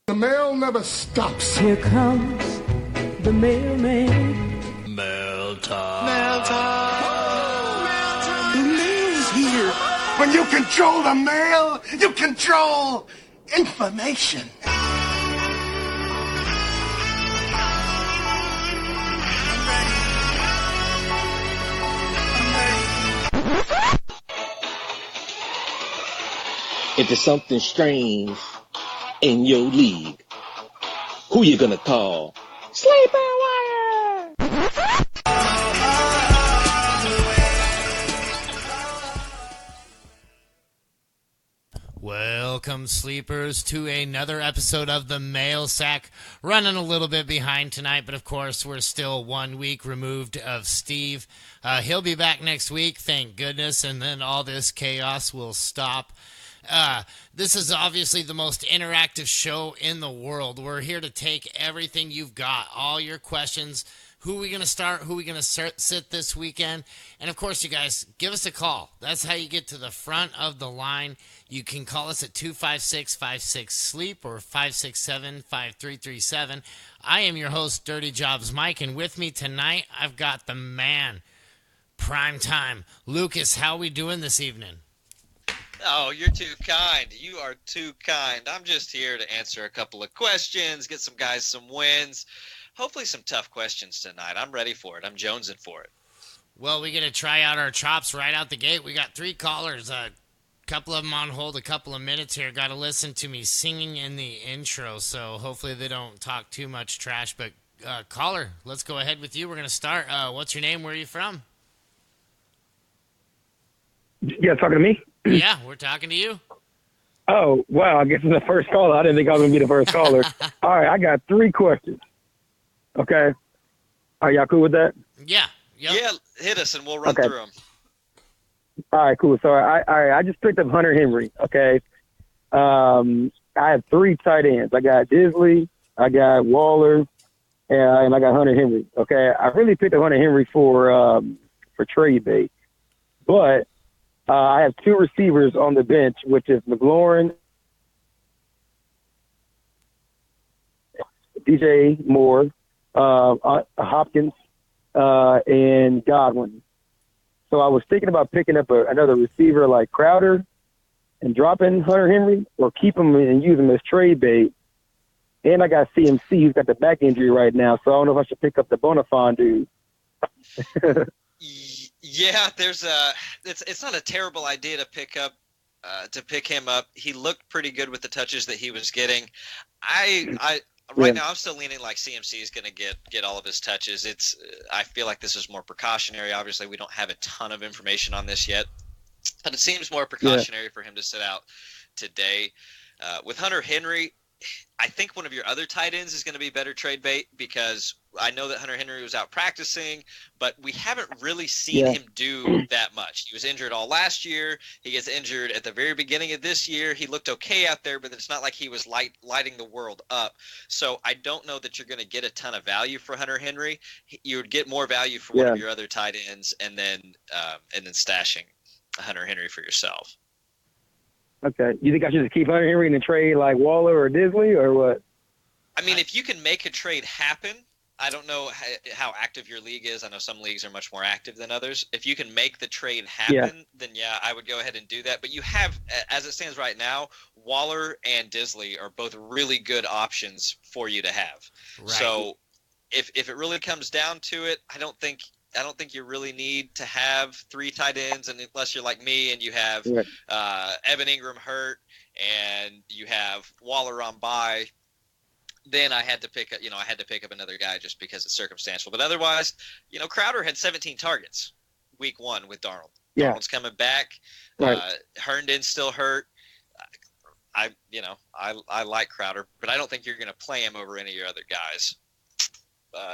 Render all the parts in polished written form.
The mail never stops. Here comes the mailman. Mail time. Mail time. Mail time. The mail's here. When you control the mail, you control information. If there's something strange in your league, who you gonna call? Sleeper Wire! Welcome, sleepers, to another episode of the Mailsack. Running a little bit behind tonight, but of course we're still 1 week removed of Steve. He'll be back next week, thank goodness, and then all this chaos will stop. This is obviously the most interactive show in the world. We're here to take everything you've got, all your questions. Who are we going to start? Who are we going to sit this weekend? And, of course, you guys, give us a call. That's how you get to the front of the line. You can call us at 256-56-SLEEP or 567-5337. I am your host, Dirty Jobs Mike, and with me tonight, I've got the man, Primetime. Lucas, how are we doing this evening? Oh, you're too kind. You are too kind. I'm just here to answer a couple of questions, get some guys some wins. Hopefully some tough questions tonight. I'm ready for it. I'm jonesing for it. Well, we're going to try out our chops right out the gate. We got 3 callers, a couple of them on hold, a couple of minutes here. Got to listen to me singing in the intro, so hopefully they don't talk too much trash. But caller, let's go ahead with you. We're going to start. What's your name? Where are you from? Yeah, talking to me? Yeah, we're talking to you. Oh, wow. I guess it's the first caller. I didn't think I was going to be the first caller. All right, I got 3 questions. Okay. Are y'all cool with that? Yeah. Yep. Yeah, hit us and we'll run through them. All right, cool. So I just picked up Hunter Henry. Okay. I have 3 tight ends. I got Disley, I got Waller, and I got Hunter Henry. Okay. I really picked up Hunter Henry for trade bait, but I have 2 receivers on the bench, which is McLaurin, DJ Moore, Hopkins, and Godwin. So I was thinking about picking up another receiver like Crowder and dropping Hunter Henry, or keep him and use him as trade bait. And I got CMC, who's got the back injury right now, so I don't know if I should pick up the Bonafide dude. Yeah, it's not a terrible idea to pick him up. He looked pretty good with the touches that he was getting. Right now I'm still leaning like CMC is going to get all of his touches. I feel like this is more precautionary. Obviously, we don't have a ton of information on this yet, but it seems more precautionary for him to sit out today. With Hunter Henry, I think one of your other tight ends is going to be better trade bait, because I know that Hunter Henry was out practicing, but we haven't really seen him do that much. He was injured all last year. He gets injured at the very beginning of this year. He looked okay out there, but it's not like he was lighting the world up. So I don't know that you're going to get a ton of value for Hunter Henry. You would get more value for one of your other tight ends, and then stashing Hunter Henry for yourself. Okay. You think I should just keep Hunter Henry in the trade like Waller or Disley, or what? I mean, if you can make a trade happen, I don't know how active your league is. I know some leagues are much more active than others. If you can make the trade happen, then I would go ahead and do that. But you have, as it stands right now, Waller and Disley are both really good options for you to have. Right. So if it really comes down to it, I don't think you really need to have 3 tight ends, and unless you're like me and you have Evan Ingram hurt and you have Waller on bye, then I had to pick up another guy just because it's circumstantial. But otherwise, Crowder had 17 targets week 1 with Darnold. Yeah. Darnold's coming back. Right. Herndon's still hurt. I like Crowder, but I don't think you're going to play him over any of your other guys.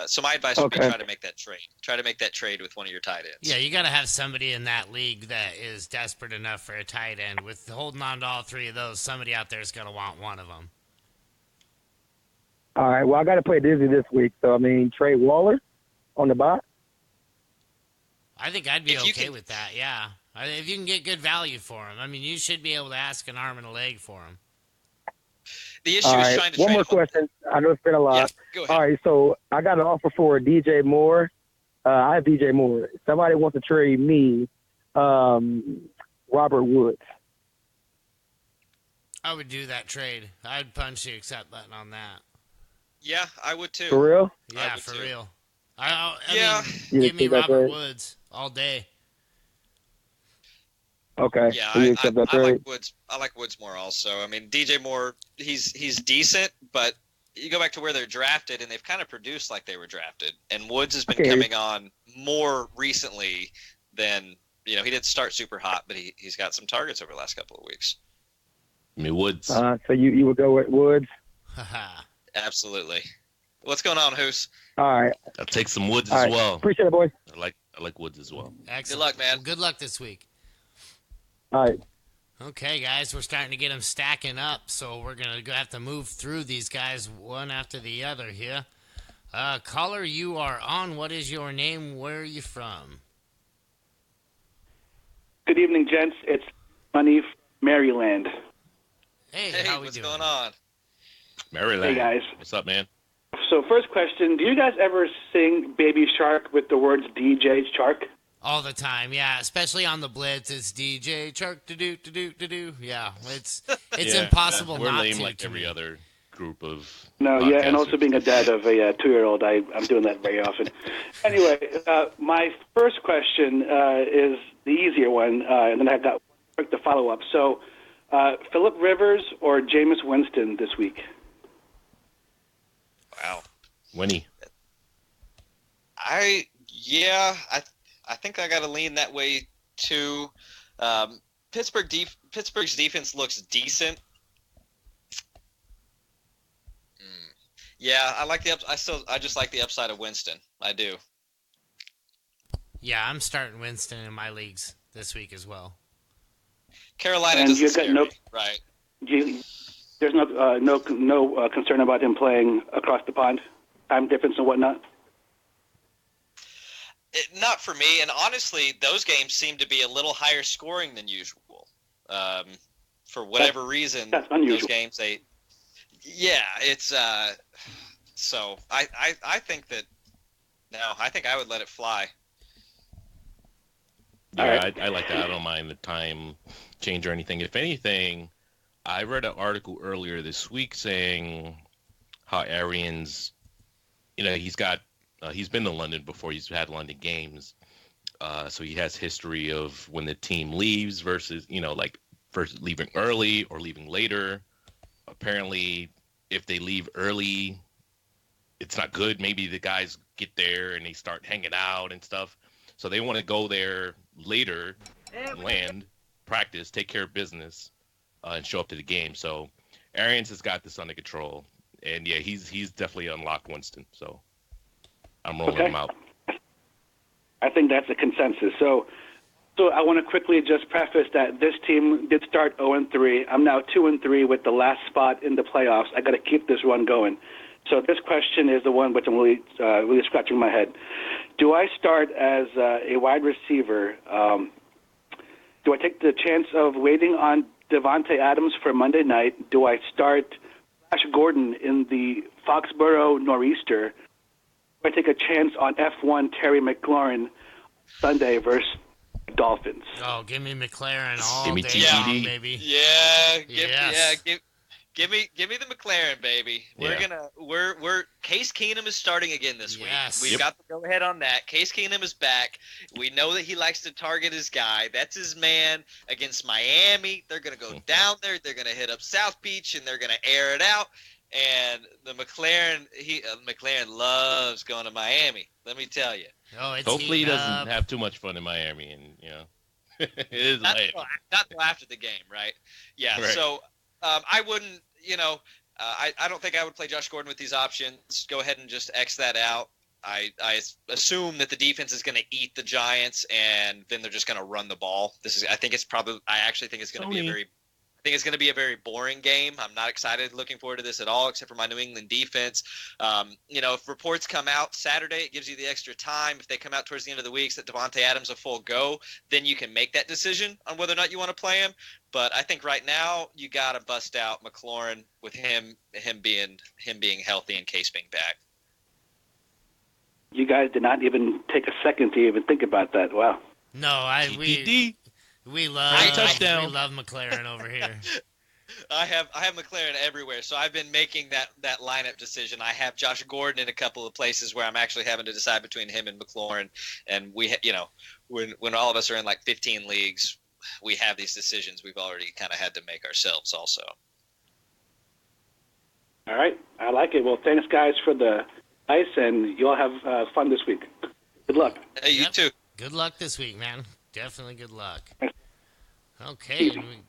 So my advice would be try to make that trade. Try to make that trade with one of your tight ends. Yeah, you got to have somebody in that league that is desperate enough for a tight end. With holding on to all 3 of those, somebody out there is going to want one of them. All right. Well, I got to play Disney this week, so trade Waller on the bot. I think I'd be okay with that. Yeah, if you can get good value for him. I mean, you should be able to ask an arm and a leg for him. The issue All is right. trying to One trade more him. question. I know it's been a lot. Yeah, go ahead. All right, so I got an offer for DJ Moore. I have DJ Moore. Somebody wants to trade me Robert Woods. I would do that trade. I'd punch the accept button on that. Yeah, I would too. For real? Yeah, would for too. real. I Yeah. mean, You give me think that's Robert right? Woods all day. Okay. Yeah, So you accept that I like trade? Woods. I like Woods more also. I mean, DJ Moore, he's decent, but you go back to where they're drafted, and they've kind of produced like they were drafted. And Woods has been Okay. coming on more recently than he didn't start super hot, but he's got some targets over the last couple of weeks. I mean, Woods. So you would go with Woods? Haha. Absolutely. What's going on, Hoos? All right. I'll take some Woods All as right. well. Appreciate it, boys. I like Woods as well. Excellent. Good luck, man. Well, good luck this week. All right. Okay, guys, we're starting to get them stacking up, so we're going to have to move through these guys one after the other here. Caller, you are on. What is your name? Where are you from? Good evening, gents. It's Money, Maryland. Hey, Hey, how we what's doing? going on? Maryland. Hey, guys. What's up, man? So, first question: do you guys ever sing "Baby Shark" with the words "DJ Shark"? All the time, yeah. Especially on the Blitz, it's DJ Chark to do. Yeah, it's Yeah, impossible we're not lame to. like to every me. other group of No, yeah, and also podcasters. being a dad of a 2-year-old, I'm doing that very often. Anyway, my first question is the easier one, and then I got the follow-up. So, Phillip Rivers or Jameis Winston this week? Wow. Winnie. I think I got to lean that way too. Pittsburgh's defense looks decent. Yeah, I like the I just like the upside of Winston. I do. Yeah, I'm starting Winston in my leagues this week as well. Carolina And doesn't you've got scare no- me, right? There's no concern about him playing across the pond, time difference and whatnot. Not for me, and honestly, those games seem to be a little higher scoring than usual. For whatever reason, that's unusual. those games it's so I think that I think I would let it fly. Yeah, right. I like that. I don't mind the time change or anything. If anything, I read an article earlier this week saying how Arians, he's been to London before. He's had London games. So he has history of when the team leaves versus, first leaving early or leaving later. Apparently, if they leave early, it's not good. Maybe the guys get there and they start hanging out and stuff. So they want to go there later, land, practice, take care of business, and show up to the game. So Arians has got this under control. And, yeah, he's definitely unlocked Winston. So I'm rolling him out. I think that's a consensus. So I want to quickly just preface that this team did start 0-3. I'm now 2-3 with the last spot in the playoffs. I got to keep this run going. So this question is the one which I'm really scratching my head. Do I start as a wide receiver? Do I take the chance of waiting on Devontae Adams for Monday night? Do I start Flash Gordon in the Foxborough Nor'easter? Do I take a chance on F1 Terry McLaurin Sunday versus Dolphins? Oh, give me McLaren all Give me day TTD. long, baby. Yeah, Yes. give me the McLaren, baby. Yeah. We're Case Keenum is starting again this week. Yes. We've Yep. got to go ahead on that. Case Keenum is back. We know that he likes to target his guy. That's his man against Miami. They're gonna go down there. They're gonna hit up South Beach and they're gonna air it out. And the McLaren, McLaren loves going to Miami. Let me tell you. Oh, it's Hopefully he heating doesn't up. have too much fun in Miami. And, it is Not late. till after the game, right? Yeah. Right. So I wouldn't, I don't think I would play Josh Gordon with these options. Go ahead and just X that out. I assume that the defense is going to eat the Giants, and then they're just going to run the ball. I actually think it's going to be a Sony. very think it's going to be a very boring game. I'm not excited, looking forward to this at all, except for my New England defense. If reports come out Saturday, it gives you the extra time. If they come out towards the end of the week that Devontae Adams a full go, then you can make that decision on whether or not you want to play him. But I think right now you got to bust out McLaurin with him being healthy and Case being back. You guys did not even take a second to even think about that. Wow. No, we love McLaren over here. I have McLaren everywhere, so I've been making that lineup decision. I have Josh Gordon in a couple of places where I'm actually having to decide between him and McLaurin. And when all of us are in like 15 leagues, we have these decisions we've already kind of had to make ourselves also. All right, I like it. Well, thanks guys for the ice, and you all have fun this week. Good luck. Hey, you too. Good luck this week, man. Definitely good luck. Okay, and we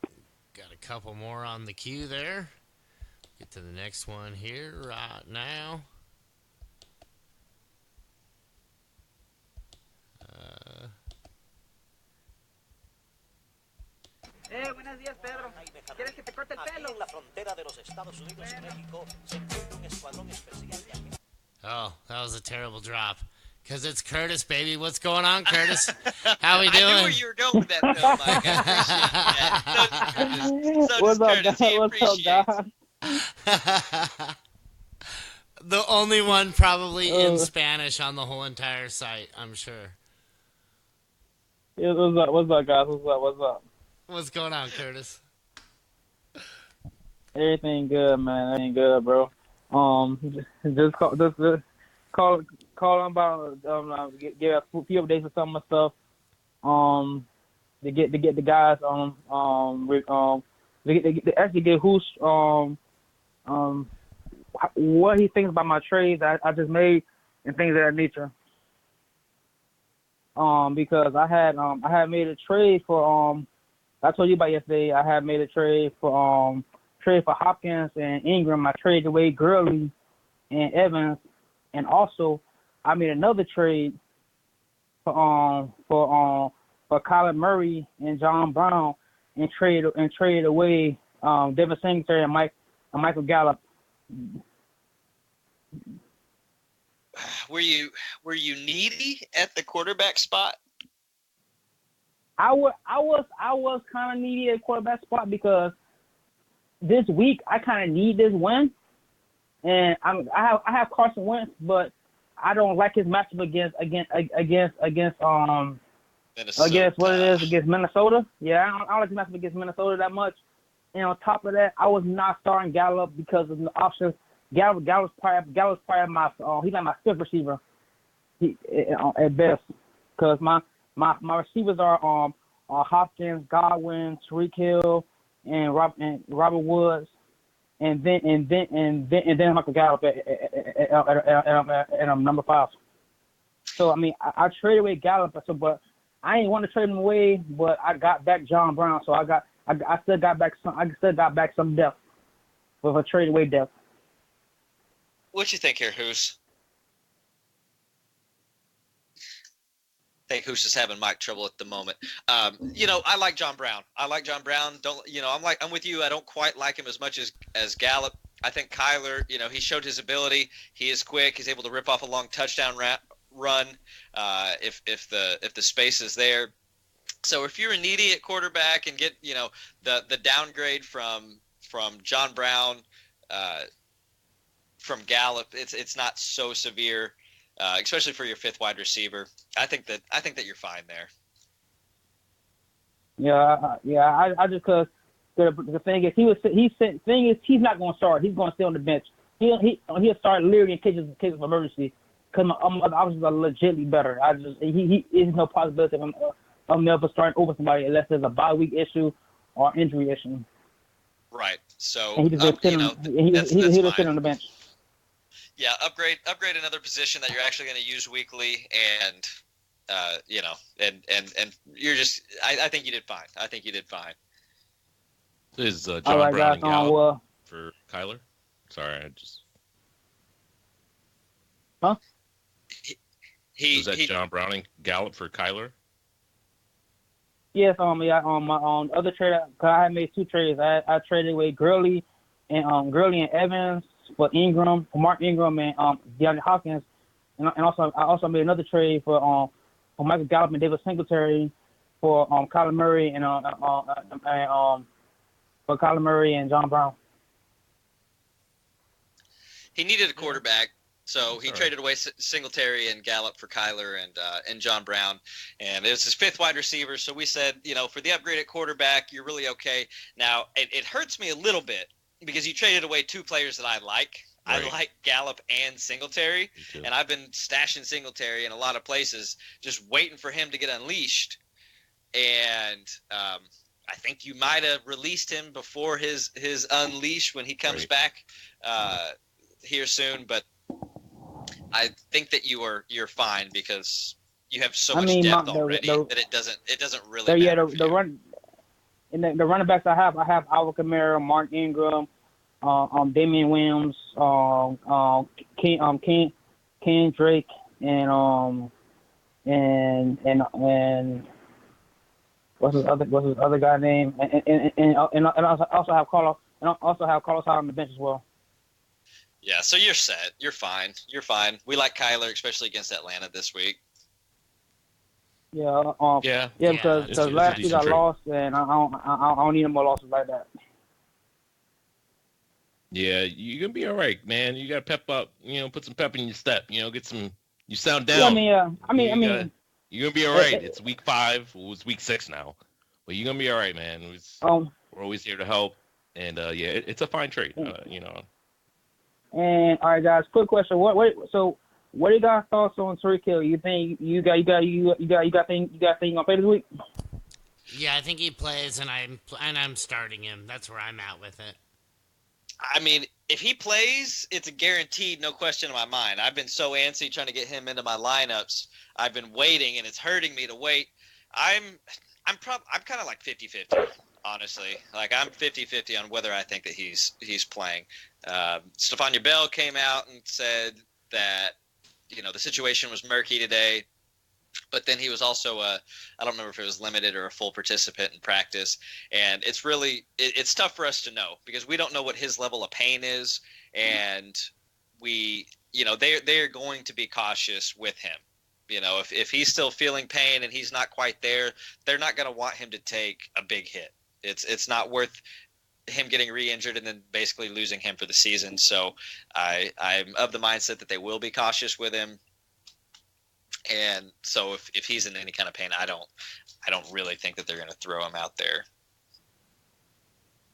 got a couple more on the queue there. Get to the next one here right now. Buenos días, Pedro. ¿Quieres que te corte el pelo? En la frontera de los Estados Unidos y México se encuentra un escuadrón especial de agentes. Oh, that was a terrible drop. Because it's Curtis, baby. What's going on, Curtis? How we doing? I knew where you were going with that, though, Mike. I appreciate that. So What's does up, Curtis. He guys? What's up, appreciates. guys? The only one probably in Spanish on the whole entire site, I'm sure. Yeah, what's up, guys? What's up? What's going on, Curtis? Everything good, man. Everything good, bro. Just call about get a few updates on some of the stuff. To get the guys to actually get who's what he thinks about my trades I just made and things of that nature. Because I had made a trade for I told you about yesterday. I had made a trade for Hopkins and Ingram. I traded away Gurley and Evans, and also I made another trade for Kyler Murray and John Brown, and traded away Devin Singletary and Michael Gallup. Were you needy at the quarterback spot? I was kind of needy at quarterback spot because this week I kind of need this win, and I have Carson Wentz, but I don't like his matchup against Minnesota. Yeah, I don't like his matchup against Minnesota that much. And on top of that, I was not starting Gallup because of the options. Gallup's probably my he's like my fifth receiver. At best, because my receivers are Hopkins, Godwin, Tariq Hill, and Robert Woods, and then Michael Gallup at number 5. So I mean, I traded away Gallup, but I ain't want to trade him away. But I got back John Brown, so I still got back some depth with a trade away depth. What you think here, Hoos? I think Hoos is having mic trouble at the moment. I like John Brown. I'm with you. I don't quite like him as much as Gallup. I think Kyler, he showed his ability. He is quick. He's able to rip off a long touchdown run if the space is there. So if you're needy at quarterback and get the downgrade from John Brown from Gallup, it's not so severe. Especially for your fifth wide receiver, I think that you're fine there. I just because the thing is he's not going to start. He's going to stay on the bench. He'll start literally in cases of emergency because my options are legitimately better. He is no possibility of never starting over somebody unless there's a bye week issue or injury issue. Right. So and he'll just sit on the bench. Yeah, upgrade another position that you're actually going to use weekly, and and you're just. I think you did fine. Is John right, Brown and guys, Gallup for Kyler? Sorry, I just. Huh? Was that John Brown and Gallup for Kyler? Yes, yeah, my other trade, cause I had made two trades. I traded away Gurley and Evans for Mark Ingram and DeAndre Hopkins, and also I also made another trade for Michael Gallup and David Singletary for Kyler Murray and for Kyler Murray and John Brown. He needed a quarterback, so he traded away Singletary and Gallup for Kyler and John Brown, and it was his fifth wide receiver. So we said, for the upgraded quarterback, you're really okay. Now it hurts me a little bit because you traded away two players that I like. Right. I like Gallup and Singletary, and I've been stashing Singletary in a lot of places, just waiting for him to get unleashed. And I think you might have released him before his unleash when he comes back here soon. But I think that you're fine because you have so much depth already that it doesn't really matter. The running backs I have Alvin Kamara, Mark Ingram, Damian Williams, Ken Drake, and what's his other guy name? And also have Carlos Hyde on the bench as well. Yeah, so you're set. You're fine. We like Kyler, especially against Atlanta this week. Yeah, because last week I lost, and I don't need no more losses like that. Yeah, you're gonna be all right, man. You gotta pep up, put some pep in your step, get some. You sound down. Yeah, I mean, you're gonna be all right. It's week 5. Well, it's week 6 now, but you're gonna be all right, man. We're always here to help, and it's a fine trade, And all right, guys, quick question: What are you guys' thoughts on Tariq Hill? You think you got think gonna play this week? Yeah, I think he plays, and I'm starting him. That's where I'm at with it. I mean, if he plays, it's a guaranteed, no question in my mind. I've been so antsy trying to get him into my lineups. I've been waiting, and it's hurting me to wait. I'm kind of like 50-50, honestly. Like I'm 50-50 on whether I think that he's playing. Stephania Bell came out and said that the situation was murky today. But then he was also I don't remember if it was limited or a full participant in practice. And it's really it's tough for us to know because we don't know what his level of pain is. And they're going to be cautious with him. If he's still feeling pain and he's not quite there, they're not going to want him to take a big hit. It's not worth him getting re-injured and then basically losing him for the season. So I'm of the mindset that they will be cautious with him. And so if he's in any kind of pain, I don't really think that they're going to throw him out there.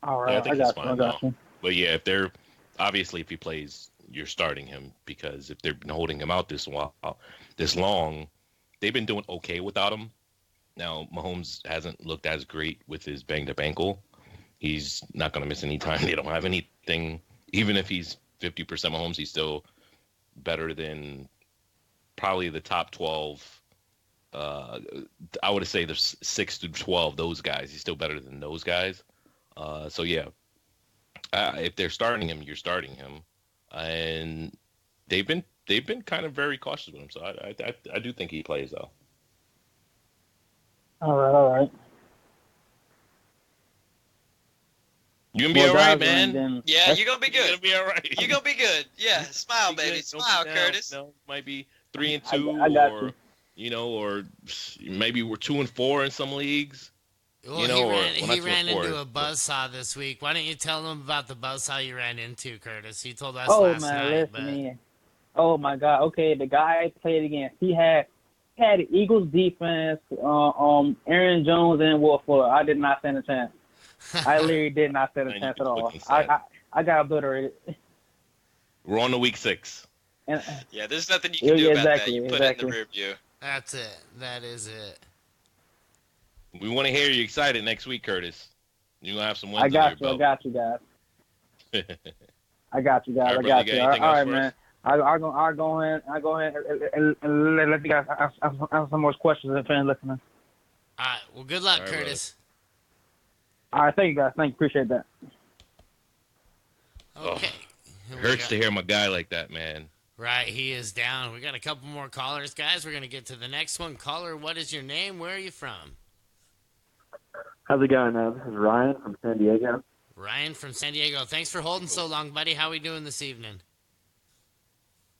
All right, I think he's fine got you. But yeah, if he plays, you're starting him because if they've been holding him out this long, they've been doing okay without him. Now Mahomes hasn't looked as great with his banged up ankle. He's not going to miss any time. They don't have anything. Even if he's 50% Mahomes, he's still better than probably the top 12. I would say the 6 to 12, those guys. He's still better than those guys. So yeah, if they're starting him, you're starting him, and they've been kind of very cautious with him. So I do think he plays though. All right. You gonna be all right, man. Yeah, you're gonna be good. You're gonna be all right. You're gonna be good. Yeah, smile, baby, smile, Curtis. Might be 3-2, or maybe we're 2-4 in some leagues. Well, he ran into a buzzsaw this week. Why don't you tell them about the buzzsaw you ran into, Curtis? He told us last night. Man. Oh my God. Okay, the guy I played against, he had the Eagles defense, Aaron Jones and Will Fuller. I did not stand a chance. I literally did not stand a chance at all. I got obliterated. We're on to week 6. Yeah, there's nothing you can do about that. You put it in the rear view. That's it. That is it. We want to hear you excited next week, Curtis. You're going to have some wins I got you guys. I got you. All right, man. I'll go ahead and let you guys ask some more questions if fans listening. All right. Well, good luck, Curtis. All right. Thank you, guys. Appreciate that. Okay. Hurts to hear my guy like that, man. Right, he is down. We got a couple more callers, guys. We're going to get to the next one. Caller, what is your name? Where are you from? How's it going? This is Ryan from San Diego. Ryan from San Diego. Thanks for holding so long, buddy. How we doing this evening?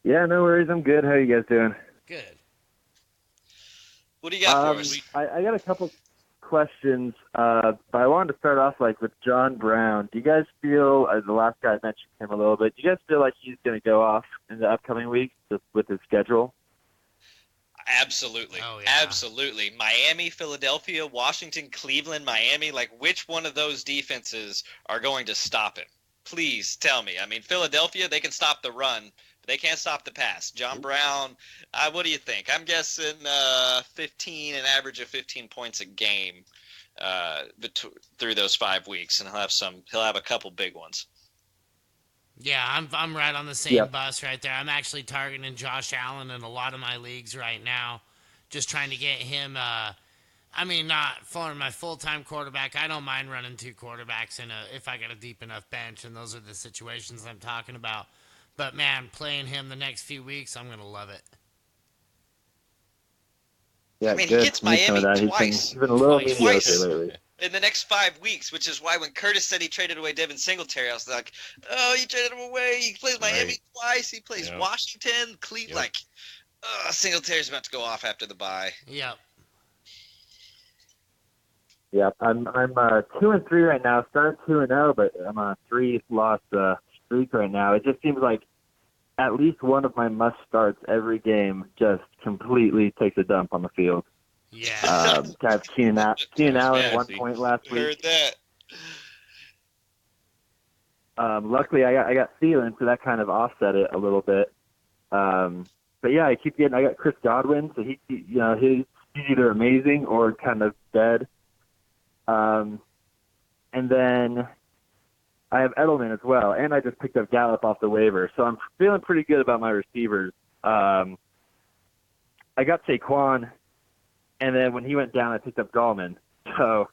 Yeah, no worries. I'm good. How are you guys doing? Good. What do you got for us? I got a couple questions, but I wanted to start off with John Brown. Do you guys feel, as the last guy mentioned him a little bit, do you guys feel like he's going to go off in the upcoming week just with his schedule? Absolutely. Oh, yeah. Absolutely. Miami, Philadelphia, Washington, Cleveland, Miami. Which one of those defenses are going to stop him? Please tell me. I mean, Philadelphia, they can stop the run, but they can't stop the pass. John Brown, what do you think? I'm guessing 15, an average of 15 points a game through those 5 weeks, and he'll have a couple big ones. Yeah, I'm right on the same bus right there. I'm actually targeting Josh Allen in a lot of my leagues right now, just trying to get him. Not for my full-time quarterback. I don't mind running 2 quarterbacks if I got a deep enough bench, and those are the situations I'm talking about. But man, playing him the next few weeks, I'm gonna love it. Yeah, he good. gets Miami twice. He's been a little mediocre Twice. lately. In the next 5 weeks, which is why when Curtis said he traded away Devin Singletary, I was like, oh, you traded him away. He plays Miami twice. He plays Washington, Cleveland. Singletary's about to go off after the bye. Yep. Yeah, I'm 2-3 right now. Started 2-0, but I'm on a 3-loss streak right now. It just seems like at least one of my must starts every game just completely takes a dump on the field. Yeah. Got Keenan Allen 1 point last week. Heard that. Luckily, I got Thielen, so that kind of offset it a little bit. But yeah, I got Chris Godwin, so he's either amazing or kind of dead. And then I have Edelman as well, and I just picked up Gallup off the waiver, so I'm feeling pretty good about my receivers. I got Saquon, and then when he went down, I picked up Gallman. So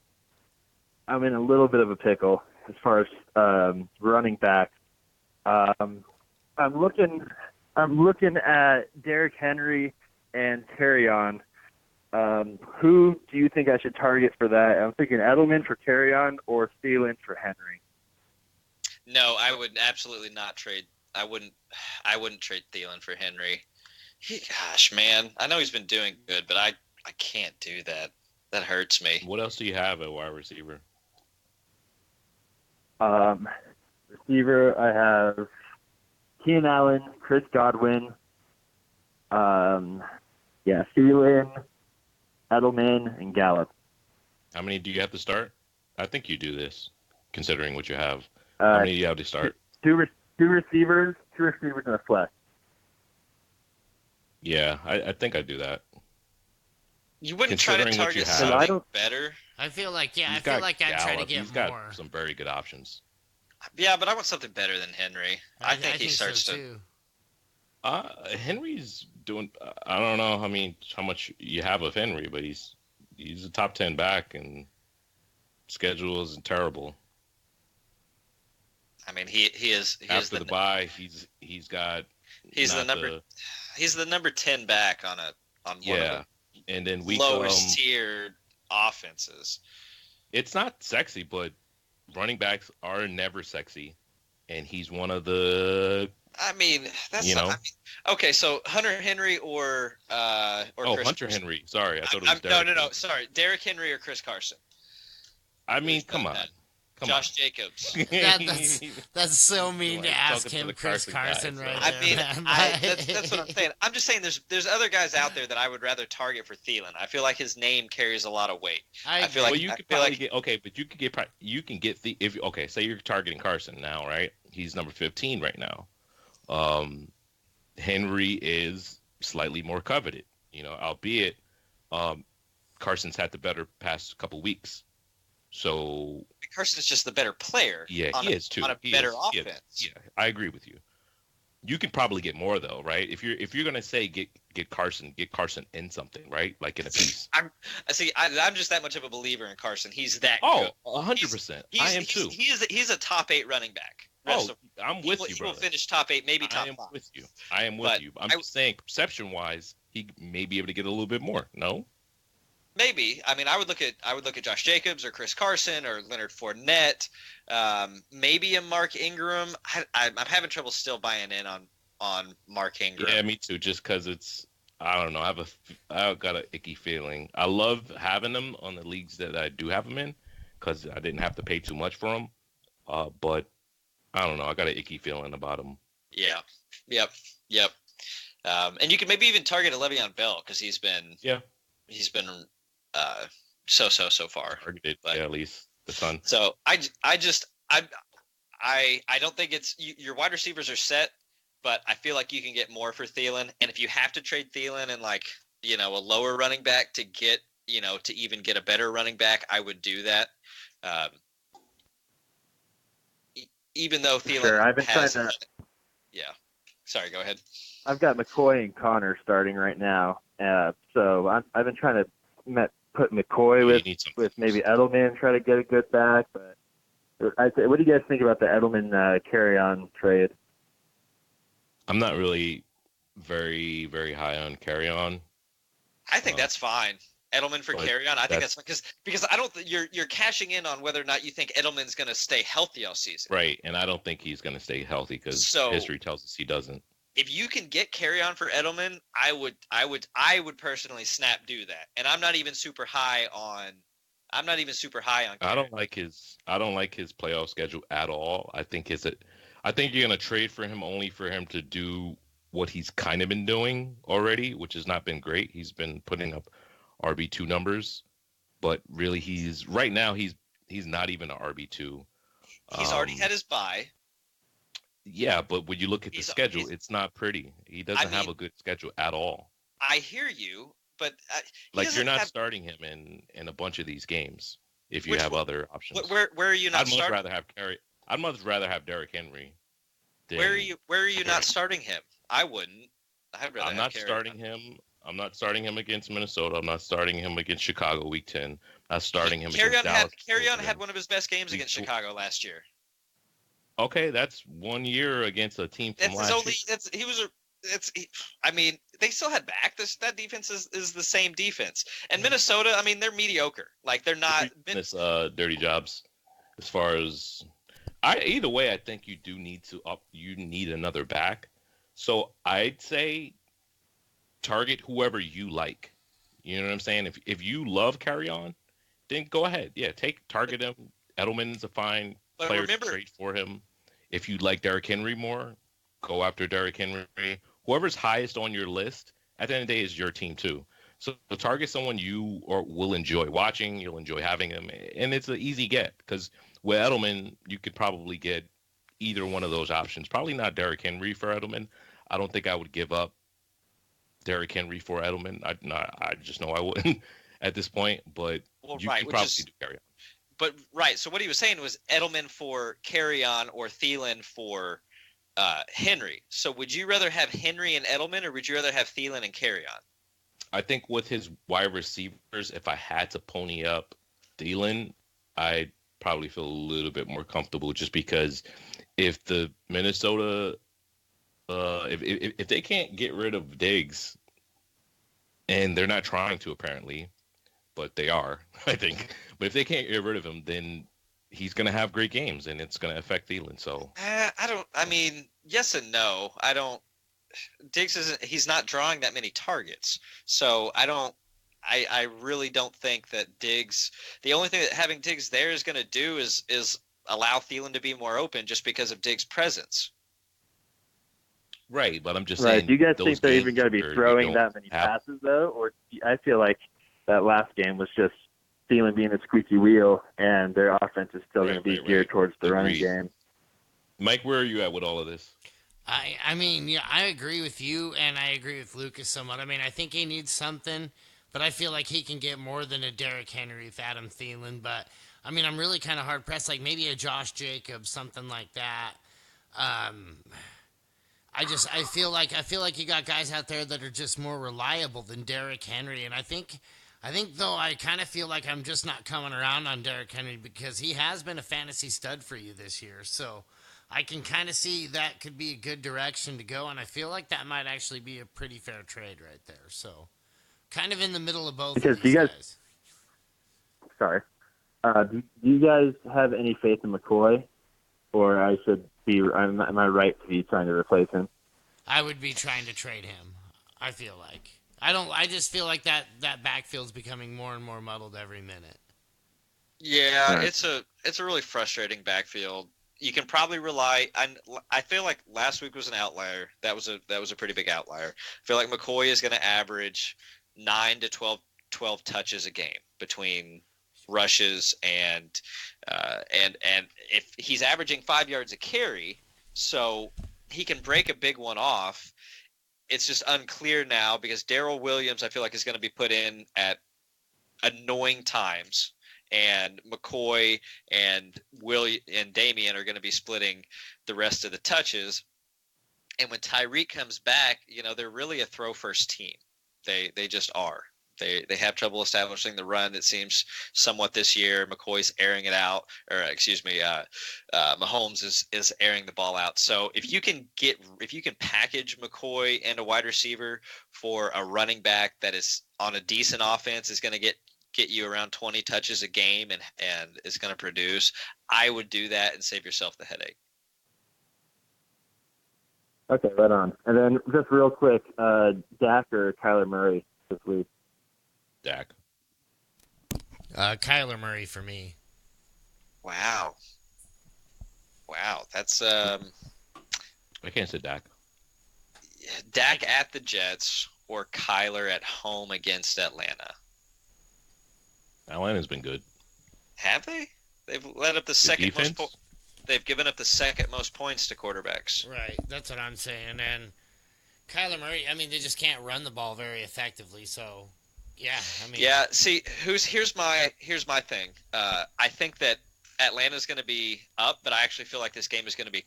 I'm in a little bit of a pickle as far as running back. I'm looking at Derrick Henry and Carrion. Who do you think I should target for that? I'm thinking Edelman for Carrion or Thielen for Henry. No, I would absolutely not trade. I wouldn't trade Thielen for Henry. Gosh, man, I know he's been doing good, but I can't do that. That hurts me. What else do you have at wide receiver? Receiver, I have Keenan Allen, Chris Godwin, Thielen, Edelman, and Gallup. How many do you have to start? I think you do this, considering what you have. How many do you have to start? Two receivers and a flex. Yeah, I think I do that. You wouldn't try to target something better? I feel like I'd try to get He's more. got some very good options. Yeah, but I want something better than Henry. I think he starts so to. too. Henry's doing. I don't know. I mean, how much you have of Henry, but he's a top 10 back, and schedule isn't terrible. I mean, he is after the bye. He's the number 10 back on one of the and then lowest tiered offenses. It's not sexy, but running backs are never sexy, and he's one of the. I mean, that's okay. So Hunter Henry or Chris Hunter Carson. Henry. Sorry, I thought it was Derrick. No. Sorry, Derrick Henry or Chris Carson. I mean, come on. Josh Jacobs. That's so mean to ask him, Chris Carson, right there. I mean, that's what I'm saying. I'm just saying there's other guys out there that I would rather target for Thielen. I feel like his name carries a lot of weight. I feel like you could probably get but you can get say you're targeting Carson now, right? He's number 15 right now. Henry is slightly more coveted, albeit Carson's had the better past couple weeks. So Carson's just the better player. Yeah, he is too. On a better offense. Yeah, I agree with you. You could probably get more though, right? If you're gonna say get Carson in something, right? Like in a piece. I'm just that much of a believer in Carson. He's that good. 100%. I am too. He's a top 8 running back. I'm with you, He brother. will finish top 8, maybe top 5. I am with you. I'm just saying, perception-wise, he may be able to get a little bit more. No? Maybe. I mean, I would look at Josh Jacobs or Chris Carson or Leonard Fournette. Maybe a Mark Ingram. I'm having trouble still buying in on Mark Ingram. Yeah, me too. Just because I don't know. I've got an icky feeling. I love having them on the leagues that I do have them in, because I didn't have to pay too much for them. But I don't know. I got an icky feeling about them. Yeah. Yep. Yep. And you can maybe even target a Le'Veon Bell because he's been so far. Targeted, But, yeah, at least the ton. So I don't think your wide receivers are set, but I feel like you can get more for Thielen. And if you have to trade Thielen and a lower running back to get to even get a better running back, I would do that. Even though Thielen Sure, I've been has, trying to. Yeah. Sorry, go ahead. I've got McCoy and Connor starting right now, so I've been trying to put McCoy with maybe Edelman, try to get a good back. But what do you guys think about the Edelman carry-on trade? I'm not really very, very high on carry-on. I think that's fine. Edelman for carry-on. I think that's fine because I don't. You're cashing in on whether or not you think Edelman's going to stay healthy all season. Right, and I don't think he's going to stay healthy because history tells us he doesn't. If you can get carry-on for Edelman, I would personally snap do that. And I'm not even super high on. Carry-on. I don't like his playoff schedule at all. I think you're going to trade for him only for him to do what he's kind of been doing already, which has not been great. He's been putting up RB2 numbers, but really he's not even an RB2. He's already had his bye. Yeah, but when you look at the schedule, it's not pretty. He doesn't have a good schedule at all. I hear you, but you're not starting him in a bunch of these games if you have other options. Where are you not starting? I'd much rather have Derrick Henry. Where are you not starting him? I wouldn't. I'm not starting him. I'm not starting him against Minnesota. I'm not starting him against Chicago Week 10. I'm not starting him against Dallas. Carry-on had one of his best games against Chicago last year. Okay, that's 1 year against a team from last year. I mean, they still had back. That defense is the same defense. And Minnesota, I mean, they're mediocre. Like they're not. Dirty jobs. As far as either way, I think you do need you need another back. So I'd say target whoever you like. You know what I'm saying? If you love carry-on, then go ahead. Yeah, target him. Edelman's a fine player to trade for him. If you like Derrick Henry more, go after Derrick Henry. Whoever's highest on your list, at the end of the day, is your team too. So target someone you will enjoy watching. You'll enjoy having him, and it's an easy get because with Edelman, you could probably get either one of those options. Probably not Derrick Henry for Edelman. I don't think I would give up Derrick Henry for Edelman. I just know I wouldn't at this point. But you could probably do carry on. But so what he was saying was Edelman for carry-on or Thielen for Henry. So would you rather have Henry and Edelman, or would you rather have Thielen and carry-on? I think with his wide receivers, if I had to pony up Thielen, I'd probably feel a little bit more comfortable just because if the Minnesota if they can't get rid of Diggs, and they're not trying to apparently, but they are, I think. But if they can't get rid of him, then he's going to have great games, and it's going to affect Thielen. So yes and no. Diggs he's not drawing that many targets. So I really don't think that Diggs, the only thing that having Diggs there is going to do is allow Thielen to be more open just because of Diggs' presence. Right, but I'm just saying. Do you guys think they're even going to be throwing that many passes, though? Or I feel like that last game was just Thielen being a squeaky wheel, and their offense is still going to be geared towards the running game. Mike, where are you at with all of this? I mean, yeah, I agree with you, and I agree with Lucas somewhat. I mean, I think he needs something, but I feel like he can get more than a Derrick Henry with Adam Thielen. But, I mean, I'm really kind of hard-pressed, like maybe a Josh Jacobs, something like that. I feel like you got guys out there that are just more reliable than Derrick Henry, and I think though I kind of feel like I'm just not coming around on Derrick Henry because he has been a fantasy stud for you this year. So I can kind of see that could be a good direction to go, and I feel like that might actually be a pretty fair trade right there. So kind of in the middle of both of these guys. sorry. Do you guys have any faith in McCoy, or am I right to be trying to replace him? I would be trying to trade him. I feel like I just feel like that backfield's becoming more and more muddled every minute. Yeah, Right. it's a really frustrating backfield. You can probably rely. I feel like last week was an outlier. That was a pretty big outlier. I feel like McCoy is going to average 9 to 12 touches a game between rushes and if he's averaging 5 yards a carry, so he can break a big one off. It's just unclear now because Darrell Williams, I feel like, is going to be put in at annoying times, and McCoy and Damian are going to be splitting the rest of the touches. And when Tyreek comes back, they're really a throw first team. They just are. They have trouble establishing the run, it seems, somewhat this year. McCoy's airing it out, or excuse me, Mahomes is airing the ball out. So if you can package McCoy and a wide receiver for a running back that is on a decent offense, is going to get you around 20 touches a game and is going to produce, I would do that and save yourself the headache. Okay, right on. And then just real quick, Dak or Kyler Murray this week? Dak. Kyler Murray for me. Wow, that's I can't say Dak. Dak at the Jets or Kyler at home against Atlanta. Atlanta's been good. Have they? They've let up the second most. They've given up the second most points to quarterbacks. Right, that's what I'm saying. And Kyler Murray, I mean, they just can't run the ball very effectively. So, yeah, I mean, yeah. See, here's my thing. I think that Atlanta's going to be up, but I actually feel like this game is going to be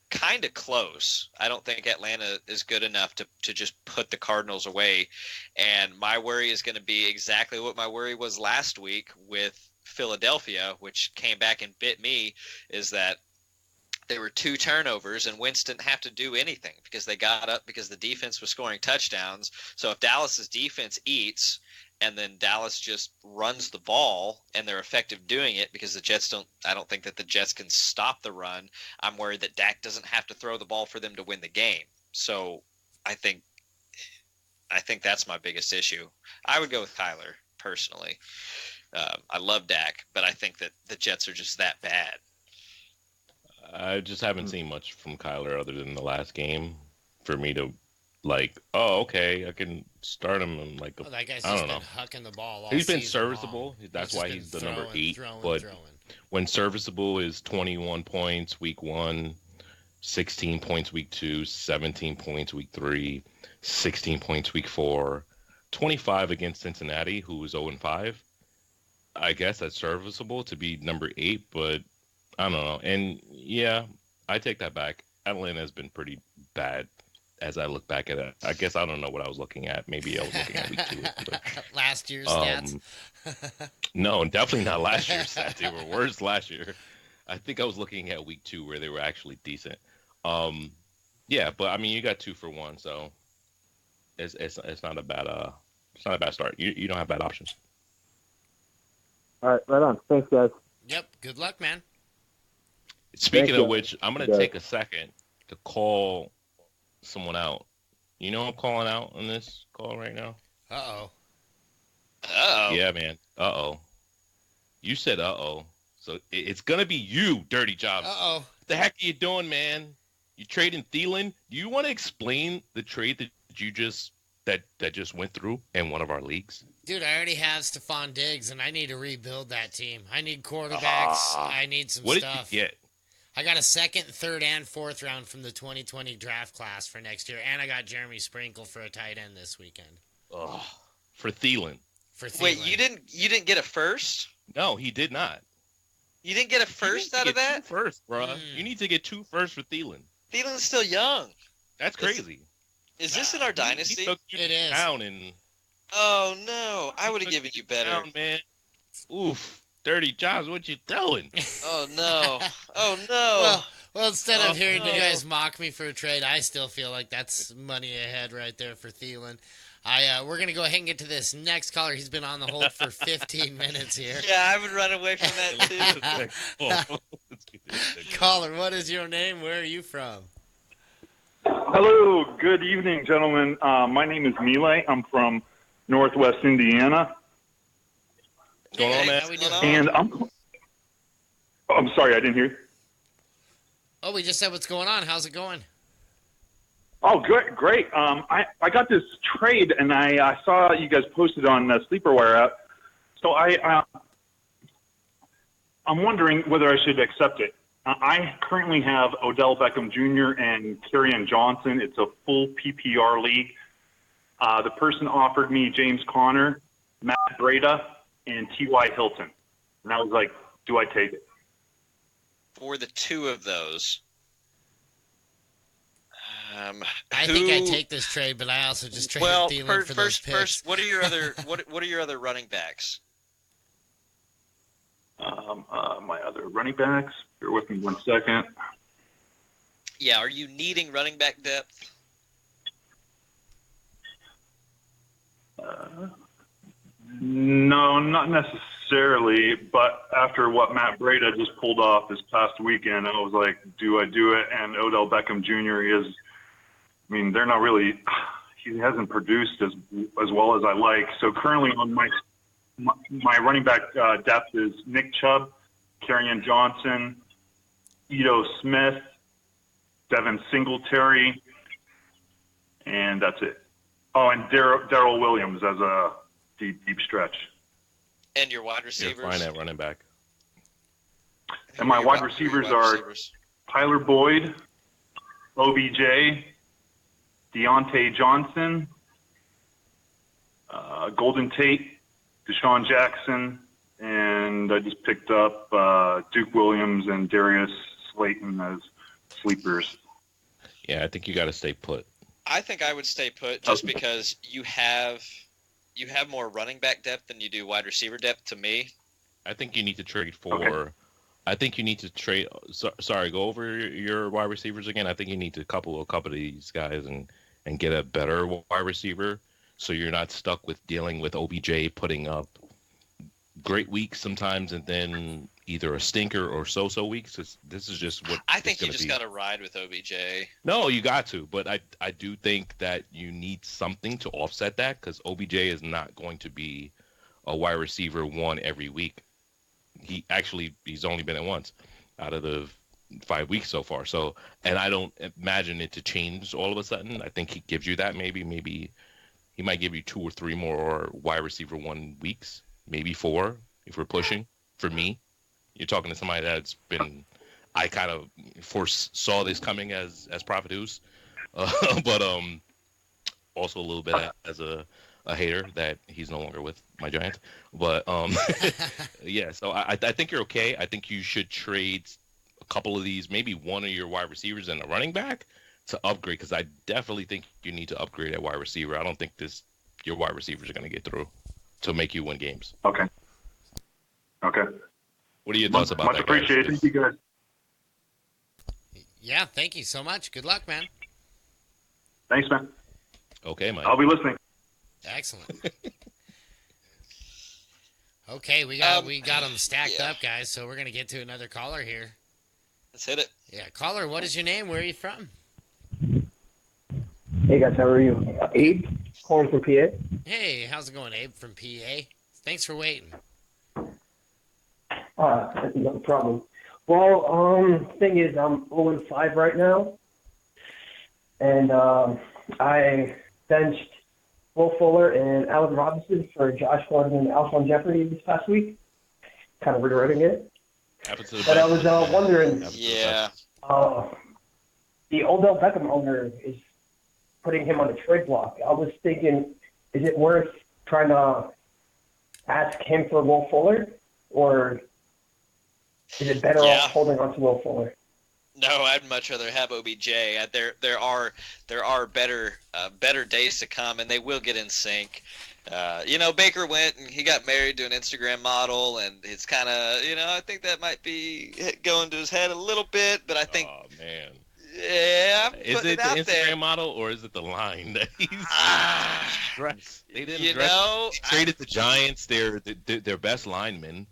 kind of close. I don't think Atlanta is good enough to just put the Cardinals away. And my worry is going to be exactly what my worry was last week with Philadelphia, which came back and bit me, is that there were 2 turnovers and Wentz didn't have to do anything because they got up because the defense was scoring touchdowns. So if Dallas's defense eats and then Dallas just runs the ball and they're effective doing it because I don't think that the Jets can stop the run. I'm worried that Dak doesn't have to throw the ball for them to win the game. So I think that's my biggest issue. I would go with Kyler personally. I love Dak, but I think that the Jets are just that bad. I just haven't seen much from Kyler other than the last game for me to okay, I can start him and that guy's I just don't been know. hucking the ball all He's been season serviceable. long. That's why he's the number 8. Throwing. But when serviceable is 21 points week 1, 16 points week 2, 17 points week 3, 16 points week 4, 25 against Cincinnati, who was 0-5. I guess that's serviceable to be number 8, but I don't know. And yeah, I take that back. Atlanta has been pretty bad as I look back at it. I guess I don't know what I was looking at. Maybe I was looking at week 2. But, last year's stats? No, definitely not last year's stats. They were worse last year. I think I was looking at week 2 where they were actually decent. Yeah, but I mean, you got 2 for 1, so it's not a bad start. You don't have bad options. All right, right on. Thanks, guys. Yep. Good luck, man. Speaking of which, I'm going to take a second to call someone out. You know I'm calling out on this call right now? Uh-oh. Uh-oh. Yeah, man. Uh-oh. You said uh-oh. So it's going to be you, Dirty Jobs. Uh-oh. What the heck are you doing, man? You trading Thielen? Do you want to explain the trade that you just went through in one of our leagues? Dude, I already have Stephon Diggs, and I need to rebuild that team. I need quarterbacks. I need some what stuff. What did you get? I got a 2nd, 3rd, and 4th round from the 2020 draft class for next year, and I got Jeremy Sprinkle for a tight end this weekend. Oh, for Thielen. Wait, you didn't get a first? No, he did not. You didn't get a first out of that? 2 first, bro. You need to get 2 first for Thielen. Thielen's still young. That's crazy. Is this in our dynasty? He took you It is. down and Oh no, I would have given you better. down, man. Oof, Dirty Jobs, what you doing? Oh no, oh no. Well, instead of hearing you guys mock me for a trade, I still feel like that's money ahead right there for Thielen. We're gonna go ahead and get to this next caller. He's been on the hold for 15 minutes here. Yeah, I would run away from that too. Caller, what is your name? Where are you from? Hello, good evening, gentlemen. My name is Mile. I'm from Northwest Indiana, What's going on, man? How we doing? and I'm sorry, I didn't hear. Oh, we just said what's going on. How's it going? Oh, good, great. I got this trade, and I saw you guys posted on the Sleeperwire app. So I'm wondering whether I should accept it. I currently have Odell Beckham Jr. and Kerryon Johnson. It's a full PPR league. The person offered me James Conner, Matt Breida, and T.Y. Hilton. And I was like, do I take it? For the two of those. I think I take this trade, but I also just trade Thielen for those picks. First, what are your other what are your other running backs? My other running backs. Bear with me 1 second. Yeah, are you needing running back depth? No, not necessarily. But after what Matt Breida just pulled off this past weekend, I was like, do I do it? And Odell Beckham Jr. is. I mean, they're not really. He hasn't produced as well as I like. So currently on my running back depth is Nick Chubb, Kerryon Johnson, Ito Smith, Devin Singletary, and that's it. Oh, and Darrell Williams as a deep stretch. And your wide receivers? You're fine at running back. And my wide receivers are Tyler Boyd, OBJ, Deontay Johnson, Golden Tate, Deshaun Jackson, and I just picked up Duke Williams and Darius Slayton as sleepers. Yeah, I think you got to stay put. I think I would stay put just because you have more running back depth than you do wide receiver depth to me. I think you need to trade for. Okay. I think you need to trade. Sorry, go over your wide receivers again. I think you need to couple a couple of these guys and get a better wide receiver, so you're not stuck with dealing with OBJ putting up great weeks sometimes and then either a stinker or so weeks. This is just what I think you just got to ride with OBJ. No, you got to, but I do think that you need something to offset that because OBJ is not going to be a wide receiver one every week. He's only been it once out of the 5 weeks so far. So, and I don't imagine it to change all of a sudden. I think he gives you that maybe he might give you 2 or 3 more wide receiver 1 weeks, maybe 4 if we're pushing. For me, you're talking to somebody that's been. I kind of foresaw this coming as Prophet Oos, but also a little bit as a hater that he's no longer with my Giants. But yeah, so I think you're okay. I think you should trade a couple of these, maybe one of your wide receivers and a running back to upgrade, because I definitely think you need to upgrade at wide receiver. I don't think your wide receivers are going to get through to make you win games. Okay. What are your thoughts about that? Much appreciated. Thank you, guys. Yeah, thank you so much. Good luck, man. Thanks, man. Okay, Mike. I'll be listening. Excellent. Okay, we got them stacked up, guys. So we're gonna get to another caller here. Let's hit it. Yeah, caller. What is your name? Where are you from? Hey guys, how are you? Abe, calling from PA. Hey, how's it going, Abe from PA? Thanks for waiting. No problem. Well, thing is, I'm 0-5 right now, and I benched Will Fuller and Allen Robinson for Josh Gordon and Alshon Jeffrey this past week. Kind of regretting it. But I was wondering, yeah, the Odell Beckham owner is putting him on a trade block. I was thinking, is it worth trying to ask him for Will Fuller, or is it better off holding on to Will Fuller? No, I'd much rather have OBJ. There are better days to come, and they will get in sync. Baker went and he got married to an Instagram model, and it's kind of, I think that might be going to his head a little bit. But I think, Yeah, I'm Is putting it it the out Instagram there. model or is it the line that he's dressed? They didn't You dress. know, They traded the Giants their best lineman,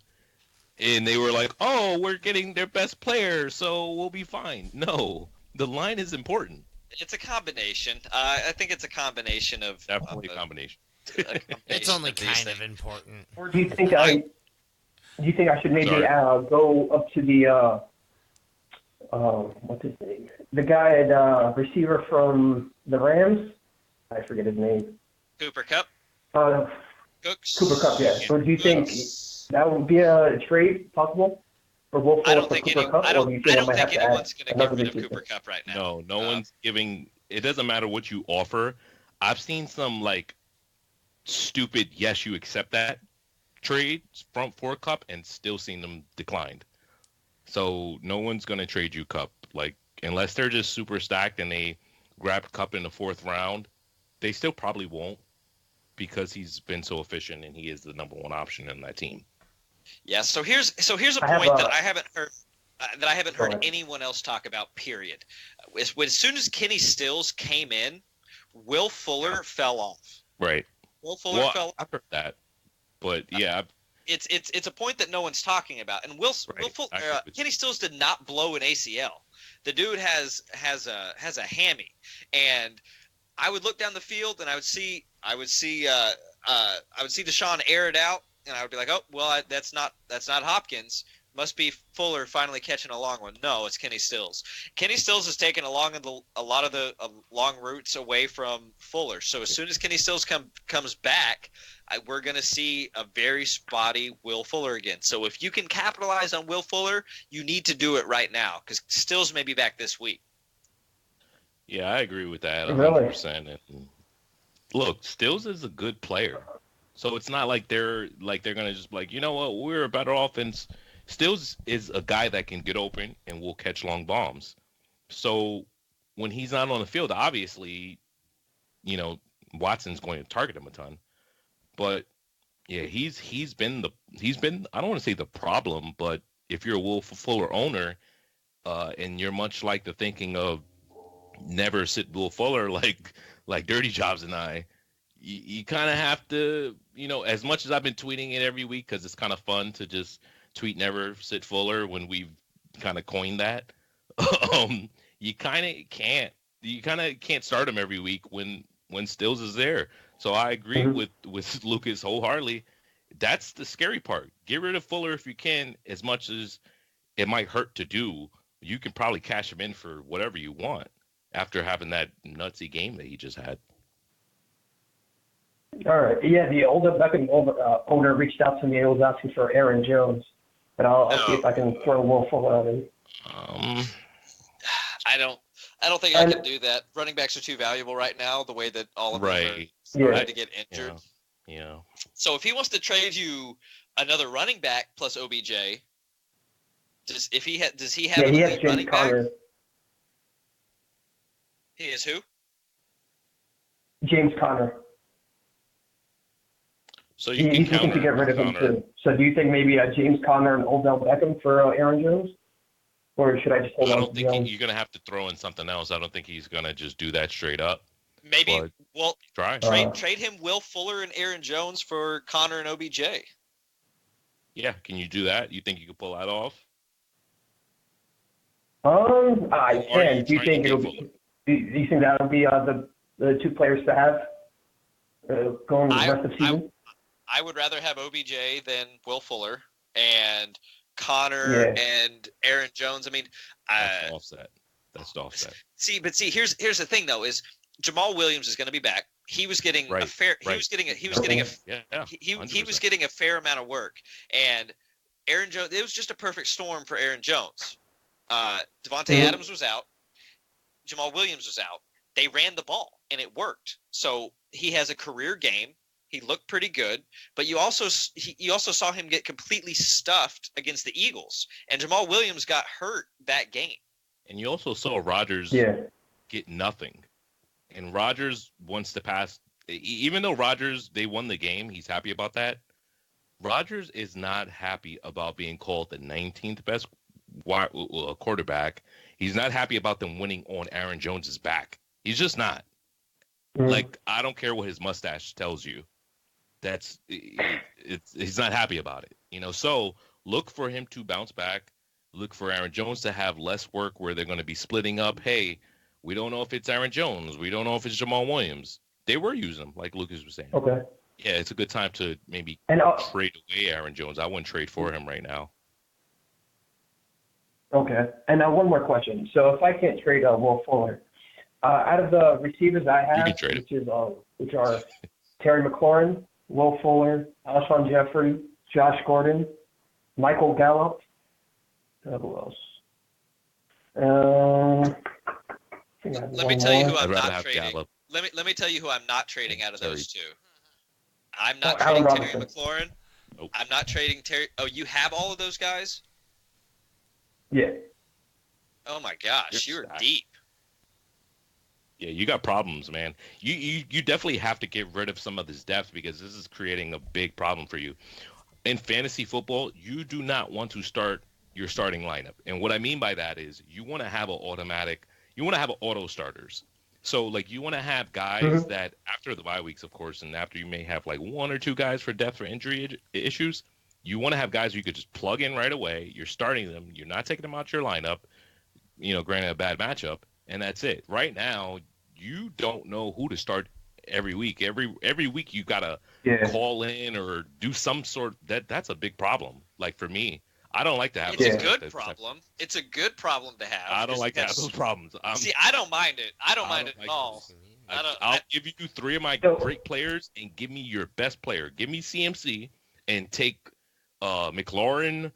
and they were like, "Oh, we're getting their best player, so we'll be fine." No, the line is important. it's a combination. I think it's a combination of Definitely a combination. It's only of these kind of things. important. Or do you think I should maybe Sorry. go up to the what's his name? The guy at receiver from the Rams. I forget his name. Cooper Cup, Cooks. Cooper Cup, yeah. So do you think that would be a trade possible for Will I Fuller don't for think Cooper Cup, or do you I think I don't might think have to add anyone's going to get another rid of receiver? Cooper Cup right now. No one's giving. It doesn't matter what you offer. I've seen some like stupid. Yes, you accept that trades from for Cup, and still seen them declined. So no one's gonna trade you Cup, like unless they're just super stacked and they grab Cup in the 4th round. They still probably won't because he's been so efficient and he is the number 1 option in that team. Yeah. So here's a I have point a- that I haven't heard. That I haven't Go heard ahead. anyone else talk about. Period. As soon as Kenny Stills came in, Will Fuller fell off. Right. Will Fuller Well, fell. I've heard that, but yeah, It's a point that no one's talking about. And Will Right. Fuller, I agree with Kenny Stills did not blow an ACL. The dude has a hammy, and I would look down the field and I would see Deshaun air it out, and I would be like, oh well, that's not Hopkins. Must be Fuller finally catching a long one. No, it's Kenny Stills. Kenny Stills has taken a lot of the long routes away from Fuller. So as soon as Kenny Stills comes back, we're going to see a very spotty Will Fuller again. So if you can capitalize on Will Fuller, you need to do it right now because Stills may be back this week. yeah, I agree with that Really? 100%. And look, Stills is a good player, so it's not like they're gonna just be like, you know what, we're a better offense. Stills is a guy that can get open and will catch long bombs. So when he's not on the field, obviously, Watson's going to target him a ton. But yeah, he's been I don't want to say the problem, but if you're a Will Fuller owner, and you're much like the thinking of never sit Will Fuller like Dirty Jobs and I, you kind of have to, as much as I've been tweeting it every week because it's kind of fun to just tweet never sit Fuller when we've kind of coined that. You kind of can't start him every week when Stills is there. So I agree with Lucas wholeheartedly. That's the scary part. Get rid of Fuller if you can, as much as it might hurt to do. You can probably cash him in for whatever you want after having that nutsy game that he just had. All right. Yeah, the older Beckham owner reached out to me and was asking for Aaron Jones, but I'll see if I can throw Will Fuller on him. I don't think I can do that. Running backs are too valuable right now. The way that all of them are starting to get injured. Yeah. So if he wants to trade you another running back plus OBJ, does he have Yeah, an he has elite James running Conner. back? He is who? James Conner. So He's looking to get rid of him too. So do you think maybe James Conner and Odell Beckham for Aaron Jones? Or should I just hold I on don't to think Jones? you're going to have to throw in something else. I don't think he's going to just do that straight up. Maybe. But Well, try. trade him Will Fuller and Aaron Jones for Connor and OBJ. Yeah, can you do that? You think you could pull that off? I Or are can. you Do you trying think to it'll get be? Do you think that'll be the two players to have going the rest of the season? I would rather have OBJ than Will Fuller and Connor and Aaron Jones. I mean, That's offset. That's the offset. See, here's the thing though: is Jamal Williams is going to be back. He was getting a fair. He was getting a fair amount of work, and Aaron Jones. It was just a perfect storm for Aaron Jones. Devontae Adams was out. Jamal Williams was out. They ran the ball, and it worked. So he has a career game. He looked pretty good, but you also saw him get completely stuffed against the Eagles, and Jamal Williams got hurt that game. And you also saw Rodgers get nothing. And Rodgers wants to pass. Even though Rodgers, they won the game, he's happy about that. Rodgers is not happy about being called the 19th best a quarterback. He's not happy about them winning on Aaron Jones's back. He's just not. Like, I don't care what his mustache tells you. He's not happy about it. So look for him to bounce back. Look for Aaron Jones to have less work where they're going to be splitting up. Hey, we don't know if it's Aaron Jones. We don't know if it's Jamal Williams. They were using him, like Lucas was saying. Okay. Yeah, it's a good time to maybe trade away Aaron Jones. I wouldn't trade for him right now. Okay. And now one more question. So if I can't trade Will Fuller, out of the receivers I have, which are Terry McLaurin, Will Fuller, Alshon Jeffrey, Josh Gordon, Michael Gallup, who else? Let me tell you who I'm not trading. Let me tell you who I'm not trading out of those two. I'm not trading Terry McLaurin. Nope. I'm not trading Terry. Oh, you have all of those guys? Yeah. Oh my gosh, you're deep. Yeah, you got problems, man. You definitely have to get rid of some of this depth because this is creating a big problem for you. In fantasy football, you do not want to start your starting lineup. And what I mean by that is you want to have auto starters. So, like, you want to have guys that after the bye weeks, of course, and after you may have like one or two guys for depth or injury issues, you want to have guys you could just plug in right away. You're starting them. You're not taking them out your lineup, granted a bad matchup, and that's it. Right now, you don't know who to start every week. Every week you got to call in or do some sort. That's a big problem. Like, for me, I don't like to have. It's a good problem. It's a good problem to have. I don't like to have those problems. See, I don't mind it. I don't mind it at all. I'll give you three of my great players and give me your best player. Give me CMC and take McLaurin,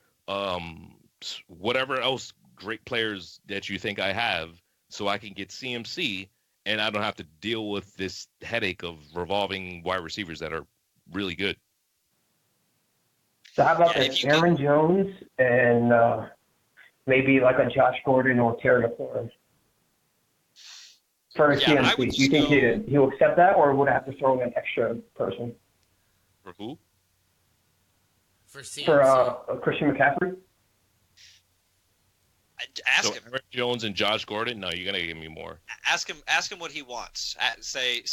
whatever else great players that you think I have, so I can get CMC and I don't have to deal with this headache of revolving wide receivers that are really good. So how about Aaron Jones and maybe like a Josh Gordon or Terry McLaurin for CMC? Do you think he'll accept that, or would I have to throw in an extra person? For who? For CMC. For Christian McCaffrey? Ask him. Aaron Jones and Josh Gordon? No, you're gonna give me more. Ask him what he wants. Say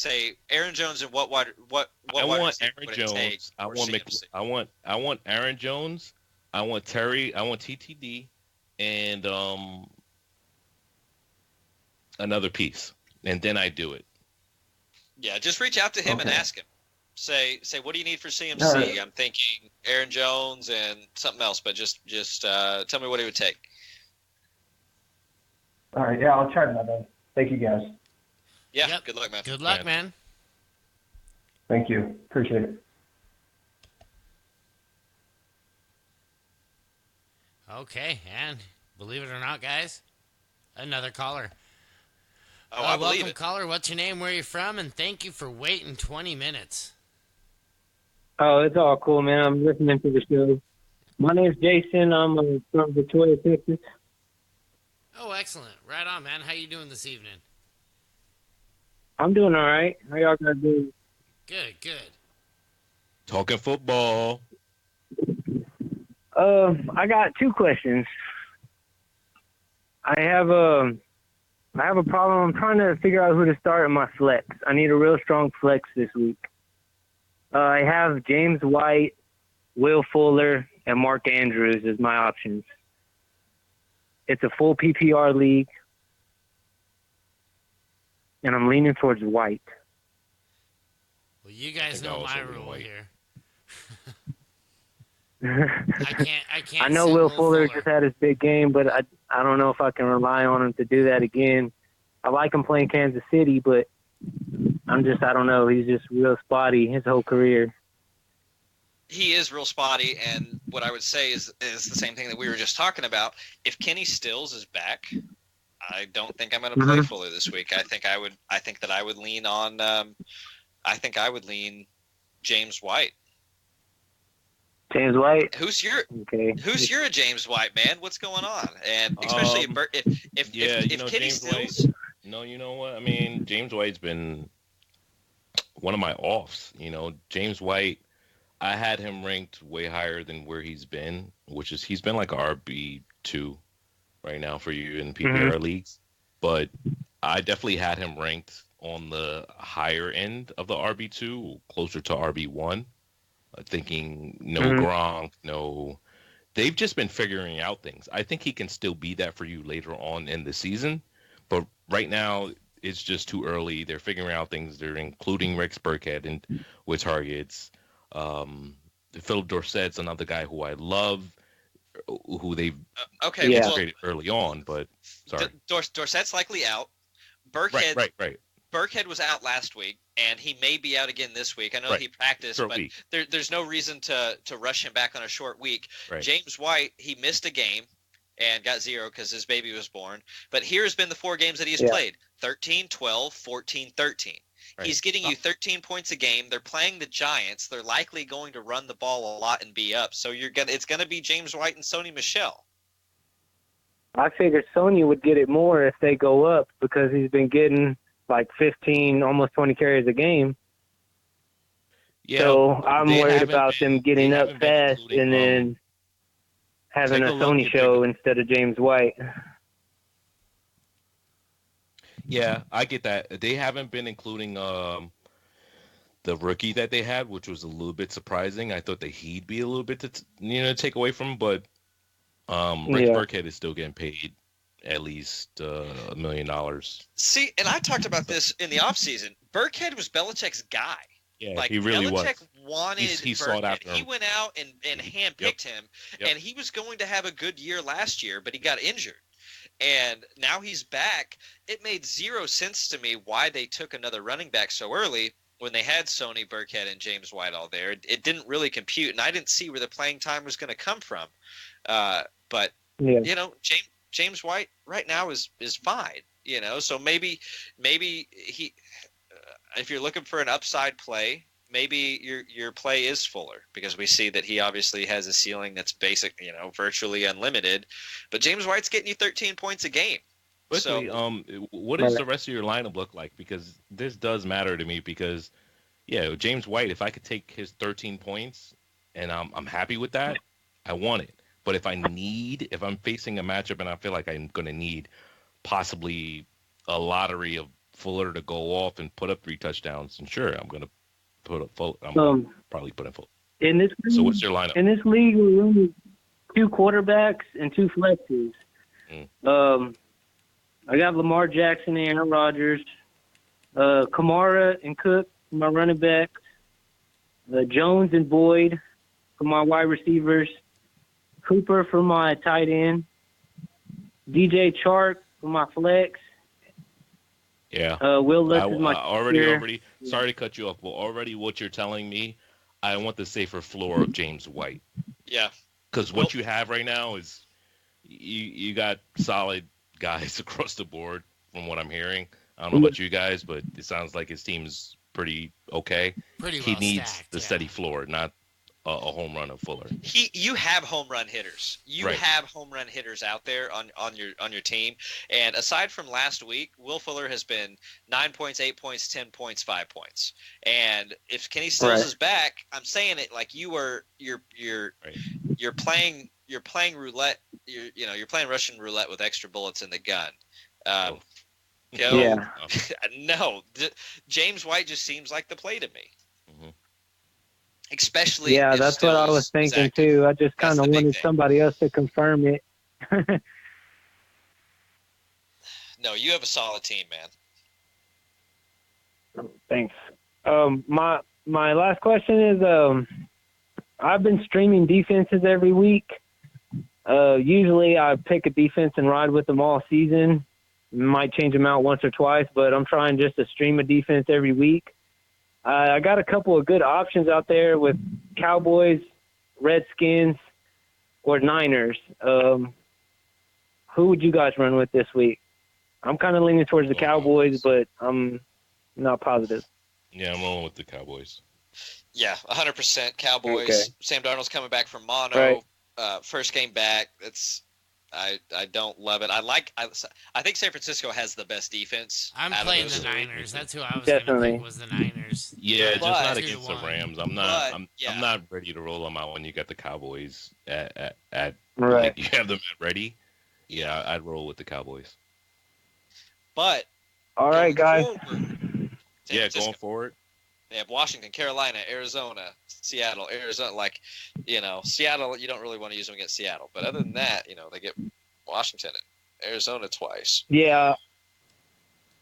Aaron Jones and what I want Aaron Jones. I want Aaron Jones. I want Terry. I want TTD, and another piece, and then I do it. Yeah, just reach out to him and ask him. Say what do you need for CMC? Right. I'm thinking Aaron Jones and something else, but just tell me what he would take. All right, yeah, I'll try that then. Thank you, guys. Yeah, Good luck, man. Good luck, man. Thank you. Appreciate it. Okay, and believe it or not, guys, another caller. Oh, I believe welcome, caller. What's your name, where are you from, and thank you for waiting 20 minutes. Oh, it's all cool, man. I'm listening to the show. My name's Jason. I'm from Victoria, Texas. Oh, excellent. Right on, man. How you doing this evening? I'm doing all right. How y'all guys doing? Good. Talking football. I got two questions. I have a problem. I'm trying to figure out who to start in my flex. I need a real strong flex this week. I have James White, Will Fuller, and Mark Andrews as my options. It's a full PPR league, and I'm leaning towards White. Well, you guys know my rule here. I can't. I know Will Fuller just had his big game, but I don't know if I can rely on him to do that again. I like him playing Kansas City, but I don't know. He's just real spotty his whole career. He is real spotty, and what I would say is the same thing that we were just talking about. If Kenny Stills is back, I don't think I'm going to play Fuller this week. I think that I would lean on. I think I would lean James White. James White. Who's your James White, man? What's going on? And especially if Kenny Stills. White, no, you know what? I mean, James White's been one of my offs. James White. I had him ranked way higher than where he's been, which is he's been like RB2 right now for you in PPR leagues, but I definitely had him ranked on the higher end of the RB2, closer to RB1. Thinking no Gronk, no. They've just been figuring out things. I think he can still be that for you later on in the season, but right now it's just too early. They're figuring out things. They're including Rex Burkhead and with targets. Philip Dorsett's another guy who I love, who they've integrated early on. But sorry, Dorsett's likely out. Burkhead, right. Burkhead was out last week, and he may be out again this week. I know he practiced, but there's no reason to rush him back on a short week. Right. James White, he missed a game and got 0 because his baby was born. But here's been the 4 games that he's played: 13, 12, 14, 13. Right. He's getting you 13 points a game. They're playing the Giants. They're likely going to run the ball a lot and be up. So it's going to be James White and Sony Michel. I figured Sony would get it more if they go up because he's been getting like 15, almost 20 carries a game. Yeah, so I'm worried about them getting up fast and then having a Sony show instead of James White. Yeah, I get that. They haven't been including the rookie that they had, which was a little bit surprising. I thought that he'd be a little bit to take away from, but Rex Burkhead is still getting paid at least $1 million. See, and I talked about this in the offseason. Burkhead was Belichick's guy. Yeah, he really Belichick was. wanted he Burkhead. sought after him. He went out and handpicked him, and he was going to have a good year last year, but he got injured. And now he's back. It made 0 sense to me why they took another running back so early when they had Sony, Burkhead, and James White all there. It didn't really compute, and I didn't see where the playing time was going to come from. But James White right now is fine. So maybe he, if you're looking for an upside play, maybe your play is Fuller, because we see that he obviously has a ceiling that's basic, virtually unlimited. But James White's getting you 13 points a game. Quickly, what does the rest of your lineup look like? Because this does matter to me. Because James White, if I could take his 13 points and I'm happy with that, I want it. But if I'm facing a matchup and I feel like I'm going to need possibly a lottery of Fuller to go off and put up 3 touchdowns, and sure, I'm going to put up Fuller. I'm probably put in Fuller. So what's your lineup? In this league, we're running 2 quarterbacks and 2 flexes. I got Lamar Jackson and Aaron Rodgers, Kamara and Cook for my running backs, Jones and Boyd for my wide receivers, Cooper for my tight end, DJ Chark for my flex. Yeah. Will Lutz is my already. Sorry to cut you off, but already what you're telling me, I want the safer floor of James White. Yeah. Because what you have right now is you got solid guys across the board from what I'm hearing. I don't know about you guys, but it sounds like his team's pretty okay. He needs stacked, the steady floor, not a home run of Fuller. You have home run hitters. You have home run hitters out there on your team. And aside from last week, Will Fuller has been 9 points, 8 points, 10 points, 5 points. And if Kenny Stills is back, I'm saying it like you're playing roulette. You're playing Russian roulette with extra bullets in the gun. No, James White just seems like the play to me. Especially that's what I was thinking too. I just kind of wanted somebody else to confirm it. No, you have a solid team, man. Thanks. My last question is, I've been streaming defenses every week. Usually I pick a defense and ride with them all season. Might change them out once or twice, but I'm trying just to stream a defense every week. I got a couple of good options out there with Cowboys, Redskins, or Niners. Who would you guys run with this week? I'm kind of leaning towards the Cowboys, but I'm not positive. Yeah, I'm rolling with the Cowboys. Yeah, 100% Cowboys. Okay. Sam Darnold's coming back from mono. First game back. I don't love it. I think San Francisco has the best defense. I'm playing the Niners. That's who I was going to pick, was the Niners. Yeah, just not against the Rams. I'm not ready to roll them out when you got the Cowboys at right. you have them at ready. Yeah, I'd roll with the Cowboys. But All right, guys. Yeah, going forward. They have Washington, Carolina, Arizona, Seattle, Arizona. Like, Seattle, you don't really want to use them against Seattle. But other than that, they get Washington and Arizona twice. Yeah.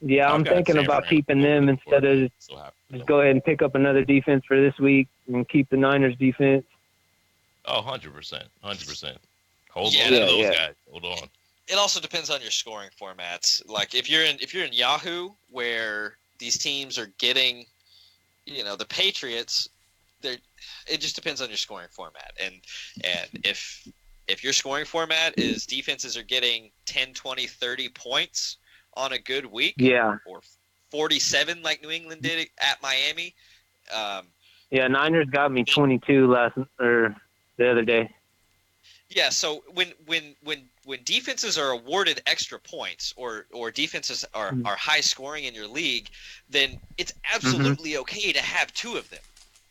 Yeah, I'm I've got thinking San about Fran keeping over them the instead of just go ahead and pick up another defense for this week and keep the Niners defense. Oh, 100%. 100%. Hold Yeah, on to those guys. Hold on. It also depends on your scoring formats. Like if you're in Yahoo, where these teams are getting, the Patriots, it just depends on your scoring format. And if your scoring format is defenses are getting 10, 20, 30 points on a good week, or 47 like New England did at Miami. Yeah, Niners got me 22 the other day. Yeah, so when defenses are awarded extra points or defenses are high scoring in your league, then it's absolutely okay to have two of them.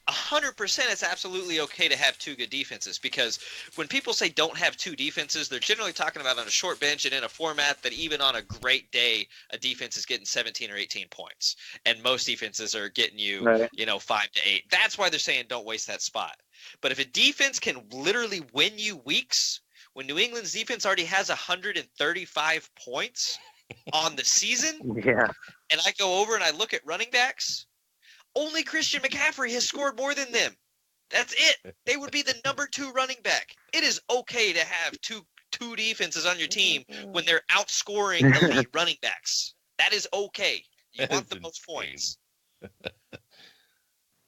100% it's absolutely okay to have two good defenses, because when people say don't have two defenses, they're generally talking about on a short bench and in a format that even on a great day, a defense is getting 17 or 18 points. And most defenses are getting you, 5 to 8. That's why they're saying don't waste that spot. But if a defense can literally win you weeks, when New England's defense already has 135 points on the season, and I go over and I look at running backs, only Christian McCaffrey has scored more than them. That's it. They would be the number 2 running back. It is okay to have two defenses on your team when they're outscoring elite running backs. That is okay. You want the most points.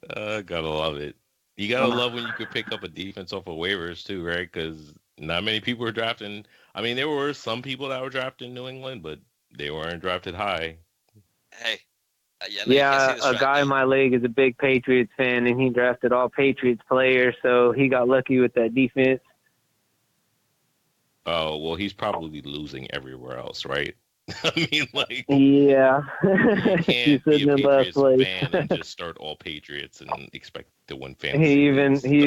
Gotta love it. You gotta love when you could pick up a defense off of waivers too, right? Because not many people were drafting. I mean, there were some people that were drafted in New England, but they weren't drafted high. Hey. A guy in my league is a big Patriots fan, and he drafted all Patriots players, so he got lucky with that defense. Oh, well, he's probably losing everywhere else, right? I mean, like, yeah, you can't be a Patriots fan and just start all Patriots and expect to win fantasy. He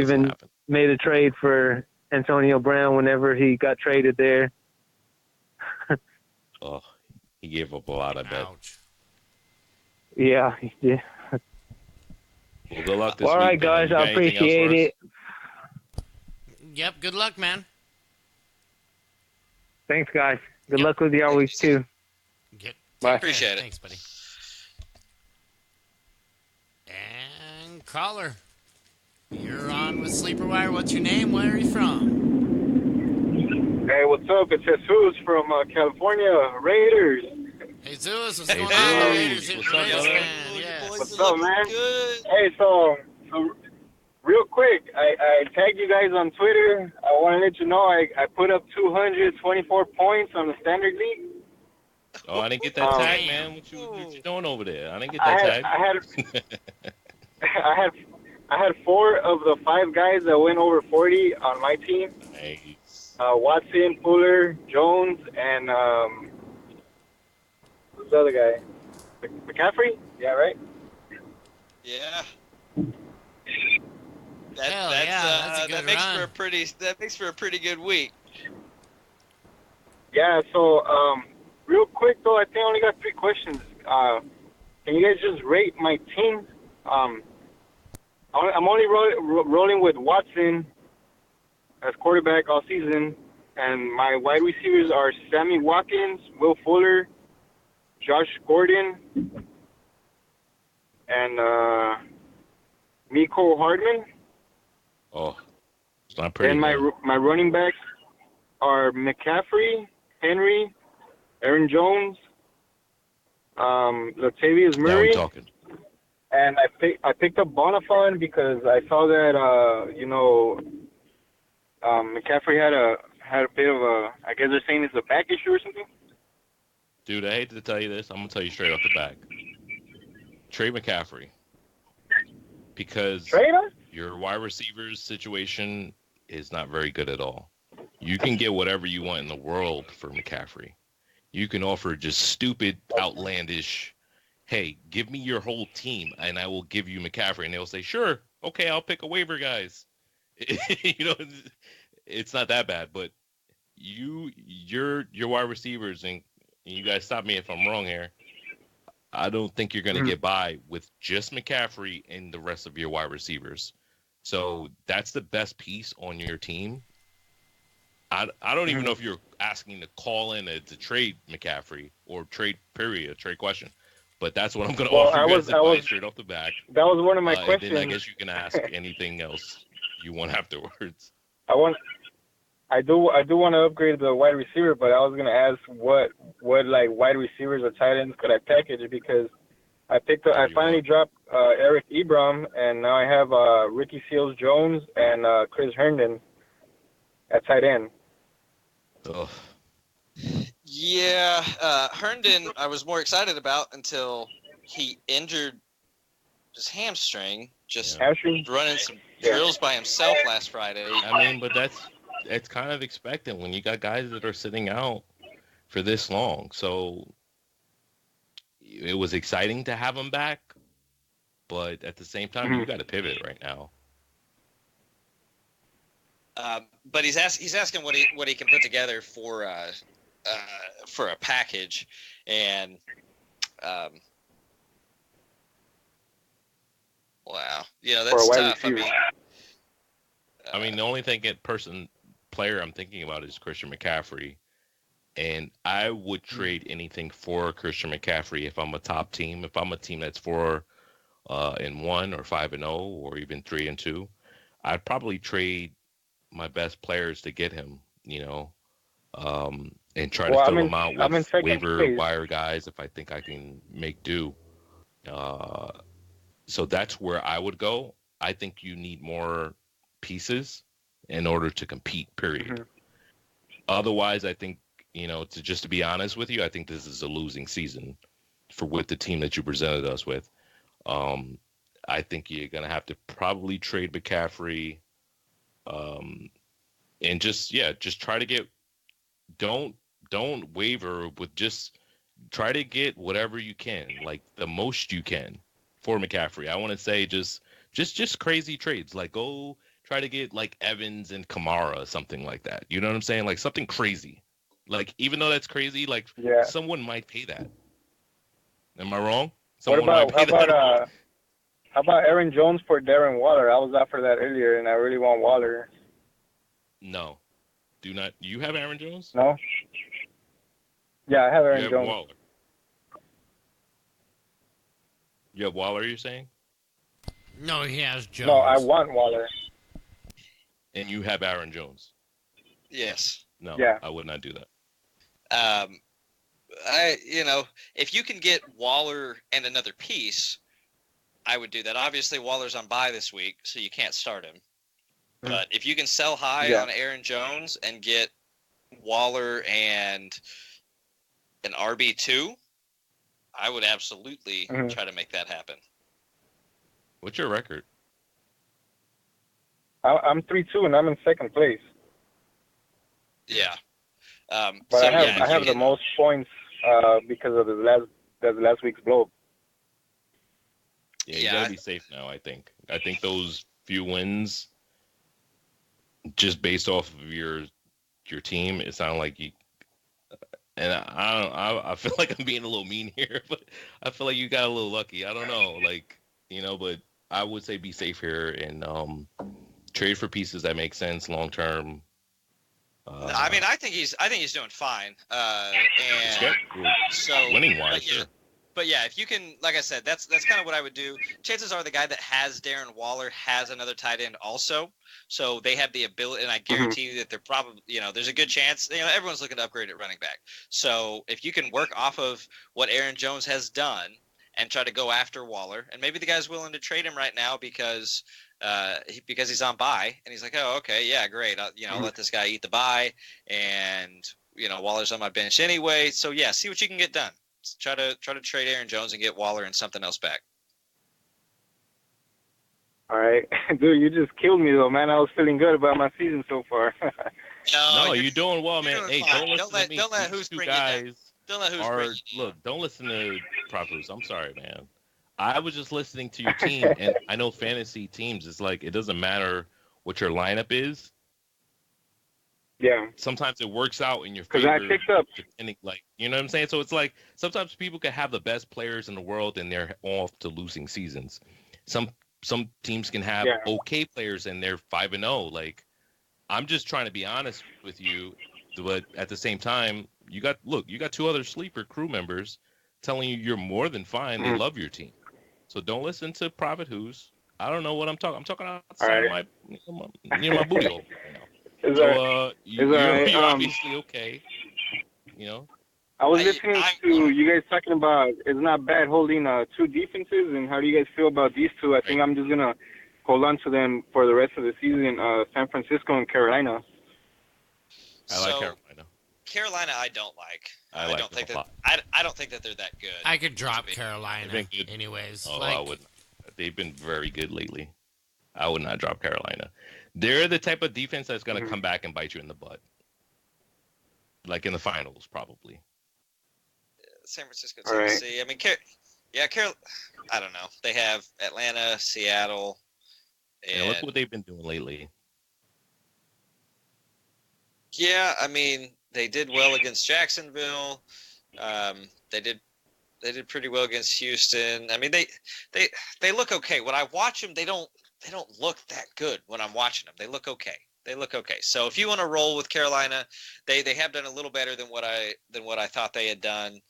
even made a trade for Antonio Brown whenever he got traded there. Oh, he gave up a lot, I bet. Ouch. Yeah. Well, good luck this week. All right, guys, I appreciate it. Yep, good luck, man. Thanks, guys. Good luck with y'all week too. Bye. Appreciate it. Thanks, buddy. And caller, you're on with Sleeper Wire. What's your name? Where are you from? Hey, what's up? It's Jesus from California, Raiders. Hey, Zeus, what's going on? Raiders, what's up, brother? What's up, man? Hey, so real quick, I tagged you guys on Twitter. I want to let you know I put up 224 points on the Standard League. Oh, I didn't get that tag, man. What you doing over there? I didn't get that tag. I had 4 of the 5 guys that went over 40 on my team. Nice. Watson, Fuller, Jones, and who's the other guy? McCaffrey? Yeah, right? Yeah. That makes for a pretty good week. Yeah, so real quick though, I think I only got 3 questions. Can you guys just rate my team? I'm only rolling with Watson as quarterback all season, and my wide receivers are Sammy Watkins, Will Fuller, Josh Gordon, and Mecole Hardman. Oh, it's not pretty. And my running backs are McCaffrey, Henry, Aaron Jones, Latavius Murray. Now we're talking. And I picked up Bonifon because I saw that McCaffrey had a bit of a, I guess they're saying it's a back issue or something. Dude, I hate to tell you this. I'm gonna tell you straight off the back. Trade McCaffrey. Because your wide receivers situation is not very good at all. You can get whatever you want in the world for McCaffrey. You can offer just stupid, outlandish, hey, give me your whole team and I will give you McCaffrey. And they'll say, sure, okay, I'll pick a waiver, guys. It's not that bad, but your wide receivers, and you guys stop me if I'm wrong here. I don't think you're going to get by with just McCaffrey and the rest of your wide receivers. So that's the best piece on your team. I don't even know if you're asking to call in to trade McCaffrey or trade question. But that's what I'm going to offer you guys advice straight off the back. That was one of my questions. And then I guess you can ask anything else you want afterwards. I do want to upgrade the wide receiver, but I was gonna ask what like wide receivers or tight ends could I package, because I finally dropped Eric Ebron, and now I have Ricky Seals-Jones and Chris Herndon at tight end. Ugh. Yeah, Herndon I was more excited about until he injured his hamstring, running some drills by himself last Friday. I mean, but it's kind of expected when you got guys that are sitting out for this long. So it was exciting to have him back, but at the same time, you got to pivot right now. But he's asking what he can put together for a package, and wow, that's tough. I mean, the only player I'm thinking about is Christian McCaffrey, and I would trade anything for Christian McCaffrey if I'm a top team. If I'm a team that's 4-1 or 5-0 or even 3-2, I'd probably trade my best players to get him. And try to fill them out with waiver wire guys if I think I can make do. So that's where I would go. I think you need more pieces in order to compete, period. Otherwise, I think, to be honest with you, I think this is a losing season with the team that you presented us with. I think you're going to have to probably trade McCaffrey and just try to get – don't waver with just try to get whatever you can, like the most you can for McCaffrey. I want to say just crazy trades, like go – try to get like Evans and Kamara, something like that. You know what I'm saying? Like something crazy. Like even though that's crazy, like someone might pay that. Am I wrong? How about Aaron Jones for Darren Waller? I was after that earlier, and I really want Waller. No, do not. You have Aaron Jones? No. Yeah, I have Aaron Jones. Waller. You have Waller, you're saying? No, he has Jones. No, I want Waller. And you have Aaron Jones? Yes. No, I would not do that. If you can get Waller and another piece, I would do that. Obviously, Waller's on bye this week, so you can't start him. But if you can sell high on Aaron Jones and get Waller and an RB2, I would absolutely try to make that happen. What's your record? I'm 3-2 and I'm in second place. Yeah. But I have the most points because of the last week's blow. Yeah, you gotta be safe now. I think those few wins, just based off of your team, it sounded like you. And I feel like I'm being a little mean here, but I feel like you got a little lucky. I don't know, but I would say be safe here and trade for pieces that make sense long term. I think he's doing fine. And so winning wise, sure. But yeah, if you can, like I said, that's kind of what I would do. Chances are the guy that has Darren Waller has another tight end also, so they have the ability, and I guarantee you that they're probably, there's a good chance, everyone's looking to upgrade at running back. So if you can work off of what Aaron Jones has done and try to go after Waller, and maybe the guy's willing to trade him right now because he's on bye, and he's like, oh, okay, yeah, great, I'll let this guy eat the bye, and Waller's on my bench anyway. So yeah, see what you can get done. Try to trade Aaron Jones and get Waller and something else back. All right, dude, you just killed me though, man. I was feeling good about my season so far. No, you're doing well, man. Hey, don't let Who's two guys. Don't let Who's look. Don't listen to Propers. I'm sorry, man. I was just listening to your team, and I know fantasy teams. It's like it doesn't matter what your lineup is. Yeah. Sometimes it works out in your 'Cause favor. I picked up. Depending, like, you know what I'm saying? So it's like sometimes people can have the best players in the world and they're off to losing seasons. Some teams can have Yeah. okay players and they're 5-0. Like, I'm just trying to be honest with you, but at the same time, you got two other sleeper crew members telling you you're more than fine. They love your team. So don't listen to Private Who's. I don't know what I'm talking. I'm talking outside of my my booty hole right now. Is So you're alright. obviously okay. You know. I was listening to you guys talking about it's not bad holding two defenses, and how do you guys feel about these two? I think I'm just gonna hold on to them for the rest of the season. San Francisco and Carolina. I like Carolina. Carolina, I don't like. I don't think them a lot. I don't think that they're that good. I could drop Carolina, anyways. Oh, like, I wouldn't. They've been very good lately. I would not drop Carolina. They're the type of defense that's going to come back and bite you in the butt. Like in the finals, probably. San Francisco, Tennessee. I mean, I don't know. They have Atlanta, Seattle. And look what they've been doing lately. Yeah, I mean, they did well against Jacksonville. They did pretty well against Houston. I mean, they look okay. When I watch them, they don't look that good when I'm watching them. They look okay. So if you want to roll with Carolina, they have done a little better than what I thought they had done.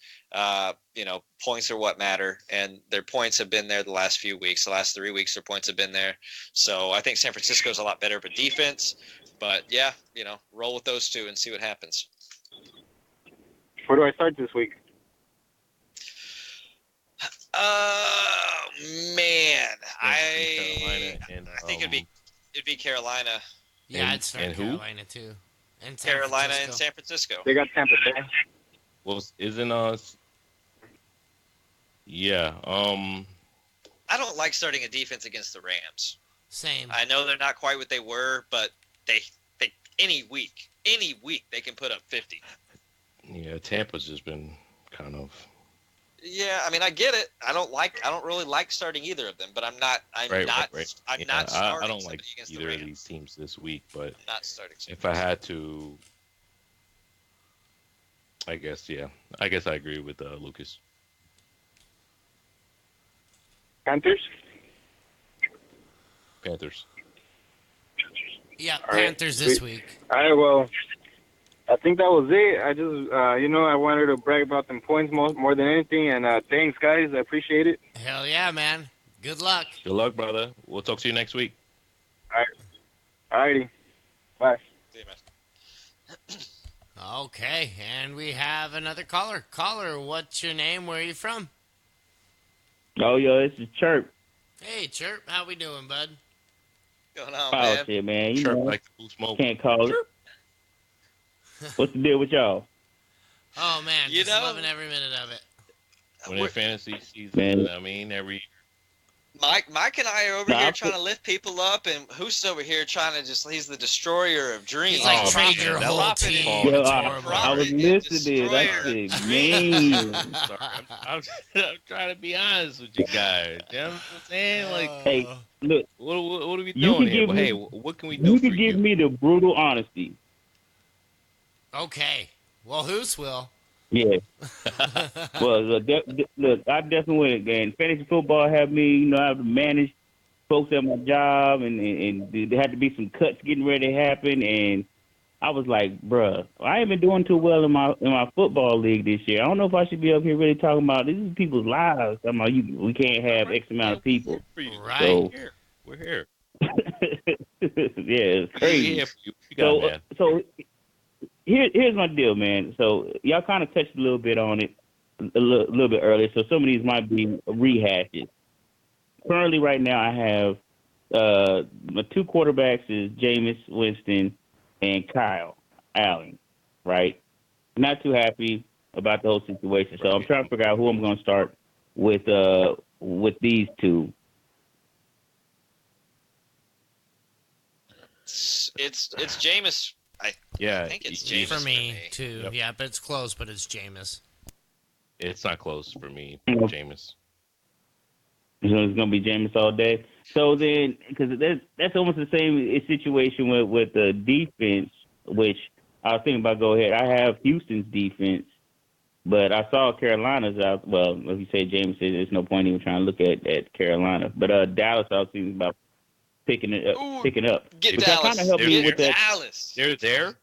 Points are what matter, and their points have been there the last few weeks. The last 3 weeks, their points have been there. So I think San Francisco's a lot better of a defense. But yeah, roll with those two and see what happens. Where do I start this week? Man, I think it'd be Carolina. Yeah, I'd start Carolina too. And Carolina and San Francisco. They got Tampa Bay. Well, isn't us? Yeah. I don't like starting a defense against the Rams. Same. I know they're not quite what they were, but they any week they can put up 50. Yeah, Tampa's just been kind of. Yeah, I mean, I get it. I don't really like starting either of them, but I'm not starting. I don't like either of these teams this week, but I'm not starting. If I had to, I guess I agree with Lucas. Panthers. Yeah, All right. Panthers this week. All right, well, I think that was it. I just, I wanted to brag about them points more than anything, and thanks, guys. I appreciate it. Hell yeah, man. Good luck. Good luck, brother. We'll talk to you next week. All right. All righty. Bye. See you, man. Okay, and we have another caller. Caller, what's your name? Where are you from? Oh, yo, this is Chirp. Hey, Chirp. How we doing, bud? Going on, Oh, man? shit, man. You Chirp know, like the blue smoke. can't call it. What's the deal with y'all? Oh, man. Just loving every minute of it. When in fantasy season, Man. I mean, Mike and I are over here trying to lift people up, and Hoos over here trying to he's the destroyer of dreams. He's like, trade your whole team. Yo, I was listening. That shit mean. I'm trying to be honest with you guys. You know what I'm saying? Like, Hey, look. what are we You doing can here? give But me- hey, what can we do You for can give me the brutal honesty. Okay. Well, Hoos will. Yeah. Well, look, I definitely went. And fantasy football had me, I have to manage folks at my job, and there had to be some cuts getting ready to happen. And I was like, bruh, I ain't been doing too well in my football league this year. I don't know if I should be up here really talking about this is people's lives. I'm like, we can't have X amount of people. Right. So, We're here. yeah, it's crazy. Yeah, you got it, man. So here's my deal, man. So y'all kind of touched a little bit on it a little bit earlier. So some of these might be rehashes. Currently, right now, I have my two quarterbacks is Jameis Winston and Kyle Allen. Right? Not too happy about the whole situation. So I'm trying to figure out who I'm going to start with these two. It's Jameis. I think it's Jameis for me too. Yep. Yeah, but it's close. But it's Jameis. It's not close for me, Mhm. Jameis. So it's gonna be Jameis all day. So then, because that's almost the same situation with the defense, which I was thinking about go ahead. I have Houston's defense, but I saw Carolina's out. Well, like you say, James said there's no point even trying to look at Carolina. But Dallas, I was thinking about picking up. Get Which Dallas. kind of helped me with that. Dallas. They're there.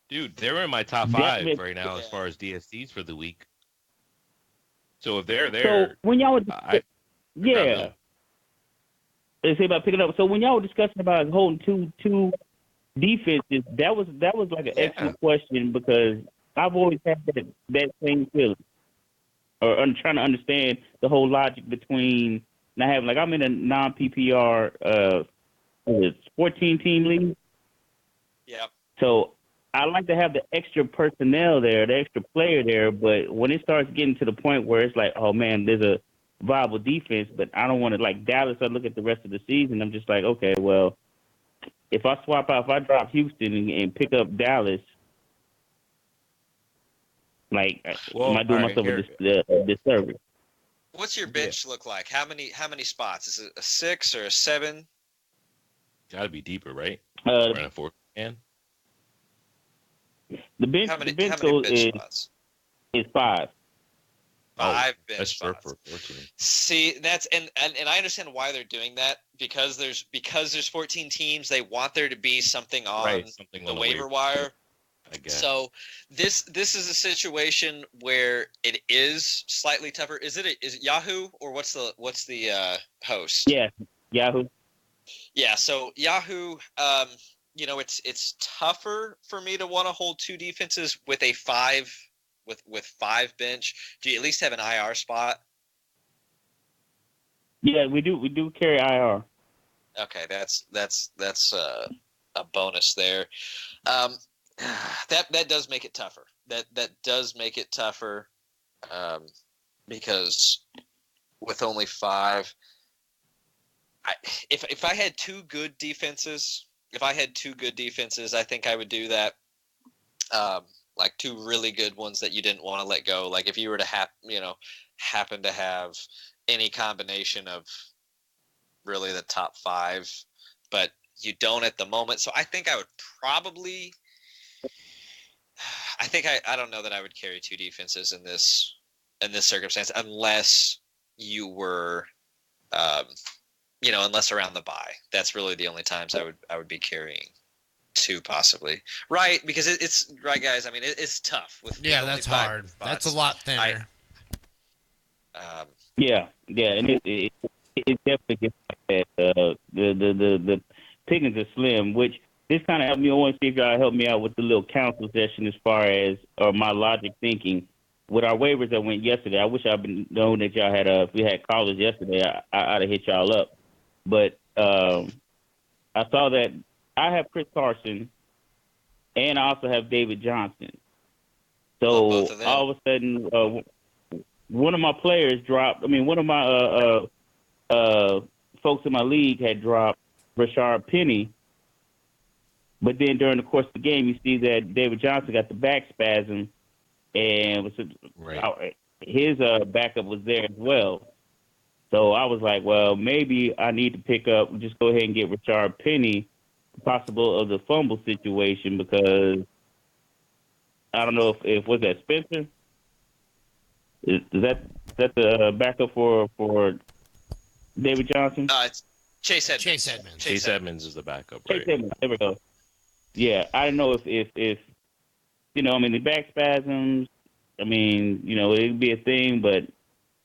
Dude, they're in my top 5 right now as far as DSCs for the week. So if they're there, So when y'all were, yeah, they say about picking up. So when y'all were discussing about holding two defenses, that was like an excellent question because I've always had that same feeling, or I'm trying to understand the whole logic between not having like I'm in a non PPR 14 team league. Yep. So I like to have the extra personnel there, the extra player there, but when it starts getting to the point where it's like, oh man, there's a viable defense, but I don't want to like Dallas. I look at the rest of the season, I'm just like, okay, well, if I drop Houston and pick up Dallas, like, am I doing myself a disservice? What's your bench look like? How many spots? Is it a 6 or a 7? Got to be deeper, right? The bench, how many bench spots? Is 5. 5 bench that's spots. For 14. See, that's and I understand why they're doing that because there's 14 teams. They want there to be something on the waiver wire. I guess. So this is a situation where it is slightly tougher. Is it Yahoo or what's the host? Yeah, Yahoo. Yeah, so Yahoo, it's tougher for me to want to hold 2 defenses with a 5 with 5 bench. Do you at least have an IR spot? Yeah, we do carry IR. Okay, that's a bonus there. That does make it tougher. That does make it tougher because with only 5, if I had 2 good defenses, I think I would do that. Like 2 really good ones that you didn't want to let go. Like if you were to happen to have any combination of really the top 5, but you don't at the moment. So I think I would probably. I don't know that I would carry 2 defenses in this circumstance unless you were, unless around the bye. That's really the only times I would be carrying 2 possibly. Right, because it's right, guys. I mean, it's tough with that's hard. spots. That's a lot thinner. Yeah, and it definitely gets like that. The pickings are slim, which this kind of helped me. I want to see if y'all help me out with the little council session as far as my logic thinking with our waivers that went yesterday. I wish I'd been known that y'all had if we had callers yesterday, I'd have hit y'all up. But I saw that I have Chris Carson, and I also have David Johnson. So all of a sudden, one of my players dropped. I mean, one of my folks in my league had dropped Rashard Penny. But then during the course of the game, you see that David Johnson got the back spasm, and his backup was there as well. So I was like, well, maybe I need to just go ahead and get Rashard Penny, possible of the fumble situation, because I don't know if was that Spencer? Is that the backup for David Johnson? It's Chase Edmonds. Chase Edmonds is the backup. Chase Edmonds. There we go. Yeah, I don't know if the back spasms. I mean, it'd be a thing, but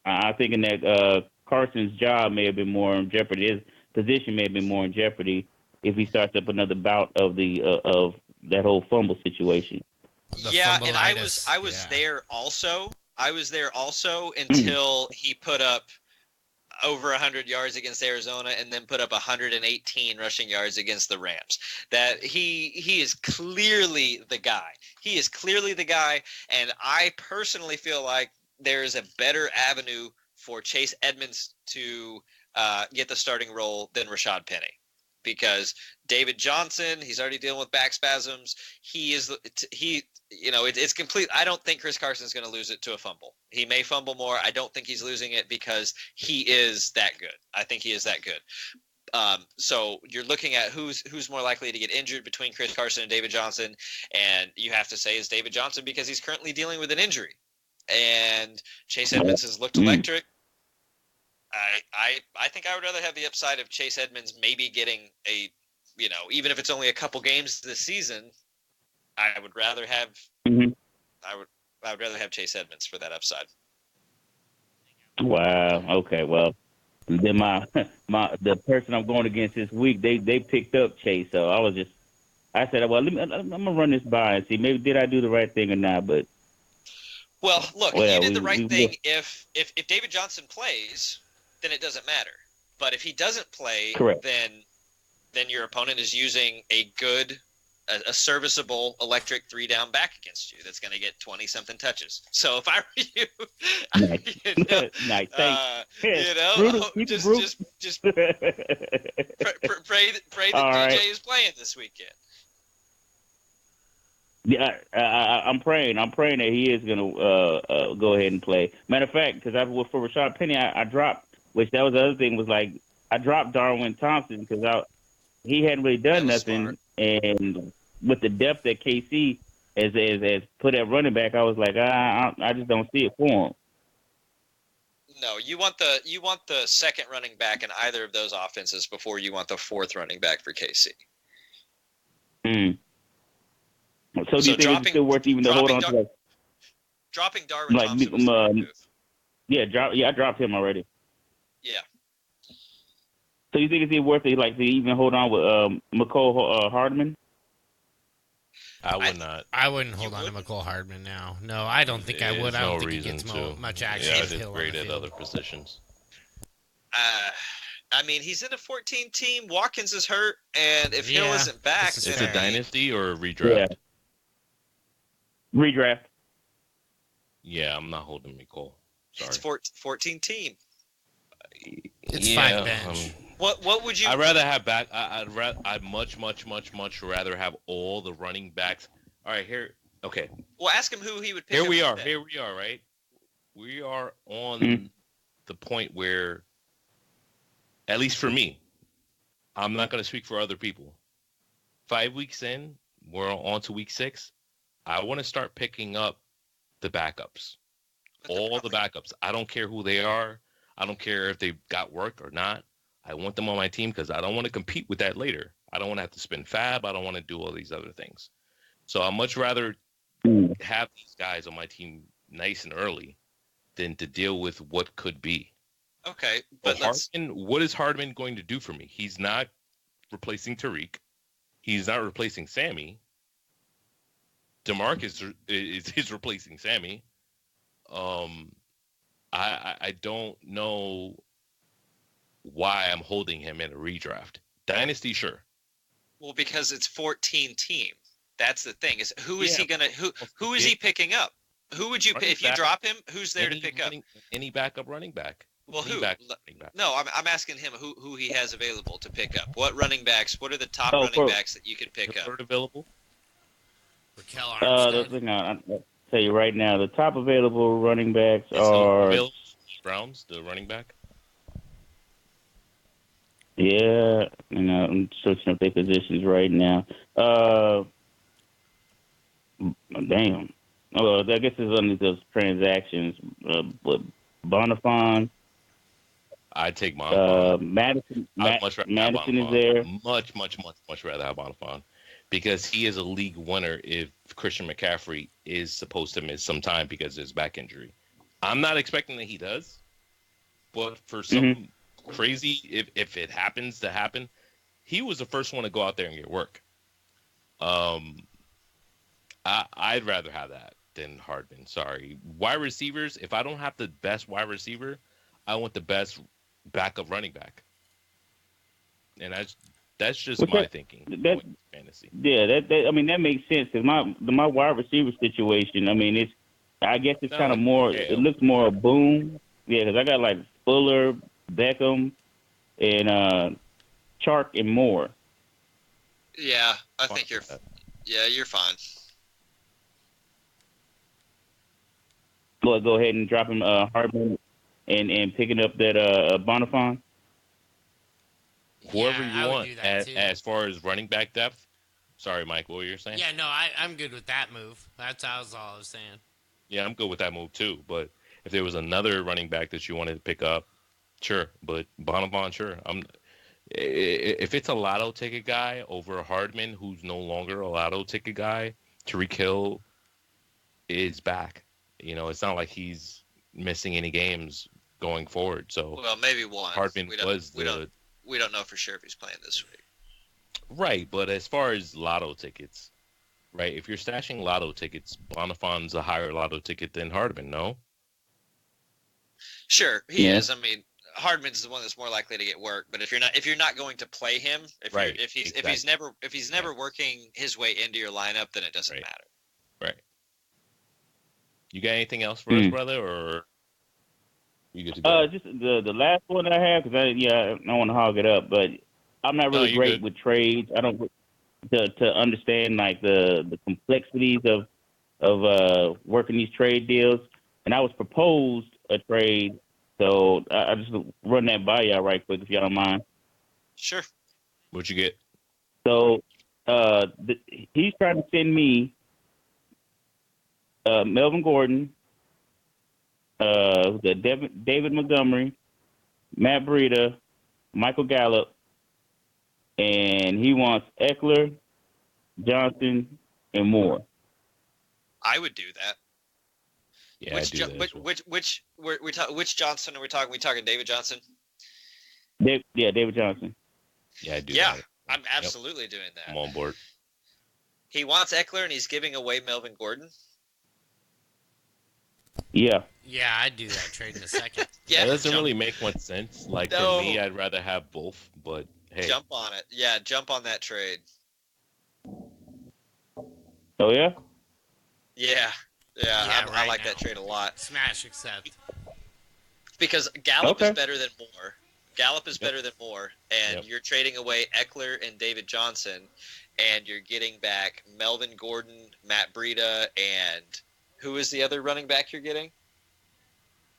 I'm thinking that Carson's job may have been more in jeopardy. His position may have been more in jeopardy if he starts up another bout of that whole fumble situation. And I was there also. I was there also until he put up over 100 yards against Arizona and then put up 118 rushing yards against the Rams. That he is clearly the guy. He is clearly the guy, and I personally feel like there is a better avenue for Chase Edmonds to get the starting role than Rashad Penny. Because David Johnson, he's already dealing with back spasms. It's complete. I don't think Chris Carson is going to lose it to a fumble. He may fumble more. I don't think he's losing it because he is that good. I think he is that good. So you're looking at who's more likely to get injured between Chris Carson and David Johnson, and you have to say it's David Johnson because he's currently dealing with an injury, and Chase Edmonds has looked electric. I think I would rather have the upside of Chase Edmonds maybe getting a, even if it's only a couple games this season, I would rather have I would rather have Chase Edmonds for that upside. Wow. Okay. Well, then the person I'm going against this week, they picked up Chase, so I said, well, I'm gonna run this by and see maybe did I do the right thing or not. But look, you did the right thing. If David Johnson plays, then it doesn't matter. But if he doesn't play, correct. then your opponent is using a serviceable electric 3-down back against you that's going to get 20-something touches. So if I were you, nice. Just pray that DJ is playing this weekend. Yeah, I'm praying. I'm praying that he is going to go ahead and play. Matter of fact, because for Rashad Penny, I dropped, which that was the other thing, was like I dropped Darwin Thompson because he hadn't really done nothing, smart. And with the depth that KC has put at running back, I was like, I just don't see it for him. No, you want the second running back in either of those offenses before you want the fourth running back for KC. So do you think it's still worth even to hold on to that? Dropping Darwin Thompson was the move. I dropped him already. Yeah. So you think it's worth it, to even hold on with McCole Hardman? I would not. I wouldn't hold on to McCole Hardman now. No, I don't think I would. I don't think he gets much action. Yeah, he's great at other positions. I mean, he's in a 14 team. Watkins is hurt, and if Hill isn't back, is it a dynasty or a redraft? Yeah. Redraft. Yeah, I'm not holding McCole. Sorry. It's 14 team. It's 5 bench. What would you? I'd rather have back. I'd much rather have all the running backs. All right, here. Okay. Well, ask him who he would pick. Here we are. Right. We are on the point where, at least for me, I'm not going to speak for other people. 5 weeks in, we're on to week 6. I want to start picking up the backups. All the backups. I don't care who they are. I don't care if they got work or not. I want them on my team because I don't want to compete with that later. I don't want to have to spend fab. I don't want to do all these other things. So I'd much rather have these guys on my team nice and early than to deal with what could be. Okay, but what is Hardman going to do for me? He's not replacing Tariq. He's not replacing Sammy. DeMarcus is replacing Sammy. I don't know why I'm holding him in a redraft. Dynasty, sure. Well, because it's 14 team. That's the thing. Is who is he gonna who is he picking up? Who would you pick if you drop him? Who's there to pick up? Any backup running back. Well, who? No, I'm asking him who he has available to pick up. What running backs? What are the top running backs that you could pick up? Available. Raquel Armstead. I'll tell you right now, the top available running backs are Browns, the running back. Yeah, I'm searching up their positions right now. Damn. Oh, I guess it's under those transactions. But Bonifon. I'd take Bonifon. Madison is there. Much rather have Bonifon because he is a league winner if Christian McCaffrey is supposed to miss some time because of his back injury. I'm not expecting that he does, but for some crazy, if it happens to happen, he was the first one to go out there and get work. I'd rather have that than Hardman. Sorry. Wide receivers, if I don't have the best wide receiver, I want the best backup running back. And that's just my thinking. Fantasy. Yeah, that makes sense because my wide receiver situation. I guess it's kind of more. Okay. It looks more a boom. Yeah, because I got like Fuller, Beckham, and Chark and Moore. Yeah, I think you're. Yeah, you're fine. Go ahead and drop him Hardman and picking up that Bonifon. whoever Yeah, you I would want do that too. as far as running back depth. Sorry, Mike, what were you saying? Yeah, no, I'm good with that move. That's all I was saying. Yeah, I'm good with that move too. But if there was another running back that you wanted to pick up, sure. But Bonavon, sure. If it's a lotto ticket guy over Hardman, who's no longer a lotto ticket guy, Tariq Hill is back. It's not like he's missing any games going forward. So Well, maybe one. Hardman We don't know for sure if he's playing this week. Right, but as far as lotto tickets, right? If you're stashing lotto tickets, Bonafon's a higher lotto ticket than Hardman, no? Sure, he Yeah. is. I mean, Hardman's the one that's more likely to get work. But if you're not going to play him, if he's never working his way into your lineup, then it doesn't matter. Right. You got anything else for us, brother, or you good to go? Just the last one that I have, because I don't want to hog it up, but I'm not really great with trades. I don't to understand like the complexities of working these trade deals. And I was proposed a trade, so I just run that by y'all right quick if y'all don't mind. Sure. What'd you get? So he's trying to send me Melvin Gordon, David Montgomery, Matt Breida, Michael Gallup, and he wants Eckler, Johnson, and Moore. I would do that. Yeah, Which Johnson are we talking? We talking David Johnson? David Johnson. Yeah, I do. Yeah, that. I'm absolutely doing that. I'm on board. He wants Eckler and he's giving away Melvin Gordon. Yeah. Yeah, I'd do that trade in a second. Yeah, that doesn't really make much sense. Like for me, I'd rather have both. But hey, jump on it. Yeah, jump on that trade. Oh yeah. Yeah, I like that trade a lot. Smash accept. Because Gallup is better than Moore. Gallup is better than Moore, and you're trading away Eckler and David Johnson, and you're getting back Melvin Gordon, Matt Breida, and who is the other running back you're getting?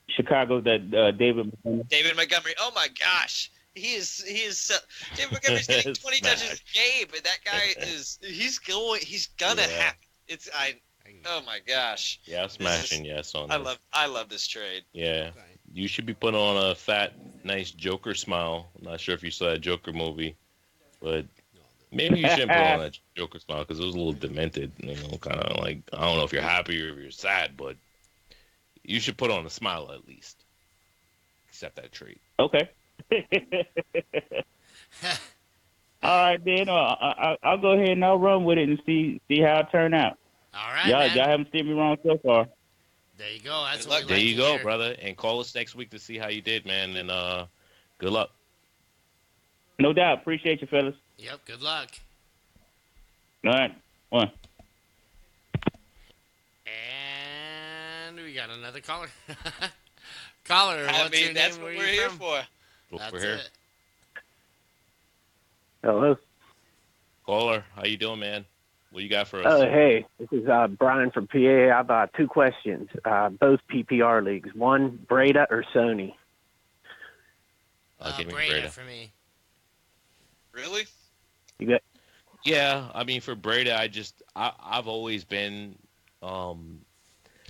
Chicago's that David Montgomery. David Montgomery. Oh my gosh. David Montgomery's getting 20 touches a game, and that guy he's gonna happen. Oh my gosh. Yeah, smashing yes on this. I love this trade. Yeah. You should be putting on a fat, nice Joker smile. I'm not sure if you saw that Joker movie, but maybe you shouldn't put on that Joker smile because it was a little demented. Kind of like, I don't know if you're happy or if you're sad, but you should put on a smile at least. Accept that trait. Okay. All right, then. I'll go ahead and I'll run with it and see how it turn out. All right, y'all haven't steered me wrong so far. There you go. That's Good what luck. we like There you to go, hear. brother. And call us next week to see how you did, man. And good luck. No doubt. Appreciate you, fellas. Yep. Good luck. All right. One. And we got another caller. Caller, what's your that's name? what Where we're you here from? for. That's We're here. it. Hello. Caller, how you doing, man? What you got for us? Hey, this is Brian from PA. I have 2 questions, both PPR leagues. One, Breda or Sony? Give me Breda Breda. for me. Really? You got? Yeah, I mean for Breda, I've always been.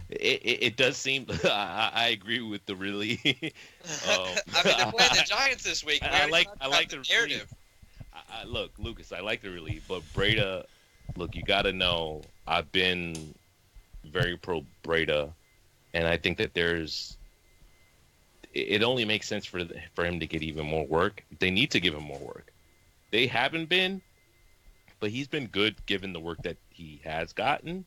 It does seem I agree with the really. I mean, they're playing the Giants this week. I like the narrative. Look, Lucas, I like the relief, but Breda, look, you got to know I've been very pro Breda, and I think that it only makes sense for him to get even more work. They need to give him more work. They haven't been, but he's been good given the work that he has gotten.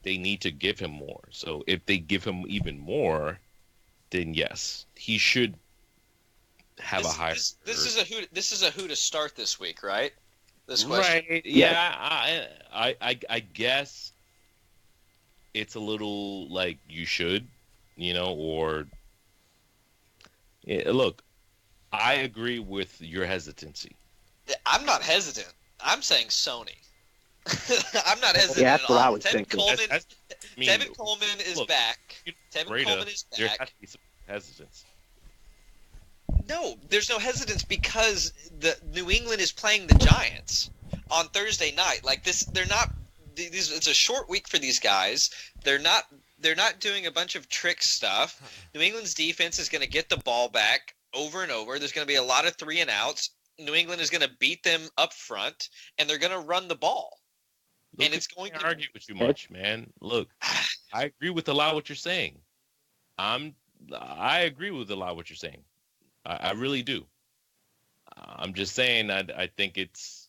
They need to give him more. So if they give him even more, then yes, he should have a higher. This is a who to start this week, right? This question. Right. Yeah. I guess it's a little like you should, or look. I agree with your hesitancy. I'm not hesitant. I'm saying Sony. I'm not hesitant Yeah, that's at what all. I was thinking. Tevin Coleman is back. Tevin Breda, Coleman is there has back. to be some hesitance. No, there's no hesitance because the New England is playing the Giants on Thursday night. Like this, they're not. It's a short week for these guys. They're not doing a bunch of trick stuff. New England's defense is going to get the ball back over and over. There's going to be a lot of 3 and outs. New England is going to beat them up front, and they're going to run the ball. Look, and it's going to argue with you much, man. Look, I agree with a lot of what you're saying. I agree with a lot of what you're saying. I really do. I'm just saying I think it's,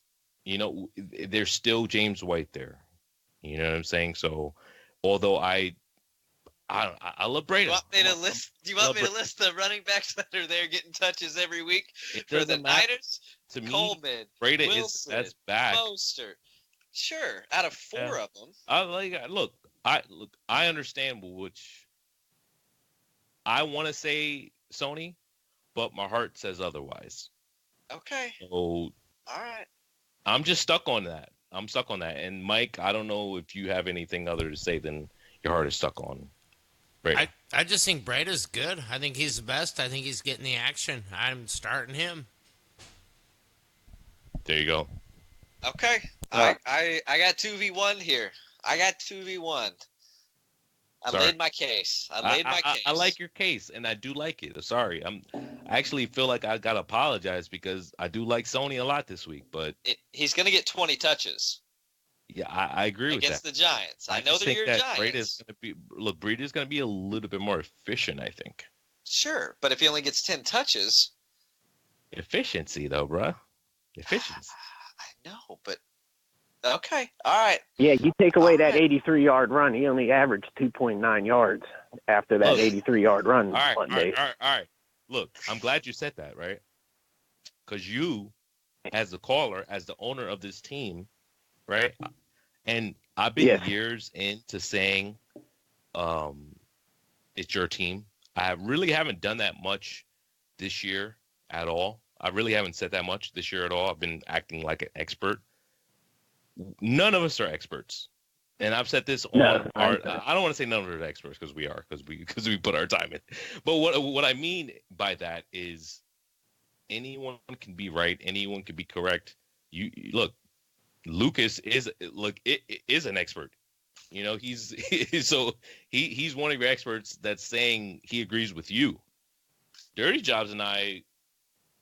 there's still James White there. You know what I'm saying? So, although I love Brady. Do you want me to list the running backs that are there getting touches every week for the Niners? To me, Coleman, Brady Wilson, is the best back. Mostert. Sure, out of 4 of them. I understand which I want to say Sony, but my heart says otherwise. Okay. So, all right. I'm just stuck on that. And Mike, I don't know if you have anything other to say than your heart is stuck on Brady. I just think Brady's good. I think he's the best. I think he's getting the action. I'm starting him. There you go. Okay. I got 2v1 here. I laid my case. I like your case, and I do like it. Sorry. I actually feel like I got to apologize because I do like Sony a lot this week, but he's going to get 20 touches. Yeah, I agree with that. Against the Giants. I know they're your Giants. Brady's going to be a little bit more efficient, I think. Sure, but if he only gets 10 touches. Efficiency, though, bro. Efficiency. I know, but okay. All right. Yeah, you take away that 83-yard run, he only averaged 2.9 yards after that 83-yard run. All right. Look, I'm glad you said that, right? Because you, as the caller, as the owner of this team, right? And I've been years into saying it's your team. I really haven't done that much this year at all. I really haven't said that much this year at all. I've been acting like an expert. None of us are experts. And I've said this on I don't want to say none of us are experts because we are, because we put our time in. But what I mean by that is anyone can be right, anyone can be correct. You look, Lucas is an expert. He's one of your experts that's saying he agrees with you. Dirty Jobs and I,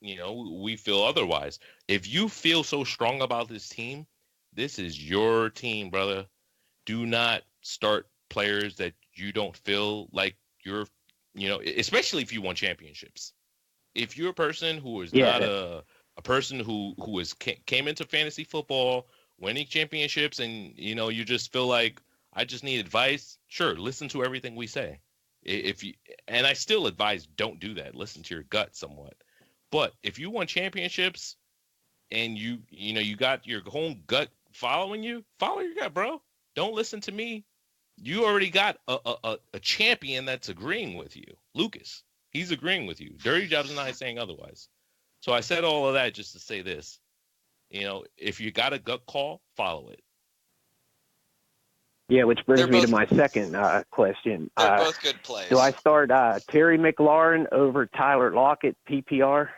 we feel otherwise. If you feel so strong about this team, this is your team, brother. Do not start players that you don't feel like you're, especially if you won championships. If you're a person who is not a person who came into fantasy football, winning championships, and you just feel like I just need advice, sure, listen to everything we say. And I still advise don't do that. Listen to your gut somewhat. But if you won championships and you got your whole gut following you, follow your gut, bro. Don't listen to me. You already got a champion that's agreeing with you. Lucas, he's agreeing with you. Dirty Jobs and I saying otherwise. So I said all of that just to say this. If you got a gut call, follow it. Yeah, which brings me to my second question. They're both good plays. Do I start Terry McLaurin over Tyler Lockett, PPR?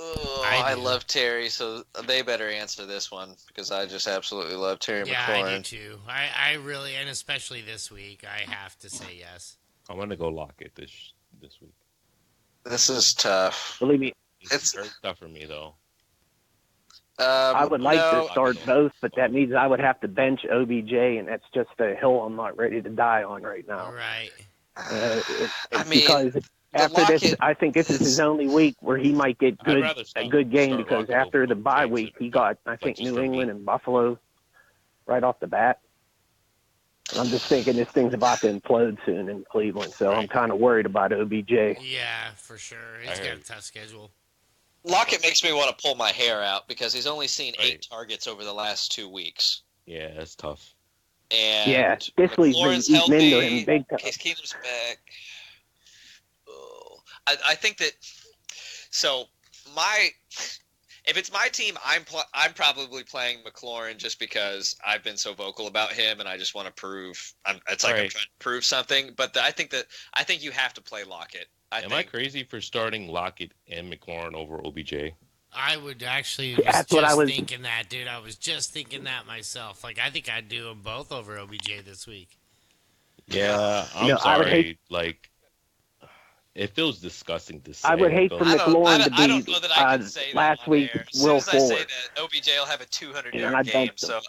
Oh, I love Terry, so they better answer this one because I just absolutely love Terry McLaurin. Yeah, I do too. I really, and especially this week, I have to say yes. I'm going to go Lockett this week. This is tough. Believe me. It's very tough for me, though. I would like to start both, but that means I would have to bench OBJ, and that's just a hill I'm not ready to die on right now. Right. Because after this, I think this is his only week where he might get a good game because after the bye week, he got, I think, New England and Buffalo right off the bat. I'm just thinking this thing's about to implode soon in Cleveland, so I'm kind of worried about OBJ. Yeah, for sure. He's got a tough schedule. Lockett makes me want to pull my hair out because he's only seen 8 targets over the last 2 weeks. Yeah, that's tough. And this week's been eating into him big time. Case Keenum's back. Oh, I think that. So if it's my team, I'm probably playing McLaurin just because I've been so vocal about him and I just want to prove. I'm trying to prove something. But I think you have to play Lockett. Am I crazy for starting Lockett and McLaurin over OBJ? I would actually thinking that, dude. I was just thinking that myself. Like, I think I'd do them both over OBJ this week. Yeah, I'm sorry. Like, it feels disgusting to say. I would hate for McLaurin to be I don't know that I can say last that on week. air. As Will soon as I say Fuller. that, OBJ will have a 200-yard And I game. benched him. So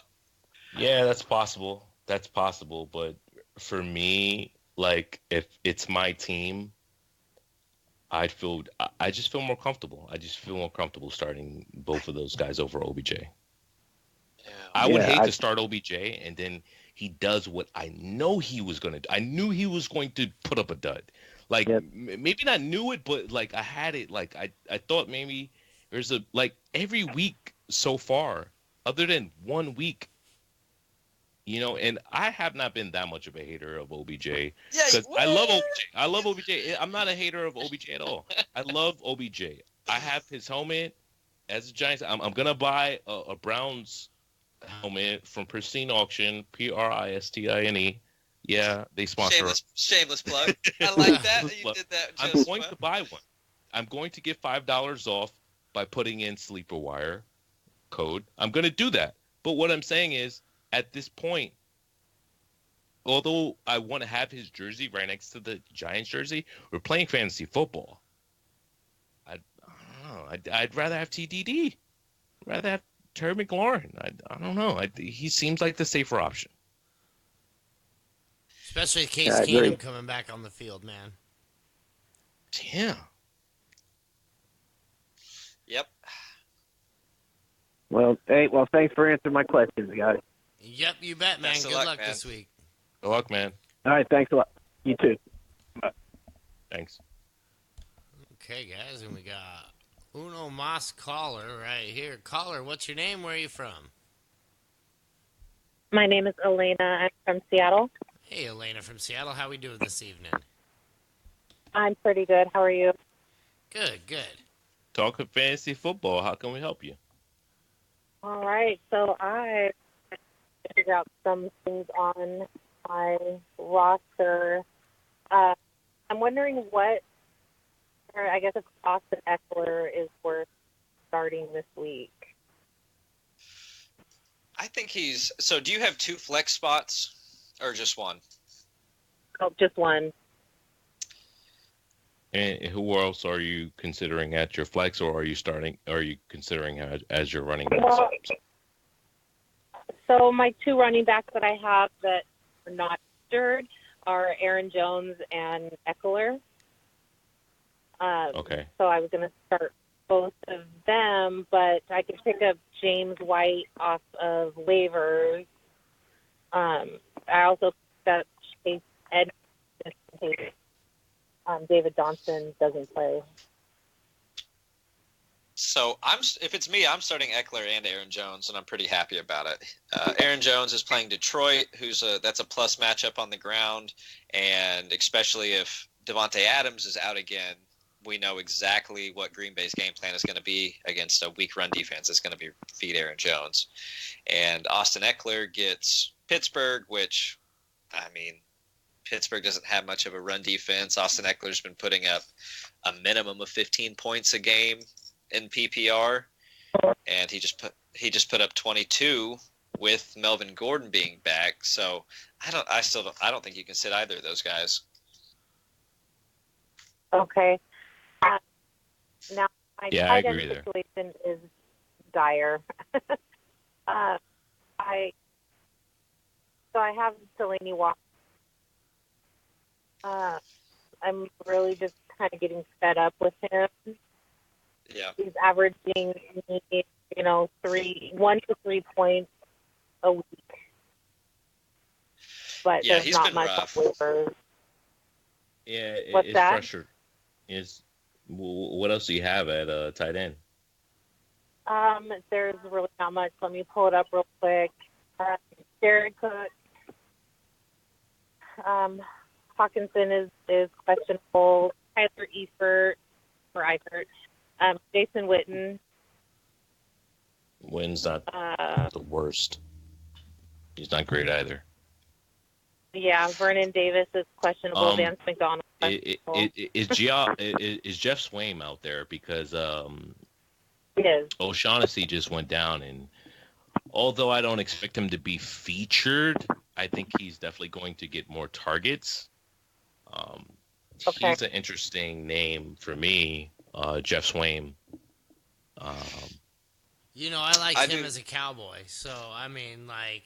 Yeah, that's possible. That's possible. But for me, like, if it's my team, I just feel more comfortable. I just feel more comfortable starting both of those guys over OBJ. I would hate to start OBJ and then he does what I know he was going to do. I knew he was going to put up a dud. Like, maybe not knew it, but, like, I had it. Like, I thought maybe there's every week so far, other than 1 week, and I have not been that much of a hater of OBJ because I love OBJ. I love OBJ. I'm not a hater of OBJ at all. I love OBJ. I have his helmet as a Giants. I'm gonna buy a Browns helmet from Pristine Auction, Pristine. Yeah, they sponsor us. Shameless plug. I like that. You did that. I'm going to buy one. I'm going to get $5 off by putting in Sleeper Wire code. I'm going to do that. But what I'm saying is, at this point, although I want to have his jersey right next to the Giants jersey, we're playing fantasy football. I don't know. I'd rather have TDD. I'd rather have Terry McLaurin. I don't know. He seems like the safer option. Especially Case Keenum coming back on the field, man. Yeah. Yep. Well, thanks for answering my questions, guys. Yep, you bet, man. Good luck this week. Good luck, man. All right, thanks a lot. You too. Bye. Thanks. Okay, guys, and we got Uno Mas Caller right here. Caller, what's your name? Where are you from? My name is Elena. I'm from Seattle. Hey, Elena from Seattle. How we doing this evening? I'm pretty good. How are you? Good. Talking fantasy football. How can we help you? All right. So I figured out some things on my roster. I'm wondering I guess if Austin Eckler is worth starting this week. I think so do you have 2 flex spots or just one? Oh, just one. And who else are you considering at your flex, or are you considering as your running back? So my 2 running backs that I have that are not injured are Aaron Jones and Eckler. Okay. So I was going to start both of them, but I could pick up James White off of waivers. I also picked up Chase Edmonds. David Johnson doesn't play. So if it's me, I'm starting Eckler and Aaron Jones, and I'm pretty happy about it. Aaron Jones is playing Detroit, that's a plus matchup on the ground, and especially if Devontae Adams is out again, we know exactly what Green Bay's game plan is going to be against a weak run defense. It's going to be feed Aaron Jones. And Austin Eckler gets Pittsburgh, which, I mean, Pittsburgh doesn't have much of a run defense. Austin Eckler's been putting up a minimum of 15 points a game in PPR, and he just put up 22 with Melvin Gordon being back. So I don't think you can sit either of those guys. Okay. Now, my tight end agree there. situation is dire. I have Delaney Walker. I'm really just kind of getting fed up with him. Yeah. He's averaging, 1 to 3 points a week. But there's he's not been much rough. on waivers. Yeah, What's it's that? pressure. What else do you have at tight end? There's really not much. Let me pull it up real quick. Jared Cook. Hawkinson is questionable. Tyler Eifert. Jason Witten. Wynn's not the worst. He's not great either. Yeah, Vernon Davis is questionable. Vance McDonald. Is Jeff Swaim out there? Because Yes. O'Shaughnessy just went down, and although I don't expect him to be featured, I think he's definitely going to get more targets. Okay. He's an interesting name for me, Jeff Swaim. I like him as a Cowboy, so I mean, like,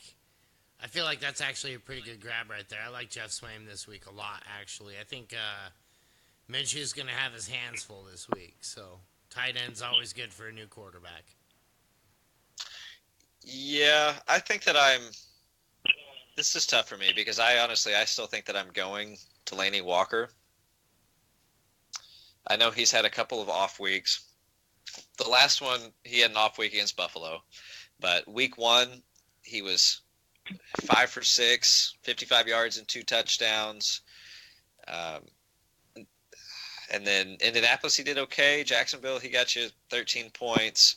I feel like that's actually a pretty good grab right there. I like Jeff Swaim this week a lot, actually. I think Minshew's going to have his hands full this week, so tight end's always good for a new quarterback. Yeah, I think that this is tough for me because I still think that I'm going Delaney Walker. I know he's had a couple of off weeks. The last one, he had an off week against Buffalo. But week 1, he was 5 for 6, 55 yards and 2 touchdowns. And then Indianapolis, he did okay. Jacksonville, he got you 13 points.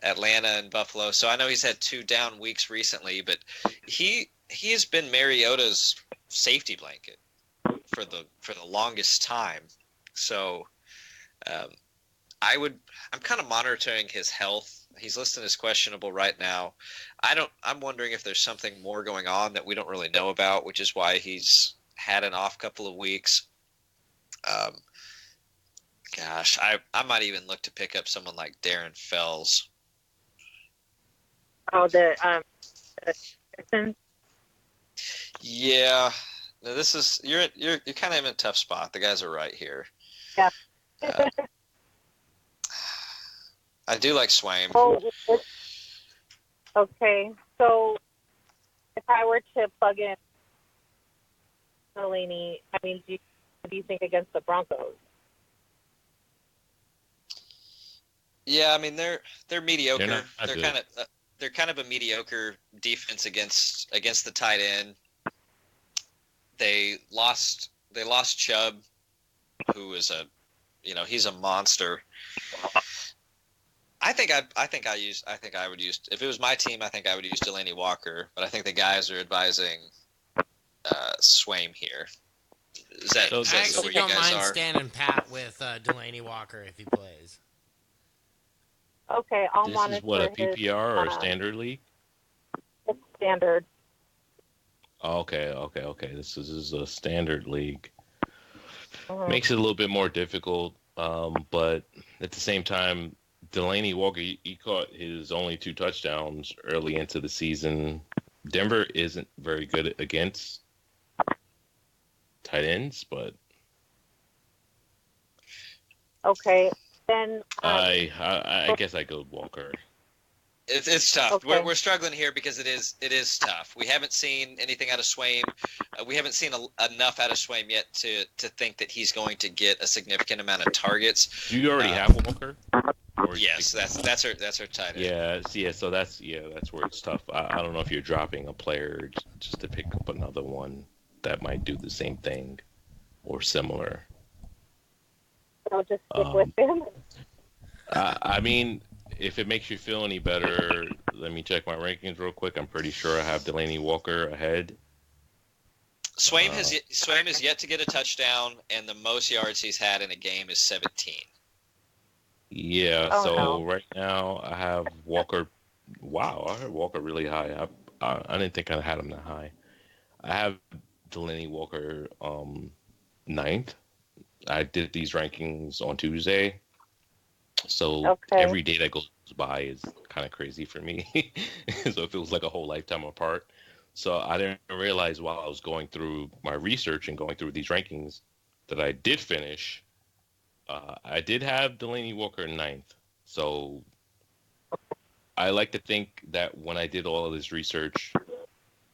Atlanta and Buffalo. So I know he's had 2 down weeks recently, but he has been Mariota's safety blanket for the longest time. So I'm kind of monitoring his health. He's listed as questionable right now. I'm wondering if there's something more going on that we don't really know about, which is why he's had an off couple of weeks. Gosh, I might even look to pick up someone like Darren Fells. Oh, the Yeah. No, this is you're kind of in a tough spot. The guys are right here. Yeah. I do like Swaim. Oh, okay. So if I were to plug in Delaney, I mean, what do you think against the Broncos? Yeah, I mean they're mediocre. They're Kind of a mediocre defense against the tight end. They lost Chubb, who is he's a monster. I think I would use, if it was my team, I think I would use Delaney Walker, but I think the guys are advising Swaim here. I actually don't mind standing pat with Delaney Walker if he plays. Okay, I'll monitor. This is what, a PPR or a standard league? It's standard. Okay. This is a standard league. Makes it a little bit more difficult, but at the same time, Delaney Walker, he caught his only 2 touchdowns early into the season. Denver isn't very good against tight ends, but okay. Then I guess I go Walker. It's tough. Okay. We're struggling here because it is tough. We haven't seen anything out of Swaim. We haven't seen enough out of Swaim yet to think that he's going to get a significant amount of targets. Do you already have Walker? Yes, that's her tight end. Yeah. So that's where it's tough. I don't know if you're dropping a player just to pick up another one that might do the same thing or similar. I'll just stick with him. I mean, if it makes you feel any better, let me check my rankings real quick. I'm pretty sure I have Delaney Walker ahead. Swaim has yet to get a touchdown, and the most yards he's had in a game is 17. Yeah, right now I have Walker. Wow, I heard Walker really high. I didn't think I had him that high. I have Delaney Walker 9th. I did these rankings on Tuesday, so every day that goes by is kind of crazy for me. So it feels like a whole lifetime apart. So I didn't realize while I was going through my research and going through these rankings that I did finish. I did have Delaney Walker 9th. So I like to think that when I did all of this research,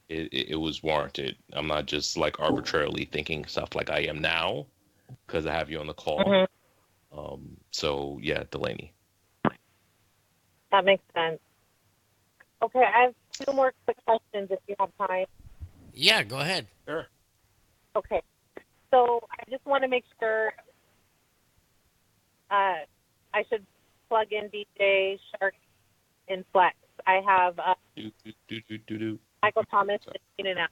it was warranted. I'm not just like arbitrarily thinking stuff like I am now because I have you on the call. Mm-hmm. So yeah, Delaney. That makes sense. Okay, I have 2 more quick questions if you have time. Yeah, go ahead. Sure. Okay. So I just want to make sure I should plug in DJ Shark in Flex. I have Michael Thomas in and out.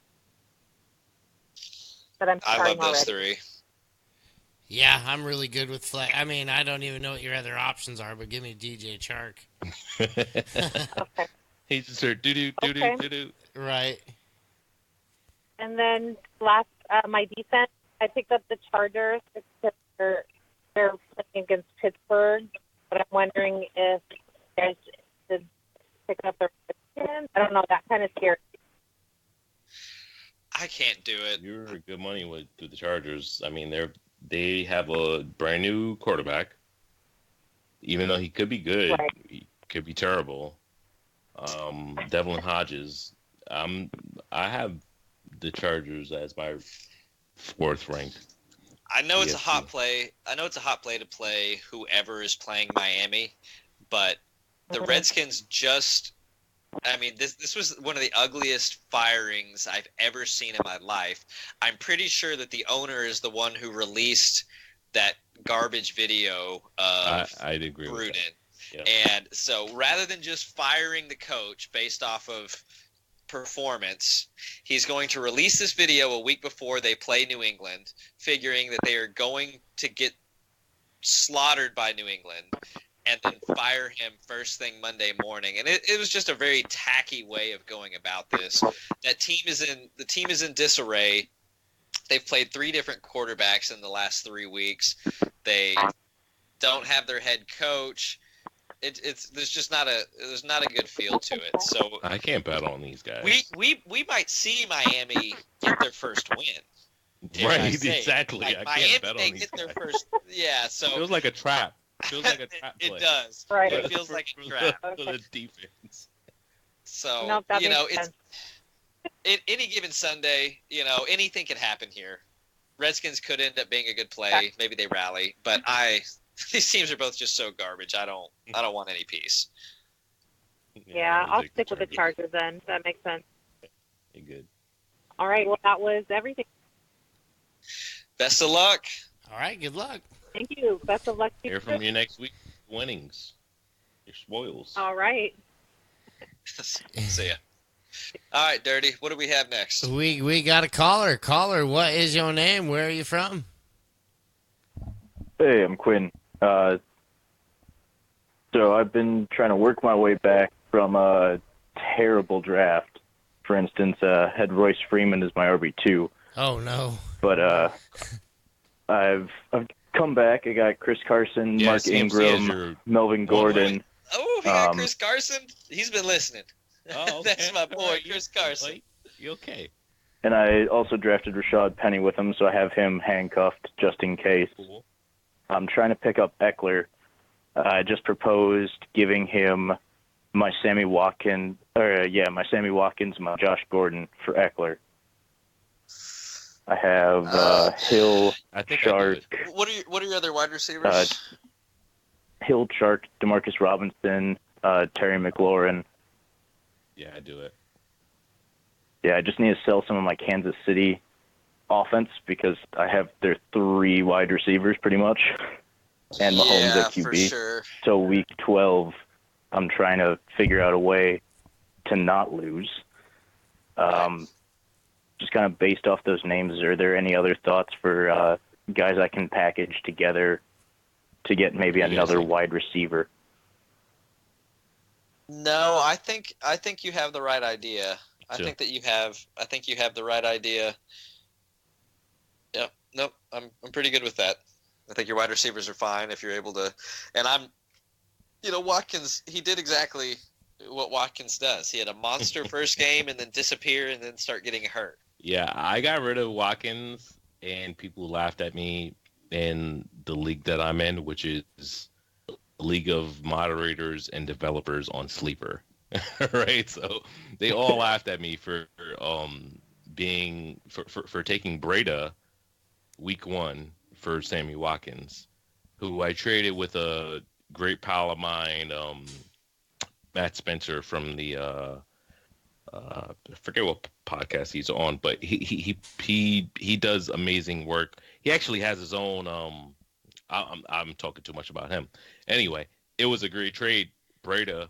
that I'm I starting love those already. 3. Yeah, I'm really good with flex. I mean, I don't even know what your other options are, but give me DJ Chark. Okay. He just heard doo-doo. Right. And then my defense, I picked up the Chargers because they're playing against Pittsburgh, but I'm wondering if you guys should pick up the Redskins. I don't know. That kind of scares me. I can't do it. You're good money with the Chargers. I mean, they have a brand new quarterback. Even though he could be good, Right. he could be terrible. Devlin Hodges. I have the Chargers as my 4th ranked. I know it's a ESP. hot play. I know it's a hot play to play whoever is playing Miami, but the Redskins just. I mean, this was one of the ugliest firings I've ever seen in my life. I'm pretty sure that the owner is the one who released that garbage video of I'd agree with Gruden. that. Yeah. And so rather than just firing the coach based off of performance, he's going to release this video a week before they play New England, figuring that they are going to get slaughtered by New England, and then fire him first thing Monday morning. And it was just a very tacky way of going about this. The team is in disarray. They've played 3 different quarterbacks in the last 3 weeks. They don't have their head coach. There's not a good feel to it. So I can't bet on these guys. we might see Miami get their first win. Right, exactly. Like, I Miami can't bet may on these get their guys. first. Yeah, so Feels like a trap. Feels like a trap play. It does. Right. It feels like a trap. For the defense. So No, that makes sense. any given Sunday, anything can happen here. Redskins could end up being a good play. Maybe they rally, but these teams are both just so garbage. I don't want any piece. Yeah, I'll stick with the Chargers then. That makes sense. You're good. All right. Well, that was everything. Best of luck. All right. Good luck. Thank you. Best of luck to Hear from you next week. Winnings. Your spoils. All right. See ya. All right, Dirty. What do we have next? We got a caller. Caller, what is your name? Where are you from? Hey, I'm Quinn. So I've been trying to work my way back from a terrible draft. For instance, had Royce Freeman as my RB2. Oh no! But I've come back. I got Chris Carson, Mark CMC Ingram, Melvin Gordon. Oh, he got Chris Carson. He's been listening. Oh, okay. That's my boy, Chris Carson. You okay? And I also drafted Rashad Penny with him, so I have him handcuffed just in case. Cool. I'm trying to pick up Eckler. I just proposed giving him my Sammy Watkins, my Josh Gordon for Eckler. I have Hill, Shark. What are your other wide receivers? Hill, Shark, Demarcus Robinson, Terry McLaurin. Yeah, I do it. Yeah, I just need to sell some of my Kansas City offense because I have their 3 wide receivers pretty much, and Mahomes at QB. For sure. So week 12, I'm trying to figure out a way to not lose. Just kind of based off those names, are there any other thoughts for guys I can package together to get maybe another wide receiver? No, I think you have the right idea. I think you have the right idea. Yeah, nope, I'm pretty good with that. I think your wide receivers are fine if you're able to. And Watkins, he did exactly what Watkins does. He had a monster first game and then disappear and then start getting hurt. Yeah, I got rid of Watkins, and people laughed at me in the league that I'm in, which is a league of moderators and developers on Sleeper. Right? So they all laughed at me for taking Breda week 1 for Sammy Watkins, who I traded with a great pal of mine, Matt Spencer from the I forget what podcast he's on, but he does amazing work. He actually has his own. I'm talking too much about him. Anyway, it was a great trade. Breda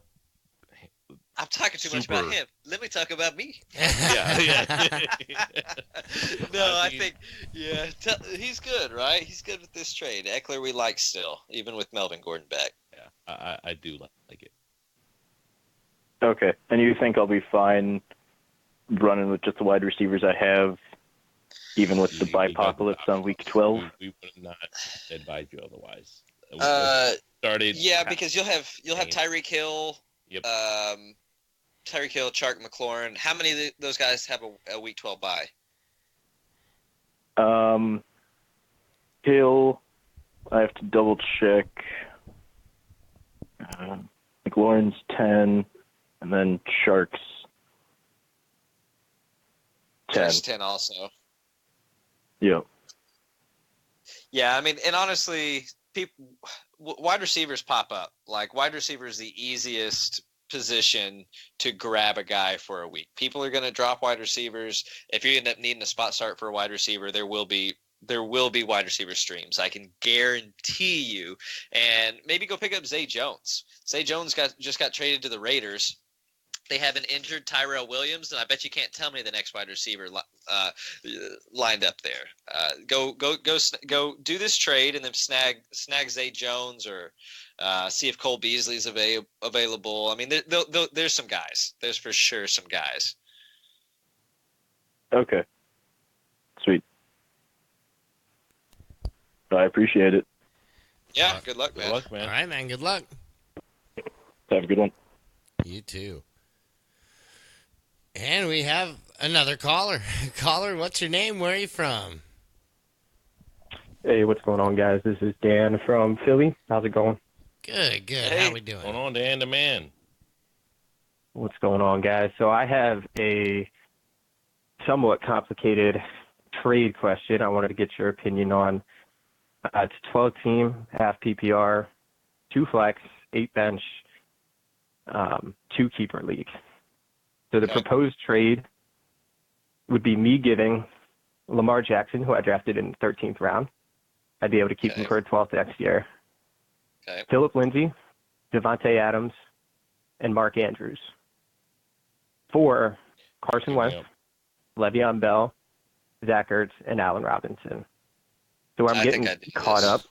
I'm talking too much about him. Let me talk about me. Yeah. No, I think, he's good, right? He's good with this trade. Eckler we like still, even with Melvin Gordon back. Yeah, I do like it. Okay, and you think I'll be fine running with just the wide receivers I have, even with the bipocalypse on week 12? We would not advise you otherwise. Because you'll have Tyreek Hill. Yep. Tyreek Hill, Chark McLaurin. How many of those guys have a week 12 bye? Hill, I have to double check. McLaurin's 10, and then Sharks 10. Chark's 10 also. Yep. Yeah, I mean, and honestly, wide receivers pop up. Like, wide receiver is the easiest position to grab a guy for a week. People are going to drop wide receivers. If you end up needing a spot start for a wide receiver, there will be wide receiver streams. I can guarantee you. And maybe go pick up Zay Jones. Zay Jones just got traded to the Raiders. They have an injured Tyrell Williams, and I bet you can't tell me the next wide receiver lined up there. Go do this trade and then snag Zay Jones, or see if Cole Beasley's available. I mean, there's some guys. There's for sure some guys. Okay. Sweet. I appreciate it. Yeah, good luck, man. Good luck, man. All right, man. Good luck. Have a good one. You too. And we have another caller. Caller, what's your name? Where are you from? Hey, what's going on, guys? This is Dan from Philly. How's it going? Good. Hey, how we doing? What's going on, Dan the man? What's going on, guys? So I have a somewhat complicated trade question I wanted to get your opinion on. It's a 12-team, half PPR, 2 flex, 8 bench, 2 keeper league. So the proposed trade would be me giving Lamar Jackson, who I drafted in the 13th round. I'd be able to keep him for a 12th next year. Okay. Phillip Lindsay, Devontae Adams, and Mark Andrews. For Carson Wentz, Le'Veon Bell, Zach Ertz, and Allen Robinson. So where I'm getting caught up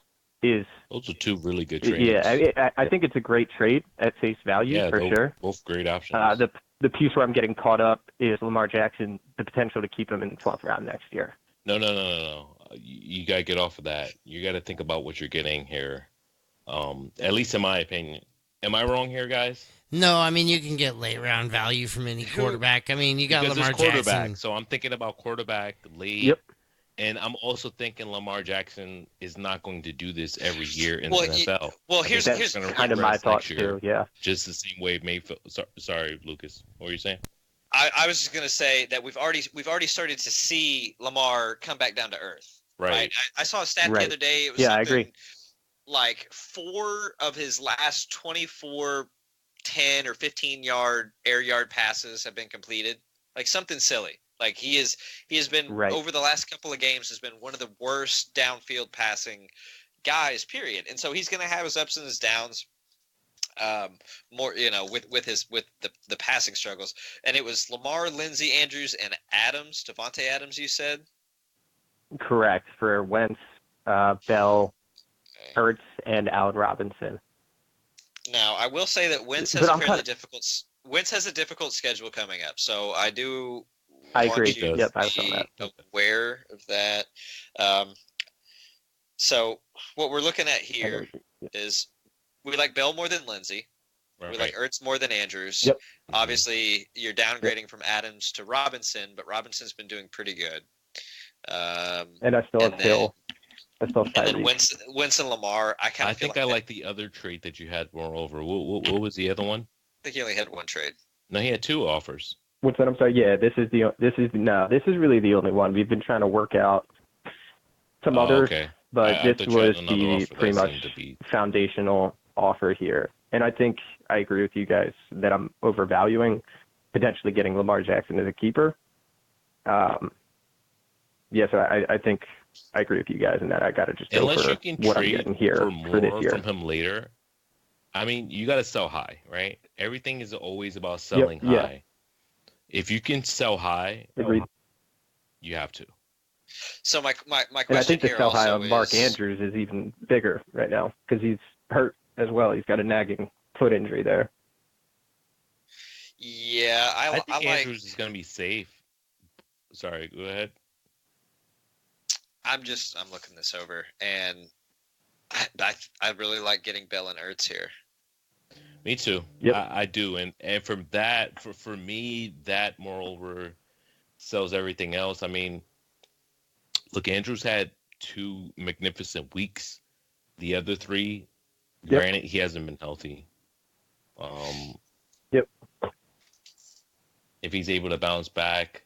is... Those are 2 really good trades. Yeah, I think it's a great trade at face value, for sure. Both great options. The piece where I'm getting caught up is Lamar Jackson, the potential to keep him in the 12th round next year. No. You got to get off of that. You got to think about what you're getting here. At least in my opinion. Am I wrong here, guys? No, I mean, you can get late round value from any quarterback. I mean, you got because Lamar quarterback, Jackson. So I'm thinking about quarterback late. Yep. And I'm also thinking Lamar Jackson is not going to do this every year in the NFL. Here's kind of my thought too. Yeah. Just the same way Mayfield. Sorry, Lucas. What were you saying? I was just going to say that we've already started to see Lamar come back down to earth. Right. I saw a stat the other day. It was I agree. Like 4 of his last 24 10 or 15 air yard passes have been completed. Like something silly. Like he has been over the last couple of games has been one of the worst downfield passing guys, period. And so he's going to have his ups and his downs. More, with the passing struggles. And it was Lamar, Lindsey, Andrews, and Adams, Devontae Adams, you said? Correct, for Wentz, Bell, Ertz, and Allen Robinson. Now, I will say that Wentz has a difficult schedule coming up. So I agree. Yep, I saw that. Aware of that. So what we're looking at here is we like Bell more than Lindsey. Right. We like Ertz more than Andrews. Yep. Obviously, you're downgrading from Adams to Robinson, but Robinson's been doing pretty good. And I still have Hill. I still have Tyreek. And then Wentz and Lamar, I think I like the other trade that you had moreover. What was the other one? I think he only had one trade. No, he had 2 offers. What's that? I'm sorry. Yeah, this is really the only one. We've been trying to work out some others, but this was the pretty much foundational offer here. And I think I agree with you guys that I'm overvaluing potentially getting Lamar Jackson as a keeper. So I think I agree with you guys in that I got to just go for what I'm getting here for this year. From him later, I mean, you got to sell high, right? Everything is always about selling high. If you can sell high, you have to. So my question and I think the here sell high also of Mark is Andrews is even bigger right now because he's hurt as well. He's got a nagging foot injury there. Yeah, I think like Andrews is going to be safe. Sorry, go ahead. I'm looking this over, and I really like getting Bell and Ertz here. Me too. Yep. I do, and from that, for me, that moreover sells everything else. I mean, look, Andrews had 2 magnificent weeks. The other 3, granted, he hasn't been healthy. Yep. If he's able to bounce back,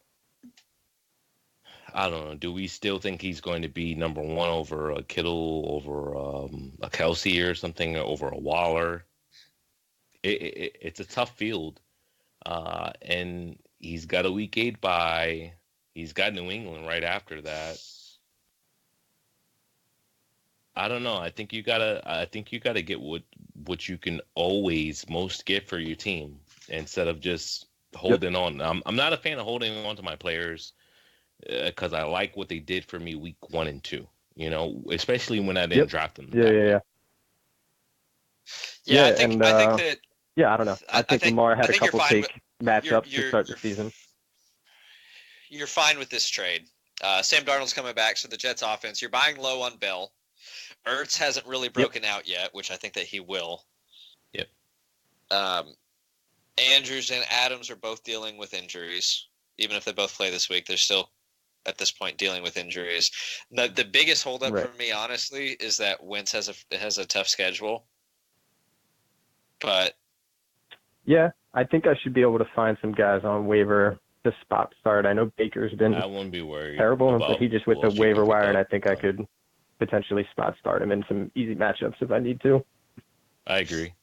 I don't know. Do we still think he's going to be number 1 over a Kittle, over a Kelsey or something, over a Waller? It's a tough field. And he's got a week 8 bye. He's got New England right after that. I don't know. I think you gotta get what you can always most get for your team instead of just holding on. I'm not a fan of holding on to my players because I like what they did for me week 1 and 2. You know, especially when I didn't draft them. Yeah, I think that. Yeah, I don't know. I think Lamar had a couple fake matchups to start the season. You're fine with this trade. Sam Darnold's coming back, so the Jets offense. You're buying low on Bell. Ertz hasn't really broken out yet, which I think that he will. Yep. Andrews and Adams are both dealing with injuries. Even if they both play this week, they're still, at this point, dealing with injuries. The biggest holdup for me, honestly, is that Wentz has a tough schedule. But yeah, I think I should be able to find some guys on waiver to spot start. I know Baker's been I wouldn't be worried terrible, about but he just went to waiver wire, and I think I could potentially spot start him in some easy matchups if I need to. I agree.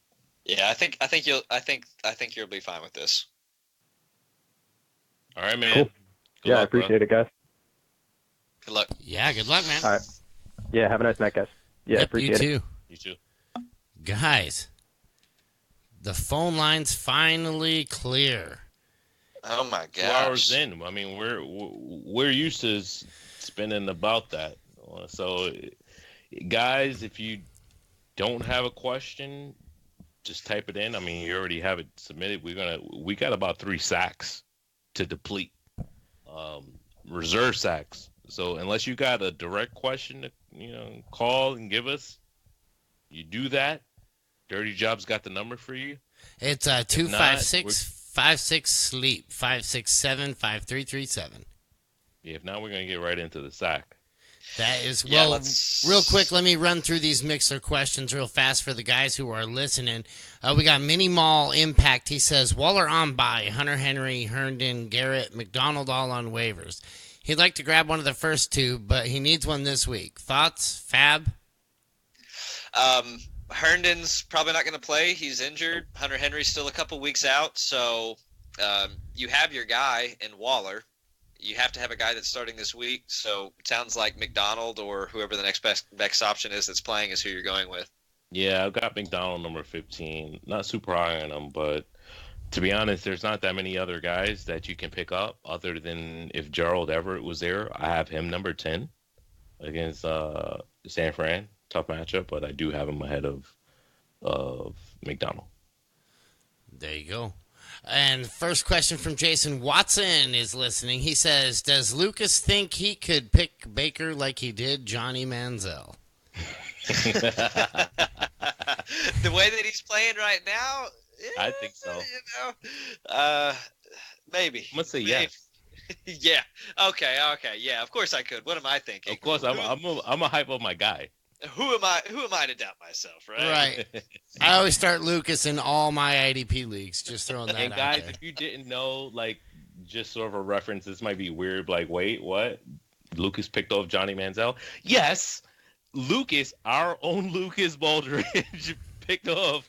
Yeah, I think you'll be fine with this. All right, man. Cool. Good luck, luck, I appreciate it, guys. Good luck. Yeah, good luck, man. All right. Yeah, have a nice night, guys. Yeah, appreciate you it. too. You too. Guys, the phone line's finally clear. Oh my gosh. 2 hours in. I mean, we're used to spending about that. So, guys, if you don't have a question, just type it in. I mean, you already have it submitted. We got about 3 sacks to deplete, reserve sacks. So unless you got a direct question to call and give us, you do that. Dirty Job's got the number for you. It's 256-56-SLEEP 567-5337. Yeah, if not, we're gonna get right into the sack. That is, real quick, let me run through these Mixer questions real fast for the guys who are listening. We got Mini Mall Impact. He says, Waller on bye, Hunter Henry, Herndon, Garrett, McDonald all on waivers. He'd like to grab one of the first 2, but he needs one this week. Thoughts, Fab? Herndon's probably not going to play. He's injured. Hunter Henry's still a couple weeks out. So you have your guy in Waller. You have to have a guy that's starting this week. So it sounds like McDonald or whoever the next best option is that's playing is who you're going with. Yeah, I've got McDonald number 15. Not super high on him, but to be honest, there's not that many other guys that you can pick up other than if Gerald Everett was there. I have him number 10 against San Fran. Tough matchup, but I do have him ahead of McDonald. There you go. And first question from Jason Watson is listening. He says, does Lucas think he could pick Baker like he did Johnny Manziel? The way that he's playing right now, I think so. Maybe. I'm gonna say yes. Yeah. Okay. Yeah. Of course I could. What am I thinking? Of course, I'm a hype of my guy. Who am I to doubt myself, right? Right. I always start Lucas in all my IDP leagues. Just throwing that and out guys, there. if you didn't know, like, just sort of a reference, this might be weird. Like, wait, what? Lucas picked off Johnny Manziel? Yes, Lucas, our own Lucas Baldridge, picked off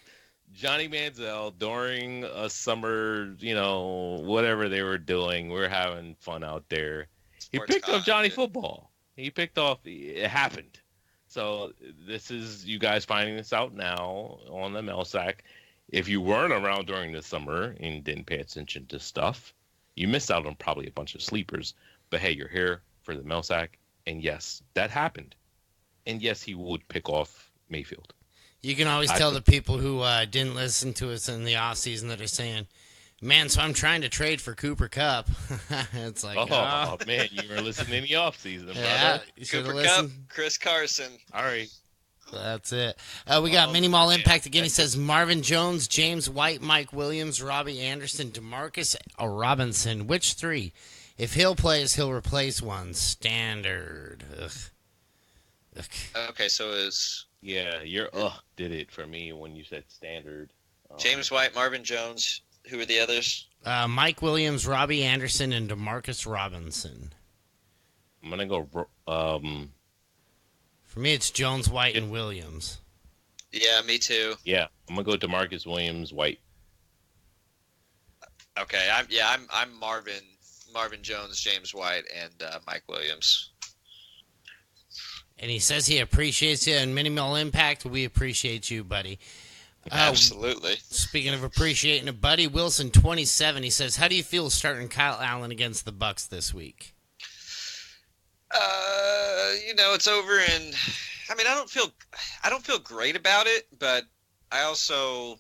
Johnny Manziel during a summer, whatever they were doing. We're having fun out there. He picked off Johnny football. He picked off. It happened. So this is you guys finding this out now on the Mailsack. If you weren't around during the summer and didn't pay attention to stuff, you missed out on probably a bunch of sleepers. But hey, you're here for the Mailsack, and yes, that happened. And yes, he would pick off Mayfield. You can always tell the people who didn't listen to us in the off season that are saying, "Man, so I'm trying to trade for Cooper Kupp." It's like, oh man, you were listening in the off season, yeah, brother. Cooper Kupp, Chris Carson. All right. That's it. We got Mini Mall Impact again. He says Marvin Jones, James White, Mike Williams, Robbie Anderson, DeMarcus Robinson. Which three? If Hill plays, he'll replace one. Standard. Ugh. Okay, so is your did it for me when you said standard. James White, Marvin Jones. Who are the others? Mike Williams, Robbie Anderson, and DeMarcus Robinson. I'm gonna go. For me, it's Jones, White, and Williams. Yeah, me too. Yeah, I'm gonna go DeMarcus Williams, White. Okay, I'm Marvin Jones, James White, and Mike Williams. And he says he appreciates you, and Minimal Impact, we appreciate you, buddy. Absolutely. Speaking of appreciating a buddy, Wilson 27, he says, how do you feel starting Kyle Allen against the Bucks this week? It's over, and I mean, I don't feel great about it, but I also,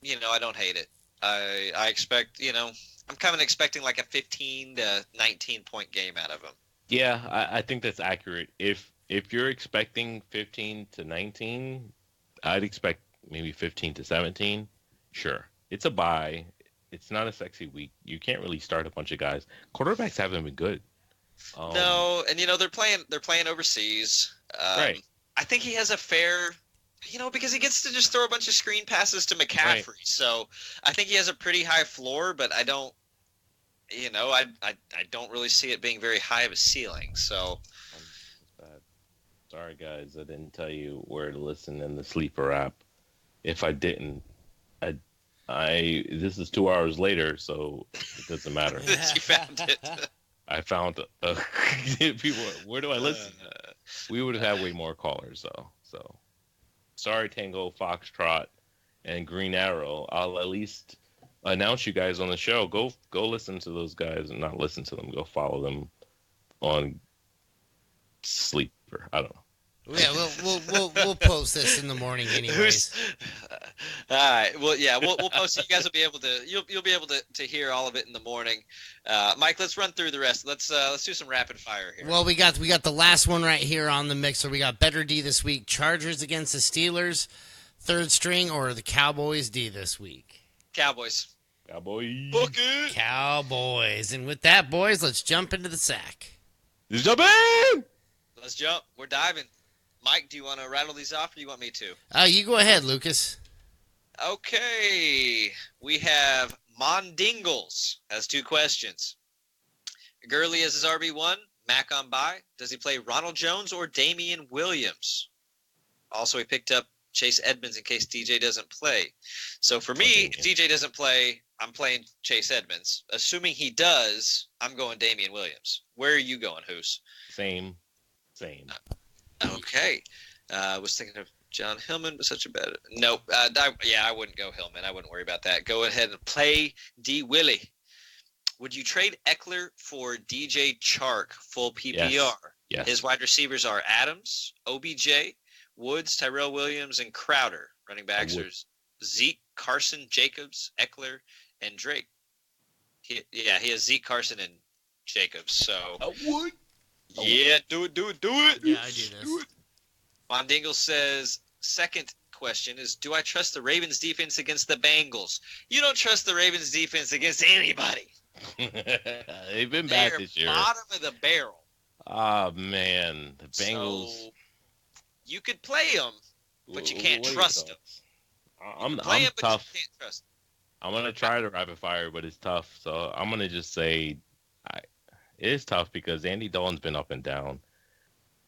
I don't hate it. I expect, I'm kind of expecting like a 15 to 19 point game out of him. Yeah, I think that's accurate. If you're expecting 15 to 19, I'd expect maybe 15 to 17. Sure. It's a bye. It's not a sexy week. You can't really start a bunch of guys. Quarterbacks haven't been good. No, and they're playing overseas. Right. I think he has a fair, because he gets to just throw a bunch of screen passes to McCaffrey. Right. So I think he has a pretty high floor, but I don't, I don't really see it being very high of a ceiling. So. Sorry, guys, I didn't tell you where to listen in the Sleeper app. If I didn't, this is 2 hours later, so it doesn't matter. You found it. I found people. Where do I listen? We would have had way more callers, though. So, sorry, Tango, Foxtrot, and Green Arrow. I'll at least announce you guys on the show. Go listen to those guys, and not listen to them. Go follow them on Sleeper. I don't know. Yeah, we'll post this in the morning anyways. All right. Well, yeah, we'll post it. You guys will be able to. You'll be able to hear all of it in the morning. Mike, let's run through the rest. Let's do some rapid fire here. Well, we got the last one right here on the mixer. We got Better D this week. Chargers against the Steelers, third string, or the Cowboys D this week. Cowboys. Book it. Cowboys. And with that, boys, let's jump into the sack. Let's jump in. Let's jump. We're diving. Mike, do you want to rattle these off, or do you want me to? You go ahead, Lucas. Okay. We have Mondingles has 2 questions. Gurley as his RB1. Mac on bye. Does he play Ronald Jones or Damian Williams? Also, he picked up Chase Edmonds in case DJ doesn't play. So for me, if DJ doesn't play, I'm playing Chase Edmonds. Assuming he does, I'm going Damian Williams. Where are you going, Hoos? Same. Okay. I was thinking of John Hillman, but such a bad. Nope. I wouldn't go Hillman. I wouldn't worry about that. Go ahead and play D. Willie. Would you trade Eckler for DJ Chark full PPR? Yes. His wide receivers are Adams, OBJ, Woods, Tyrell Williams, and Crowder. Running backs are Zeke, Carson, Jacobs, Eckler, and Drake. He has Zeke, Carson, and Jacobs. So I would. Yeah, do it. Yeah, I do this. Mondingle says, second question is, do I trust the Ravens defense against the Bengals? You don't trust the Ravens defense against anybody. They've been bad this year. Bottom of the barrel. Oh, man. The Bengals. So, you could play them, but you can't trust them. I'm tough. But you can't trust them. I'm going to try to rapid fire, but it's tough. So I'm going to just say it is tough because Andy Dalton's been up and down.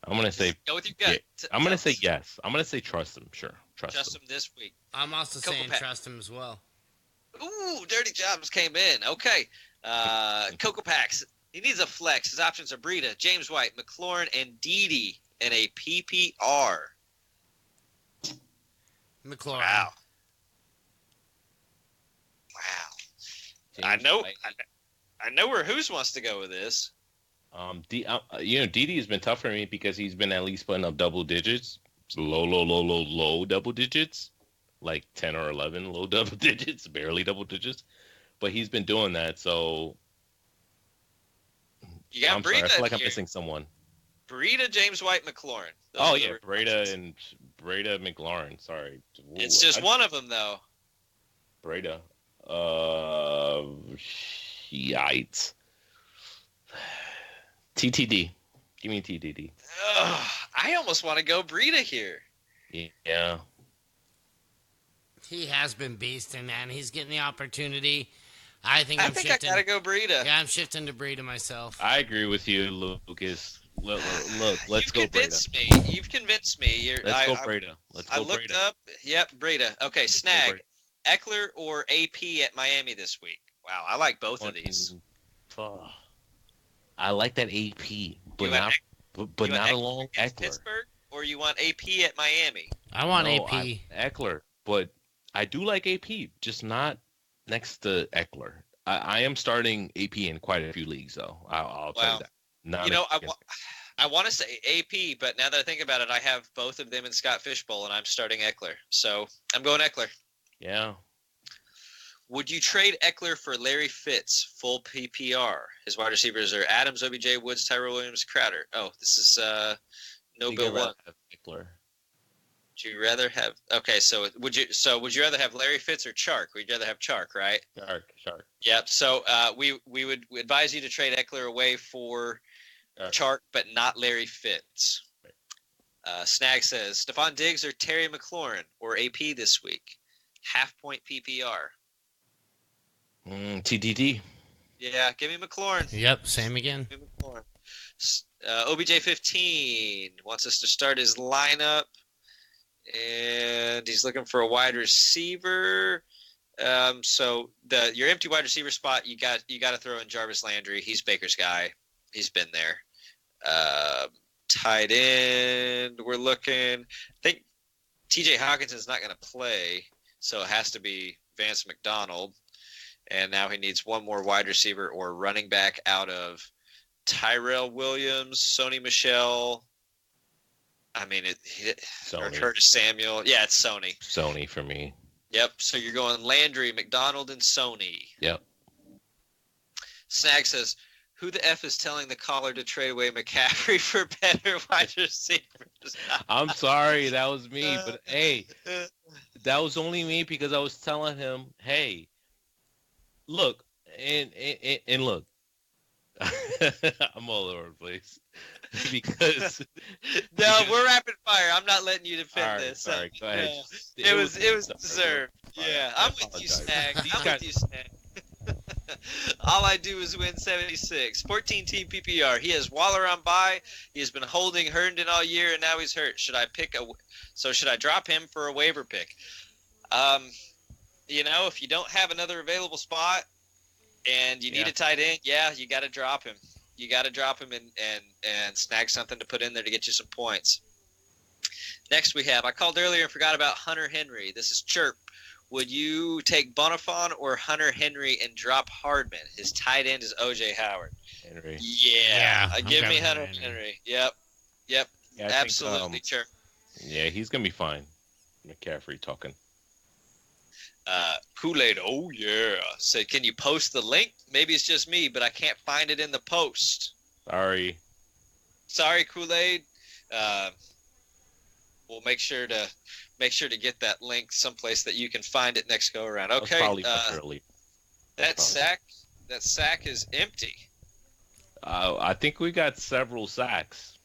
I'm going to say go with your gut. Yeah, I'm going to say yes. I'm going to say trust him. Sure. Trust him this week. I'm also saying trust him as well. Ooh, Dirty Jobs came in. Okay. Coco Packs. He needs a flex. His options are Breida, James White, McLaurin, and Dede. in a PPR. McLaurin. Wow. I know where Who's wants to go with this. Didi has been tough for me because he's been at least putting up double digits, low double digits, like 10 or 11 low double digits, barely double digits. But he's been doing that, so you got I'm sorry. I feel like here. I'm missing someone. Breida, James White, McLaurin. Breida McLaurin. Sorry, it's just one of them though. Breida. Yikes. TTD. Give me TTD. I almost want to go Breida here. Yeah. He has been beasting, man. He's getting the opportunity. I think I shifting. I gotta go Breida. Yeah, I'm shifting to Breida myself. I agree with you, Lucas. Look, let's go Breida. You've convinced me. Let's go Breida. I looked up. Yep, Breida. Okay, Snag. Eckler or AP at Miami this week? Wow, I like both of these. I like that AP, but not along Eckler. Pittsburgh, or you want AP at Miami? I want AP. Eckler, but I do like AP, just not next to Eckler. I am starting AP in quite a few leagues, though. I'll tell you that. I want to say AP, but now that I think about it, I have both of them in Scott Fishbowl, and I'm starting Eckler. So I'm going Eckler. Yeah. Would you trade Eckler for Larry Fitz, full PPR? His wide receivers are Adams, OBJ, Woods, Tyrell Williams, Crowder. Oh, this is Bill one. Eckler. Would you rather have? Okay, so would you rather have Larry Fitz or Chark? We'd rather have Chark, right? Chark. Yep. So we would advise you to trade Eckler away for Chark, but not Larry Fitz. Snag says Stephon Diggs or Terry McLaurin or AP this week. 0.5 point PPR. TDD. Yeah, give me McLaurin. Yep, same again. Give me McLaurin. OBJ 15 wants us to start his lineup, and he's looking for a wide receiver. So your empty wide receiver spot, you got to throw in Jarvis Landry. He's Baker's guy. He's been there. Tight end, we're looking. I think TJ Hawkinson's not going to play, so it has to be Vance McDonald. And now he needs one more wide receiver or running back out of Tyrell Williams, Sony Michel. I mean, or Curtis Samuel. Yeah, it's Sony. Sony for me. Yep. So you're going Landry, McDonald, and Sony. Yep. Snag says, who the F is telling the caller to trade away McCaffrey for better wide receivers? I'm sorry, that was me. But, hey, that was only me because I was telling him, hey, look, and look, I'm all over the place because no, we're rapid fire. I'm not letting you defend this. Sorry, go ahead. It was deserved. Yeah, I'm with you, Snag. With you, Snag. All I do is win 76. 14 team PPR. He has Waller on bye. He has been holding Herndon all year, and now he's hurt. Should I drop him for a waiver pick? If you don't have another available spot and you need a tight end, you got to drop him. You got to drop him and snag something to put in there to get you some points. Next I called earlier and forgot about Hunter Henry. This is Chirp. Would you take Bonifon or Hunter Henry and drop Hardman? His tight end is O.J. Howard. Henry. Yeah. Give me Hunter Henry. Yep. Yeah, absolutely, Chirp. Yeah, he's going to be fine. McCaffrey talking. Kool-Aid, oh yeah. Said, can you post the link? Maybe it's just me, but I can't find it in the post. Sorry, Kool-Aid. We'll make sure to get that link someplace that you can find it next go around. Okay. That sack is empty. I think we got several sacks.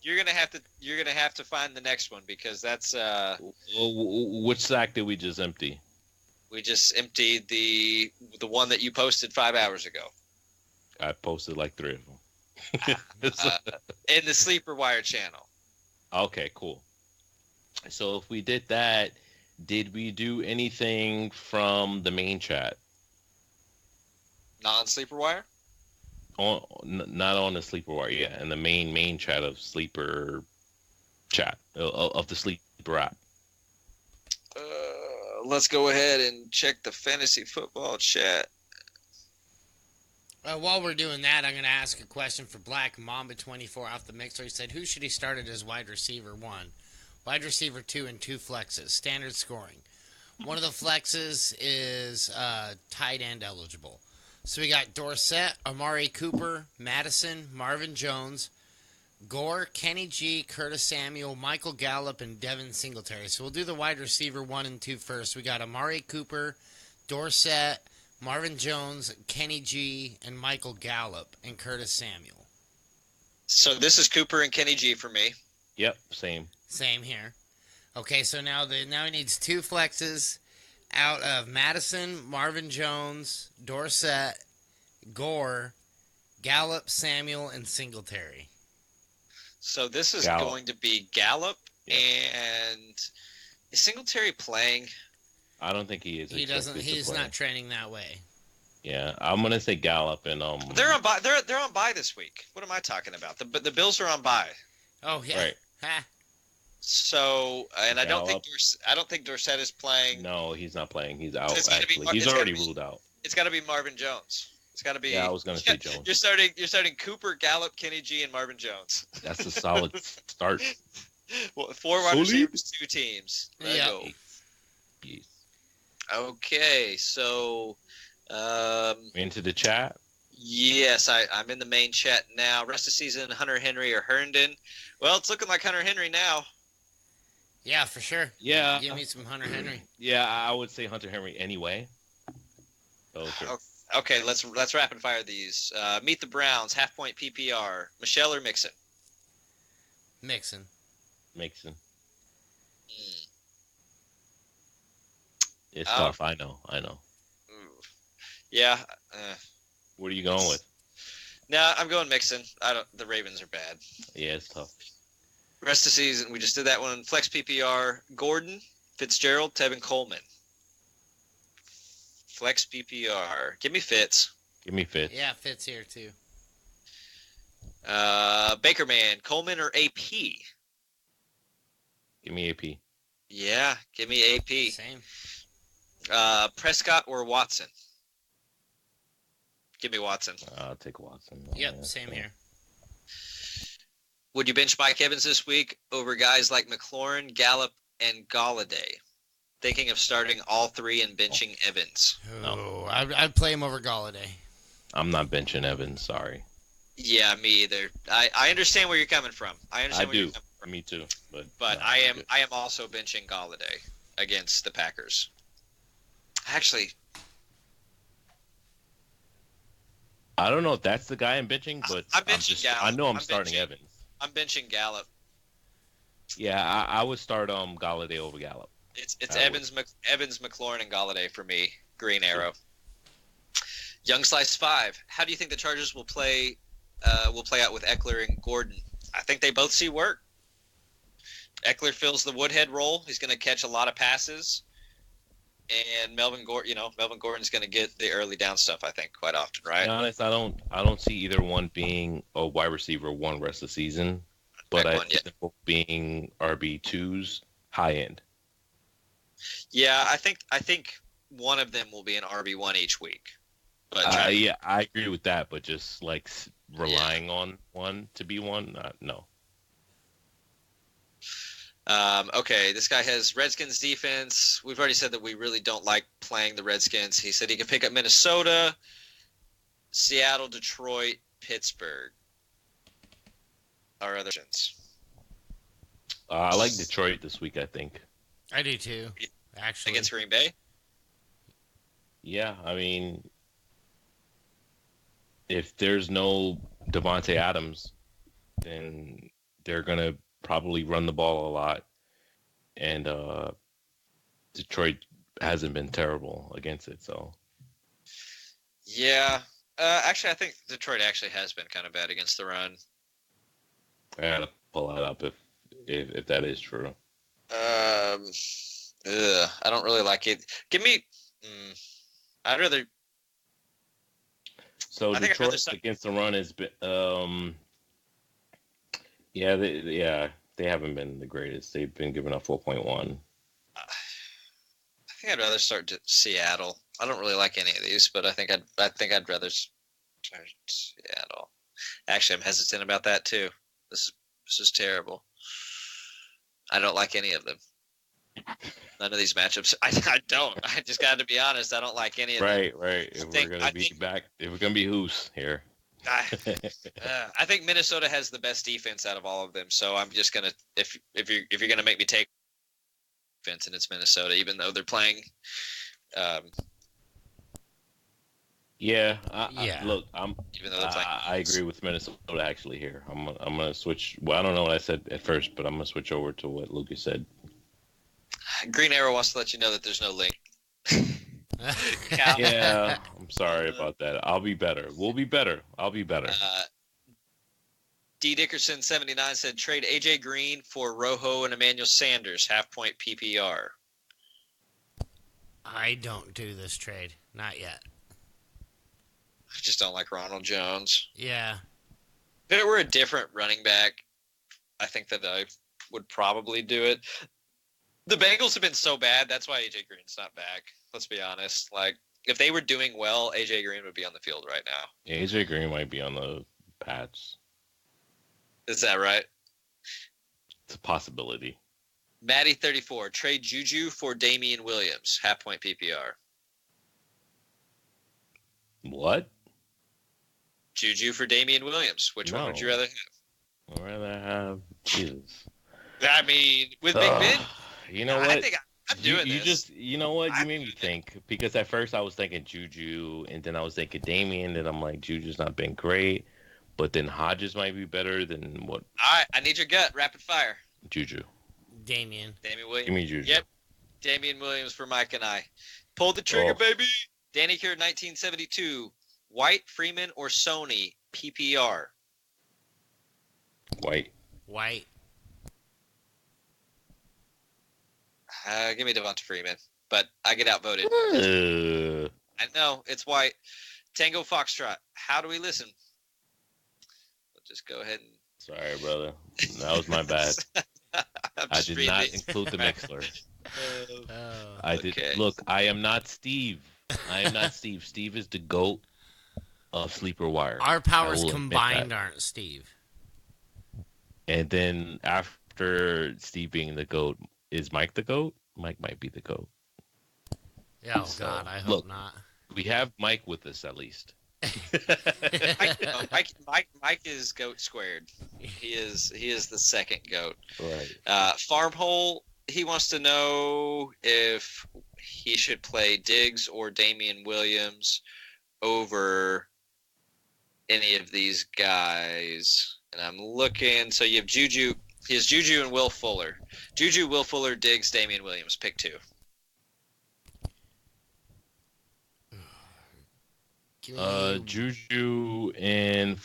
You're gonna have to find the next one because that's which sack did we just empty? We just emptied the one that you posted 5 hours ago. I posted like 3 of them. In the Sleeper Wire channel. Okay, cool. So if we did that, did we do anything from the main chat? Non-Sleeper Wire? Not on the sleeper wire, yeah, in the main chat of sleeper chat of the sleeper app. Let's go ahead and check the fantasy football chat. While we're doing that, I'm going to ask a question for Black Mamba 24 off the mixer. He said, who should he start as wide receiver 1, wide receiver 2, and 2 flexes? Standard scoring. One of the flexes is tight end eligible. So we got Dorsett, Amari Cooper, Madison, Marvin Jones, Gore, Kenny G, Curtis Samuel, Michael Gallup, and Devin Singletary. So we'll do the wide receiver 1 and 2 first. We got Amari Cooper, Dorsett, Marvin Jones, Kenny G, and Michael Gallup, and Curtis Samuel. So this is Cooper and Kenny G for me. Yep, same. Same here. Okay, so now he needs 2 flexes out of Madison, Marvin Jones, Dorsett, Gore, Gallup, Samuel, and Singletary. So this is going to be Gallup, and is Singletary playing? I don't think he is. He doesn't. He's not training that way. Yeah, I'm gonna say Gallup and They're on bye. They're on bye this week. What am I talking about? The Bills are on bye. Oh yeah. Right. Ha. So and I don't think Dorsett is playing. No, he's not playing. He's out. Actually, he's already ruled out. It's got to be Marvin Jones. It's got to be. Yeah, I was gonna say Jones. You're starting Cooper, Gallup, Kenny G, and Marvin Jones. That's a solid start. Well, 4 wide receivers, 2 teams. Yeah. Go. Yes. Okay, so Into the chat. yes, I'm in the main chat now. Rest of season, Hunter Henry or Herndon. Well, it's looking like Hunter Henry now. Yeah, for sure. Yeah. Give me some Hunter Henry. Yeah, I would say Hunter Henry anyway. Okay. Okay, let's rapid fire these. Meet the Browns, half point PPR. Michelle or Mixon? Mixon. It's tough. I know. Yeah. What are you going with? No, I'm going Mixon. The Ravens are bad. Yeah, it's tough. Rest of season, we just did that one. Flex PPR, Gordon, Fitzgerald, Tevin Coleman. Flex PPR. Give me Fitz. Yeah, Fitz here too. Baker Man, Coleman or AP? Give me AP. Yeah, give me AP. Same. Prescott or Watson? Give me Watson. I'll take Watson. Yep, same here. Would you bench Mike Evans this week over guys like McLaurin, Gallup, and Galladay? Thinking of starting all 3 and benching Evans. Oh, I'd play him over Galladay. I'm not benching Evans. Sorry. Yeah, me either. I understand where you're coming from. I do. Me too. But no, I am also benching Galladay against the Packers. Actually, I don't know if that's the guy I'm benching, but I'm benching Gallup. I know I'm starting Evans. I'm benching Gallup. Yeah, I would start Galladay over Gallup. It's Evans, McLaurin, and Galladay for me. Green arrow. Young Slice 5. How do you think the Chargers will play out with Eckler and Gordon? I think they both see work. Eckler fills the Woodhead role. He's going to catch a lot of passes. And Melvin Gordon's going to get the early down stuff, I think, quite often, right? To be honest, I don't see either one being a wide receiver 1 rest of the season, but I think them both being RB2s high end. Yeah, I think one of them will be an RB1 each week. But yeah, I agree with that, but just like relying on one to be one, no. Okay, this guy has Redskins defense. We've already said that we really don't like playing the Redskins. He said he can pick up Minnesota, Seattle, Detroit, Pittsburgh. Our other options. I like Detroit this week, I think. I do too, actually. Against Green Bay? Yeah, I mean, if there's no Devontae Adams, then they're going to probably run the ball a lot. And Detroit hasn't been terrible against it, so. Yeah. Actually, I think Detroit actually has been kind of bad against the run. I got to pull that up if that is true. I don't really like it. Give me. I'd rather. So Detroit against the run has been, they haven't been the greatest. They've been giving up 4.1. I think I'd rather start to Seattle. I don't really like any of these, but I think I'd rather start Seattle. Actually, I'm hesitant about that too. This is terrible. I don't like any of them. None of these matchups. I don't. I just got to be honest. I don't like any of them. Right. If we're gonna be who's here. I think Minnesota has the best defense out of all of them. So I'm just gonna if you're gonna make me take defense, and it's Minnesota, even though they're playing. Look, I agree with Minnesota actually here. I'm gonna switch. Well, I don't know what I said at first, but I'm gonna switch over to what Lucas said. Green Arrow wants to let you know that there's no link. Yeah, I'm sorry about that. I'll be better. We'll be better. I'll be better. D. Dickerson 79 said trade AJ Green for Rojo and Emmanuel Sanders, half-point PPR. I don't do this trade. Not yet. I just don't like Ronald Jones. Yeah. If it were a different running back, I think that I would probably do it. The Bengals have been so bad, that's why AJ Green's not back. Let's be honest. Like, if they were doing well, AJ Green would be on the field right now. Yeah, AJ Green might be on the Pats. Is that right? It's a possibility. Maddie 34, trade Juju for Damian Williams, half-point PPR. What? Juju for Damian Williams. Which one would you rather have? I'd rather have Jesus. I mean, with Big Ben. You know what? I think I'm doing this. You know what? You made me think. Because at first I was thinking Juju, and then I was thinking Damian, and I'm like, Juju's not been great. But then Hodges might be better than what? All right, I need your gut. Rapid fire. Juju. Damian Williams. Give me Juju. Yep. Damian Williams for Mike and I. Pull the trigger, baby. Danny Cure 1972. White, Freeman, or Sony PPR? White. Give me Devonta Freeman, but I get outvoted. I know, it's White. Tango Foxtrot, how do we listen? We'll just go ahead and... Sorry, brother. That was my bad. I did not include the Mixler. I did. Look, I am not Steve. Steve is the GOAT of Sleeper Wire. Our powers combined aren't Steve. And then after Steve being the GOAT, is Mike the GOAT? Mike might be the GOAT. Oh, so, God, I hope not. We have Mike with us at least. Mike is GOAT squared. He is the second GOAT. Right. Farmhole, he wants to know if he should play Diggs or Damian Williams over any of these guys. And I'm looking. So you have Juju. He has Juju and Will Fuller. Juju, Will Fuller, Diggs, Damian Williams. Pick two. Juju and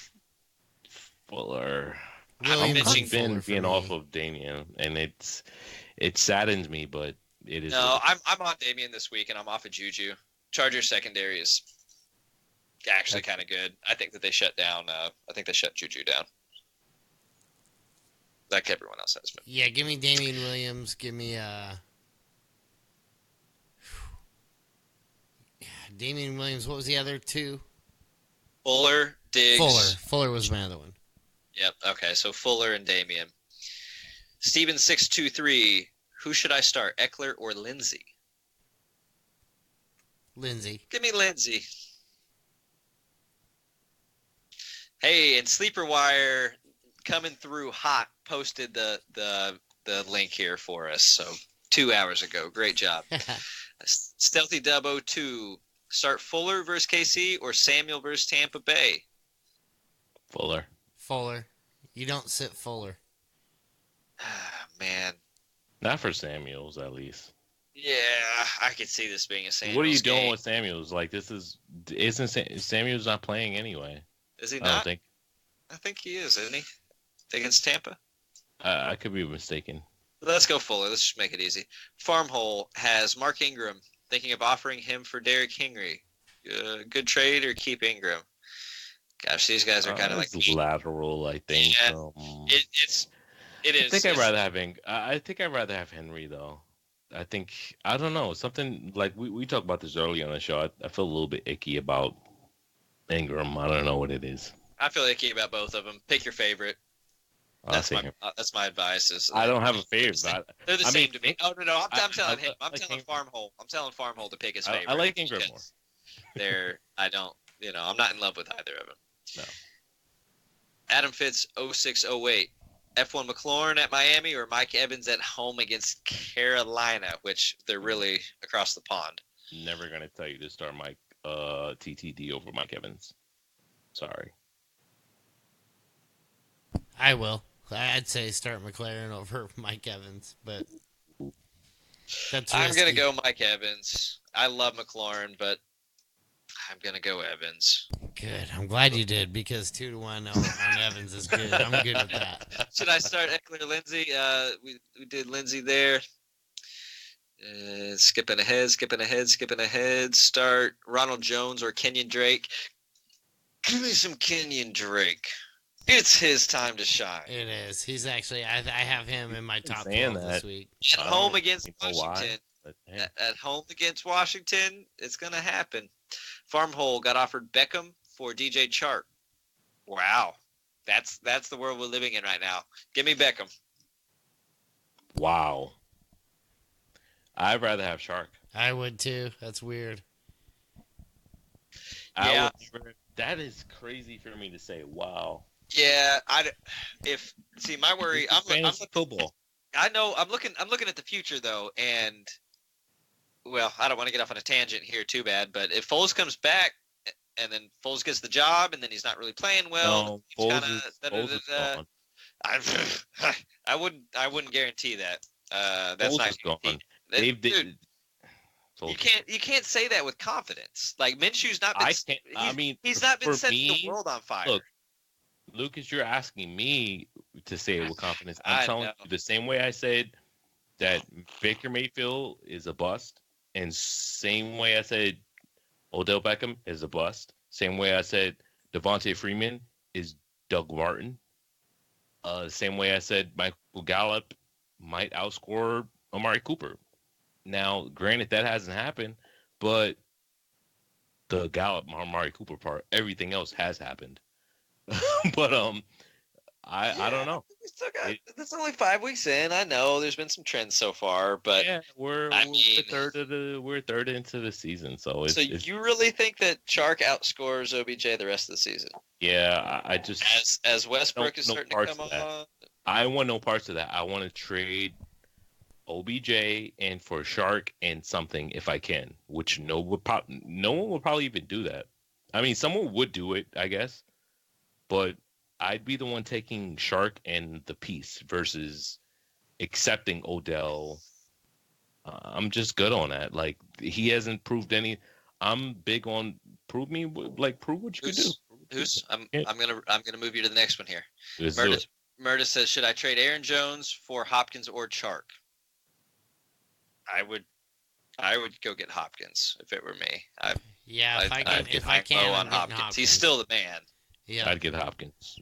Fuller. I'm been being off of Damian, and it saddens me, but it is. No, I'm on Damian this week, and I'm off of Juju. Chargers secondary is actually kind of good. I think that they shut down. I think they shut Juju down. Like everyone else has been. Yeah, give me Damian Williams. Give me Damian Williams. What was the other two? Fuller, Diggs. Fuller was my other one. Yep. Okay, so Fuller and Damian. Steven 623. Who should I start, Eckler or Lindsey? Lindsey. Give me Lindsey. Hey, and Sleeper Wire coming through hot posted the link here for us. So 2 hours ago. Great job. Stealthy Dub 02. Start Fuller versus KC or Samuel versus Tampa Bay? Fuller. You don't sit Fuller. Man. Not for Samuels, at least. Yeah, I could see this being a Samuels What are you game. doing with Samuels? Like, isn't Samuels not playing anyway? Is he I don't not? think. I think he is, isn't he? Against Tampa? I could be mistaken. Let's go Fuller. Let's just make it easy. Farmhole has Mark Ingram, thinking of offering him for Derrick Henry. Good trade or keep Ingram? Gosh, these guys are kind of like it's lateral, I think. Yeah, it is. I think I'd rather have Henry though. I don't know, something like we talked about this earlier on the show. I feel a little bit icky about Ingram. I don't know what it is. I feel icky about both of them. Pick your favorite. That's my advice. I don't have a favorite. They're the same to me. Oh no, I'm telling him. I'm telling Farmhole. I'm telling Farmhole to pick his favorite. I like Ingram more. I'm not in love with either of them. No. Adam Fitz 0608. F1 McLaurin at Miami or Mike Evans at home against Carolina, which they're really across the pond. Never gonna tell you to start Mike TTD over Mike Evans. Sorry. I will. I'd say start McLaren over Mike Evans, but I'm gonna go Mike Evans. I love McLaurin, but I'm gonna go Evans. Good. I'm glad you did, because 2-1 on Evans is good. I'm good with that. Should I start Eckler Lindsey? We did Lindsey there. Skipping ahead. Start Ronald Jones or Kenyon Drake. Give me some Kenyon Drake. It's his time to shine. It is. He's actually. I have him in my top 12 this week. At home against Washington. At home against Washington, it's gonna happen. Farmhole got offered Beckham for DJ Chark. Wow, that's the world we're living in right now. Give me Beckham. Wow. I'd rather have Chark. I would too. That's weird. That is crazy for me to say. Wow. Yeah, my worry. I'm football. I know. I'm looking at the future though, and well, I don't want to get off on a tangent here too bad, but if Foles comes back and then Foles gets the job and then he's not really playing well, I wouldn't guarantee that. That's not gone. Dude, you can't say that with confidence. Like Minshew's not been. He's not been setting the world on fire. Look, Lucas, you're asking me to say it with confidence. I'm telling you the same way I said that Baker Mayfield is a bust, and same way I said Odell Beckham is a bust, same way I said Devontae Freeman is Doug Martin, same way I said Michael Gallup might outscore Amari Cooper. Now, granted, that hasn't happened, but the Gallup Amari Cooper part, everything else has happened. But I don't know. We still got. That's only 5 weeks in. I know there's been some trends so far, but we're third into the season, so you really think that Chark outscores OBJ the rest of the season? Yeah, I just as Westbrook is starting to come on. I want no parts of that. I want to trade OBJ and for Chark and something if I can, which no one would probably even do that. I mean, someone would do it, I guess, but I'd be the one taking Chark and the piece versus accepting Odell. I'm just good on that. Like, he hasn't proved any. I'm big on prove what you can do. I'm gonna move you to the next one here. Murda says, should I trade Aaron Jones for Hopkins or Chark? I would go get Hopkins if it were me. If I can on Hopkins. He's still the man. Yeah, I'd get Hopkins.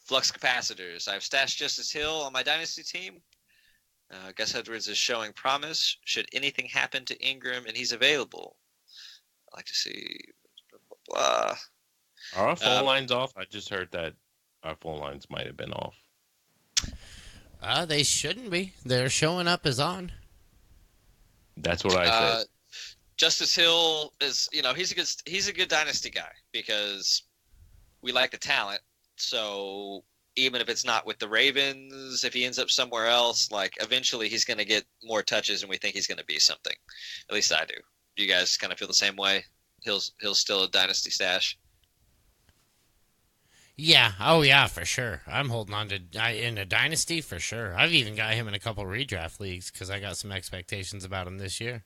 Flux capacitors. I've stashed Justice Hill on my dynasty team. Gus Edwards is showing promise. Should anything happen to Ingram and he's available, I'd like to see. Blah, blah, blah. Are our phone lines off? I just heard that our phone lines might have been off. They shouldn't be. They're showing up as on. That's what I said. Justice Hill is, he's a good dynasty guy because we like the talent. So even if it's not with the Ravens, if he ends up somewhere else, like eventually he's going to get more touches and we think he's going to be something. At least I do. Do you guys kind of feel the same way? Hill's still a dynasty stash. Yeah. Oh, yeah, for sure. I'm holding on to in a dynasty for sure. I've even got him in a couple redraft leagues because I got some expectations about him this year.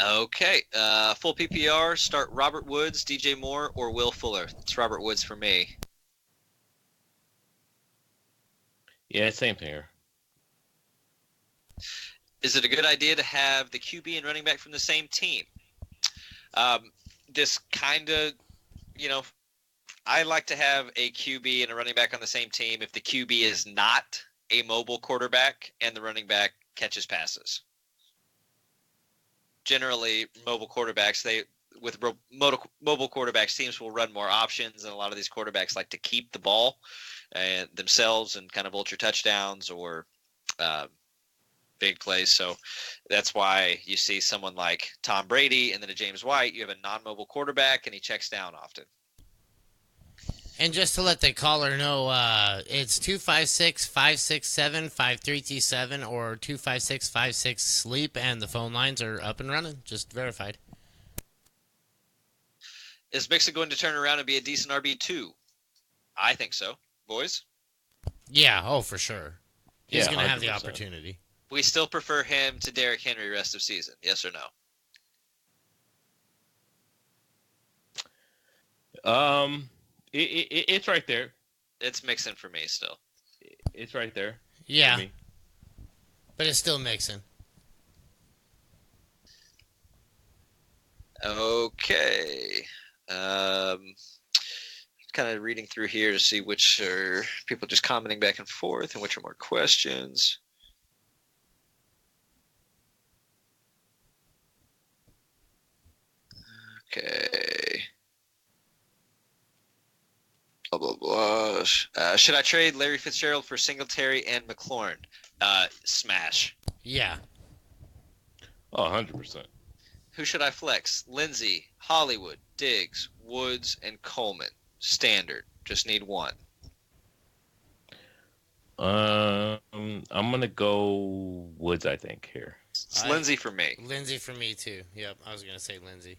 Okay. Full PPR, start Robert Woods, DJ Moore, or Will Fuller. It's Robert Woods for me. Yeah, same here. Is it a good idea to have the QB and running back from the same team? this kind of, I like to have a QB and a running back on the same team if the QB is not a mobile quarterback and the running back catches passes. Generally, mobile quarterbacks, mobile quarterbacks, teams will run more options, and a lot of these quarterbacks like to keep the ball and themselves and kind of ultra touchdowns or big plays. So that's why you see someone like Tom Brady and then a James White. You have a non-mobile quarterback, and he checks down often. And just to let the caller know, it's 256-567-5327 or 256-56-SLEEP, and the phone lines are up and running. Just verified. Is Mixon going to turn around and be a decent RB2? I think so. Boys? Yeah, for sure. He's going to have the 100%. opportunity. We still prefer him to Derrick Henry rest of season, yes or no? It's right there. It's Mixon for me still. It's right there. Yeah. But it's still Mixon. Okay. Kind of reading through here to see which are people just commenting back and forth and which are more questions. Okay. Blah, blah, blah. Should I trade Larry Fitzgerald for Singletary and McLaurin? Smash. Yeah. Oh, 100%. Who should I flex? Lindsey, Hollywood, Diggs, Woods, and Coleman. Standard. Just need one. I'm going to go Woods, I think, here. It's Lindsey for me. Lindsey for me, too. Yep, I was going to say Lindsey.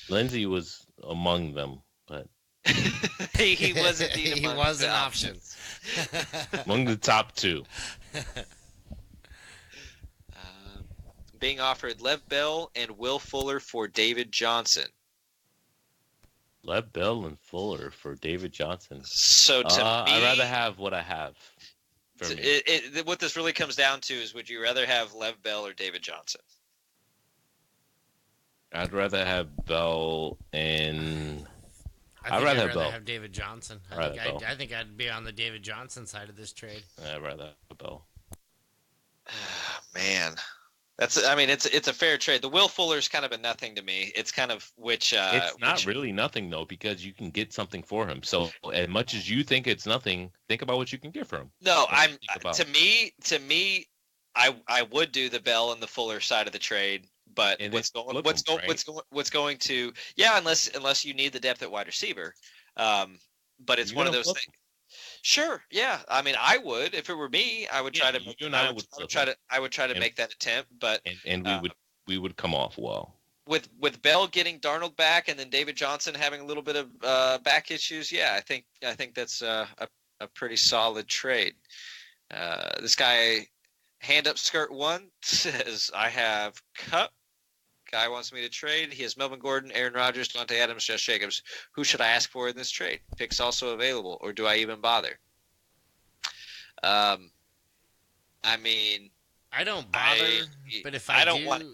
Lindsey was among them, but... he was indeed he was an option. Among the top two. Being offered Lev Bell and Will Fuller for David Johnson. Lev Bell and Fuller for David Johnson. So to me, I'd rather have what I have. For me. What this really comes down to is, would you rather have Lev Bell or David Johnson? I'd rather have Bell and... I'd rather have David Johnson. I think I'd be on the David Johnson side of this trade. I'd rather have Bell. Man, it's a fair trade. The Will Fuller's kind of a nothing to me. It's kind of it's not really nothing though, because you can get something for him. So as much as you think it's nothing, think about what you can get for him. No, to me, I would do the Bell and the Fuller side of the trade. But unless you need the depth at wide receiver, but it's one of those things. Sure, yeah. I mean, I would if it were me. I would try to. I would try to make that attempt, but we would come off well with Bell getting Darnold back and then David Johnson having a little bit of back issues. Yeah, I think that's a pretty solid trade. This guy, hand up skirt 1, says I have Cup. Guy wants me to trade. He has Melvin Gordon, Aaron Rodgers, Devontae Adams, Josh Jacobs. Who should I ask for in this trade? Picks also available, or do I even bother? I mean, I don't bother, but if I don't want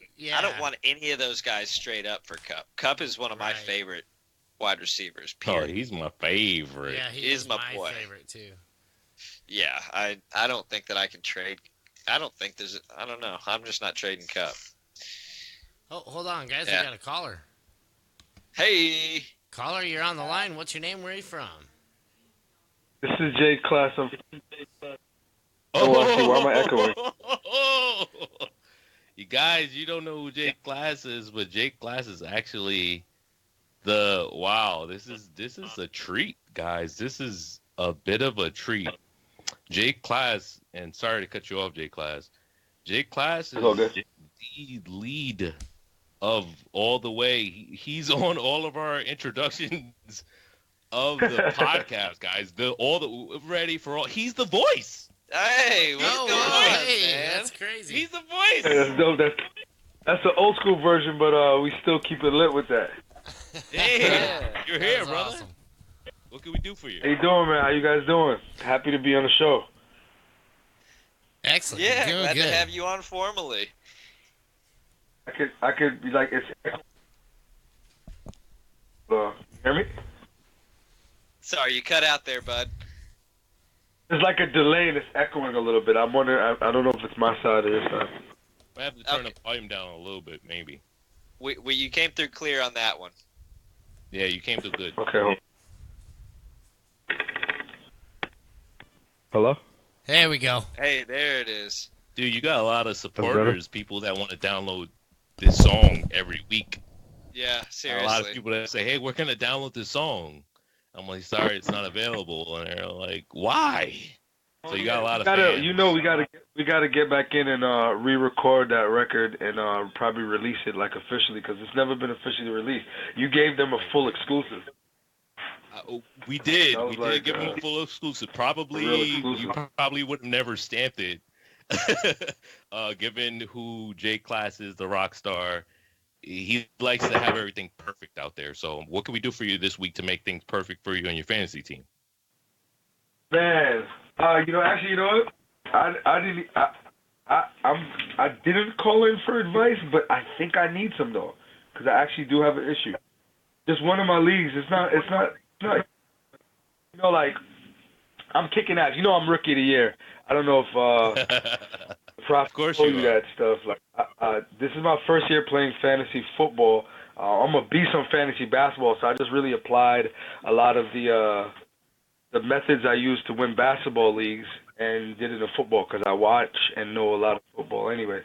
any of those guys straight up for Cup. Cup is one of my favorite wide receivers. Period. Oh, he's my favorite. Yeah, he is my boy. Favorite too. Yeah, I don't think that I can trade. I don't know. I'm just not trading Cup. Oh, hold on, guys. We got a caller. Hey. Caller, you're on the line. What's your name? Where are you from? This is Jay Class. Why am I echoing? You guys, you don't know who Jake Class is, but Jake Class is actually this is a treat, guys. This is a bit of a treat. Jake Class, and sorry to cut you off, Jake Class. Jake Class is the lead of All the Way. He's on all of our introductions of the podcast, guys. He's the voice. Hey, what's going on, man? That's crazy. He's the voice. Hey, that's dope. That's the old school version, but we still keep it lit with that. Hey, you're here, brother. Awesome. What can we do for you? How you doing, man? How you guys doing? Happy to be on the show. Excellent. Yeah, glad to have you on formally. I could be like, it's Hear me? Sorry, you cut out there, bud. There's like a delay and it's echoing a little bit. I'm wondering. I don't know if it's my side or your side. I have to turn the volume down a little bit, maybe. You came through clear on that one. Yeah, you came through good. Okay. Hello? There we go. Hey, there it is. Dude, you got a lot of supporters, people that want to download this song every week. Yeah, seriously. A lot of people that say, hey, we're going to download this song. I'm like, sorry, it's not available. And they're like, why? So you got a lot of fans. You know, we gotta get back in and re-record that record and probably release it like officially because it's never been officially released. You gave them a full exclusive. We did. We did give them a full exclusive. You probably would have never stamped it, given who J Class is, the rock star. He likes to have everything perfect out there. So, what can we do for you this week to make things perfect for you and your fantasy team? Man, I didn't call in for advice, but I think I need some though, because I actually do have an issue. Just one of my leagues. It's not. You know, like I'm kicking ass. You know, I'm rookie of the year. I don't know if of course told you that stuff. Like, this is my first year playing fantasy football. I'm a beast on fantasy basketball, so I just really applied a lot of the methods I use to win basketball leagues and did it in football because I watch and know a lot of football anyway.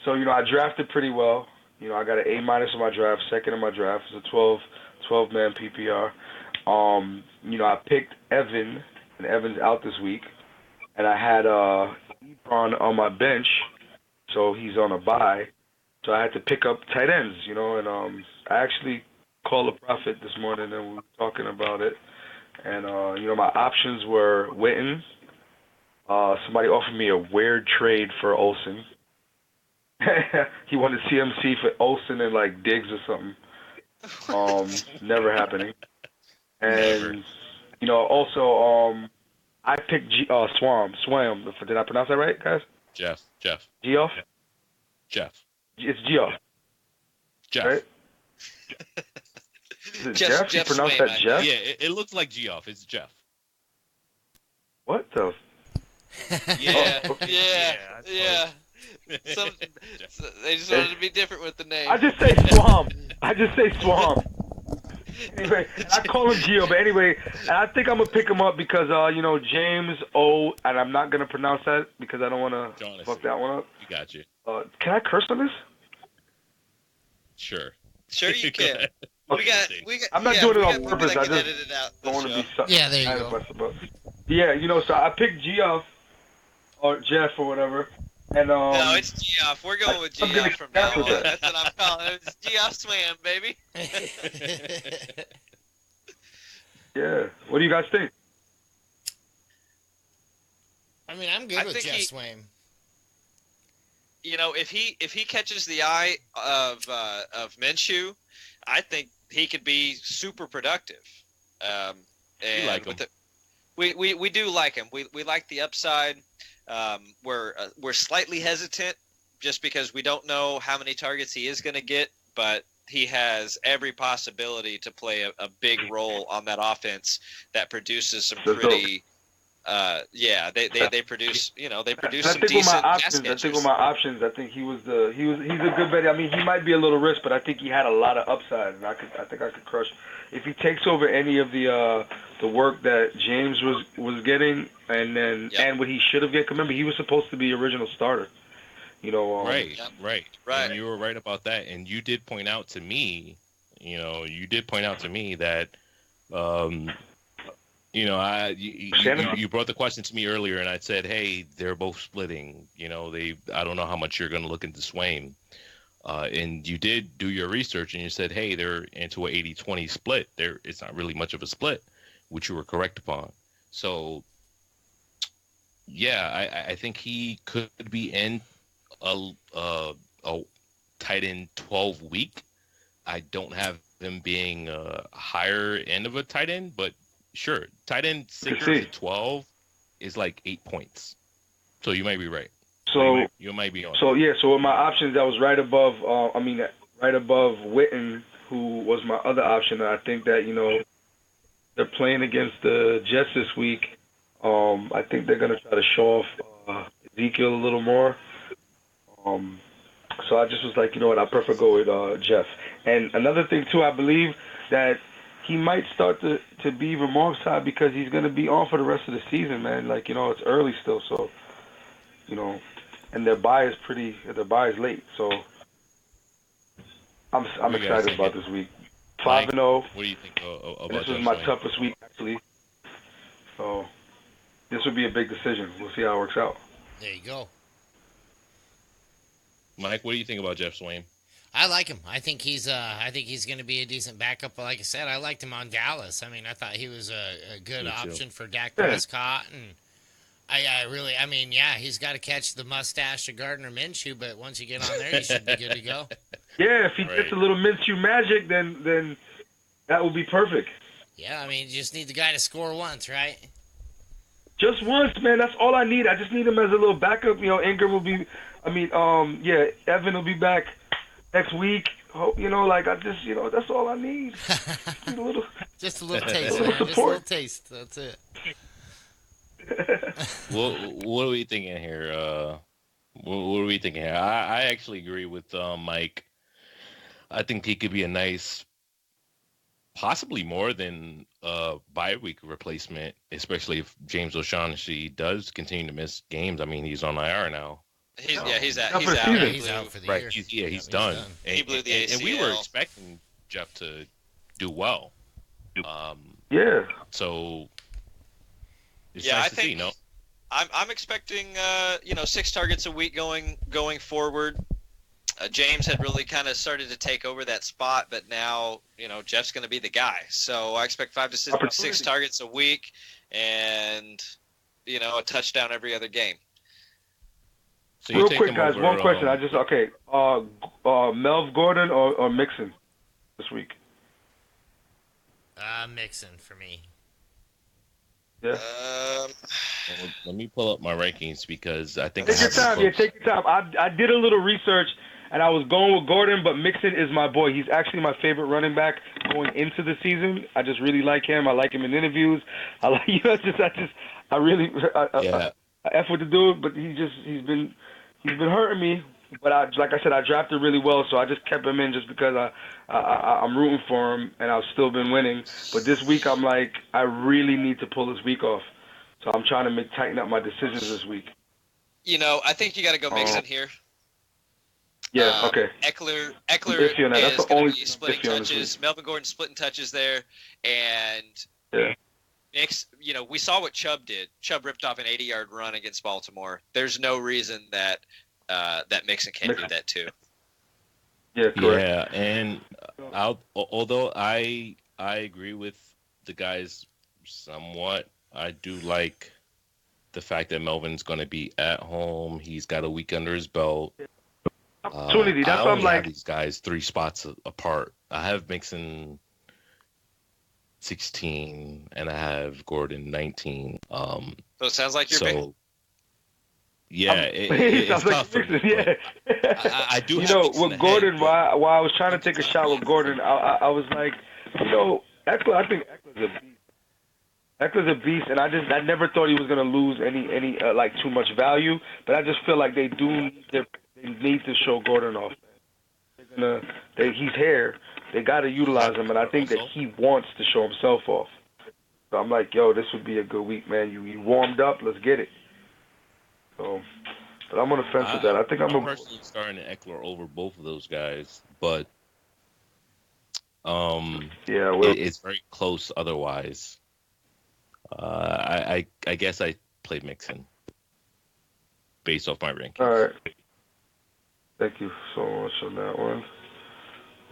So, you know, I drafted pretty well. You know, I got an A- in my draft, second in my draft. It's a 12-man PPR. You know, I picked Evan, and Evan's out this week. And I had Ebron on my bench, so he's on a bye. So I had to pick up tight ends, you know, and I actually called a prophet this morning and we were talking about it. And, you know, my options were Witten. Somebody offered me a weird trade for Olsen. He wanted CMC for Olsen and, like, Diggs or something. Never happening. And, you know, also, I picked Swam. Did I pronounce that right, guys? Jeff. Geoff? Jeff. It's Geoff. Jeff. Right? Is it Jeff? You pronounce that Jeff? Yeah, it looks like Geoff. It's Jeff. What the? Yeah. They just wanted to be different with the name. I just say Swam. Anyway, I call him Gio, but anyway, I think I'm gonna pick him up because you know, James O, and I'm not gonna pronounce that because I don't want to fuck that one up. You got you. Can I curse on this? Sure you can. We got. I'm not doing it on purpose. I just edit it out don't want to be something. Yeah, there you go. Yeah, you know, so I picked Geoff or Jeff or whatever, and no, it's Geoff. We're going with Geoff from now on. That's what I'm calling it. It's Geoff Swam, baby. Yeah. What do you guys think? I mean, I'm good with Jeff Swaim. You know, if he catches the eye of Minshew, I think he could be super productive. And you like him. We do like him. We like the upside. We're slightly hesitant just because we don't know how many targets he is going to get, but he has every possibility to play a big role on that offense that produces some pretty. They produce. You know, they produce some decent pass catchers. I think with my options, I think he's a good bet. I mean, he might be a little risk, but I think he had a lot of upside, and I think I could crush. If he takes over any of the work that James was getting, and what he should have get. Remember, he was supposed to be original starter. You know, right. And you were right about that, and you did point out to me, that, you know, you brought the question to me earlier, and I said, hey, they're both splitting. You know, I don't know how much you're going to look into Swaim. And you did do your research, and you said, hey, they're into an 80-20 split. It's not really much of a split, which you were correct upon. So, yeah, I think he could be in a tight end 12 week. I don't have him being a higher end of a tight end, but sure, tight end 6 to 12 is like 8 points. So you might be right. So you might be on. So yeah, so with my options, I was right above. Right above Witten, who was my other option. And I think that, they're playing against the Jets this week. I think they're going to try to show off Ezekiel a little more. So I just was like, you know what, I prefer go with Jeff. And another thing, too, I believe that he might start to be even more upside because he's going to be on for the rest of the season, man. Like, it's early still, so, and their bye is late, so I'm excited about this week. 5-0. What do you think about This Jeff was my Swain? toughest week, actually. So this would be a big decision. We'll see how it works out. There you go. Mike, what do you think about Jeff Swain? I like him. I think he's going to be a decent backup. But like I said, I liked him on Dallas. I mean, I thought he was a good option for Dak Prescott, and he's got to catch the mustache of Gardner Minshew. But once you get on there, you should be good to go. Yeah, if he gets a little Minshew magic, then that would be perfect. Yeah, I mean, you just need the guy to score once, right? Just once, man. That's all I need. I just need him as a little backup. Ingram will be. Evan will be back next week. Hope that's all I need. Just a little taste, man. Just a little taste. That's it. What are we thinking here? What are we thinking here? I actually agree with Mike. I think he could be a nice, possibly more than bye week replacement, especially if James O'Shaughnessy does continue to miss games. I mean, he's on IR now. He's out. He's out for the year. He's done. He blew the ACL. And we were expecting Jeff to do well. Yeah. So it's I nice to think see, no? I'm expecting 6 targets a week going forward. James had really kind of started to take over that spot, but now Jeff's going to be the guy. So I expect 5 to 6 targets a week, and a touchdown every other game. So real quick, guys, one question. Melv Gordon or Mixon this week? Mixon for me. Yeah. Let me pull up my rankings because I think take your time. Yeah, take your time. I did a little research and I was going with Gordon, but Mixon is my boy. He's actually my favorite running back going into the season. I just really like him. I like him in interviews. I like I really effort to do it, but he's been hurting me. But like I said, I drafted really well, so I just kept him in just because I'm rooting for him, and I've still been winning. But this week, I'm like, I really need to pull this week off. So I'm trying to tighten up my decisions this week. I think you got to go Mixon here. Yeah, okay. Eckler That's is going to be splitting touches. Melvin Gordon splitting touches there, and we saw what Chubb did. Chubb ripped off an 80-yard run against Baltimore. There's no reason that Mixon can't do that too. Yeah, correct. Yeah, and although I agree with the guys somewhat, I do like the fact that Melvin's going to be at home. He's got a week under his belt. Opportunity. That's I what I'm only like. have these guys 3 spots apart. I have Mixon 16 and I have Gordon 19. So it sounds like you're yeah, it's tough. Yeah. I do. With Gordon, while I was trying to take a shot with Gordon, I was like, Eckler. I think Eckler's a beast. Eckler's a beast, and I never thought he was gonna lose any too much value. But I just feel like they need to show Gordon off. He's here. They got to utilize him, and I think that he wants to show himself off. So I'm like, this would be a good week, man. You warmed up. Let's get it. So, but I'm on the fence with that. I think I'm personally starting Eckler over both of those guys, but it's very close otherwise. I guess I played Mixon based off my rankings. All right. Thank you so much on that one.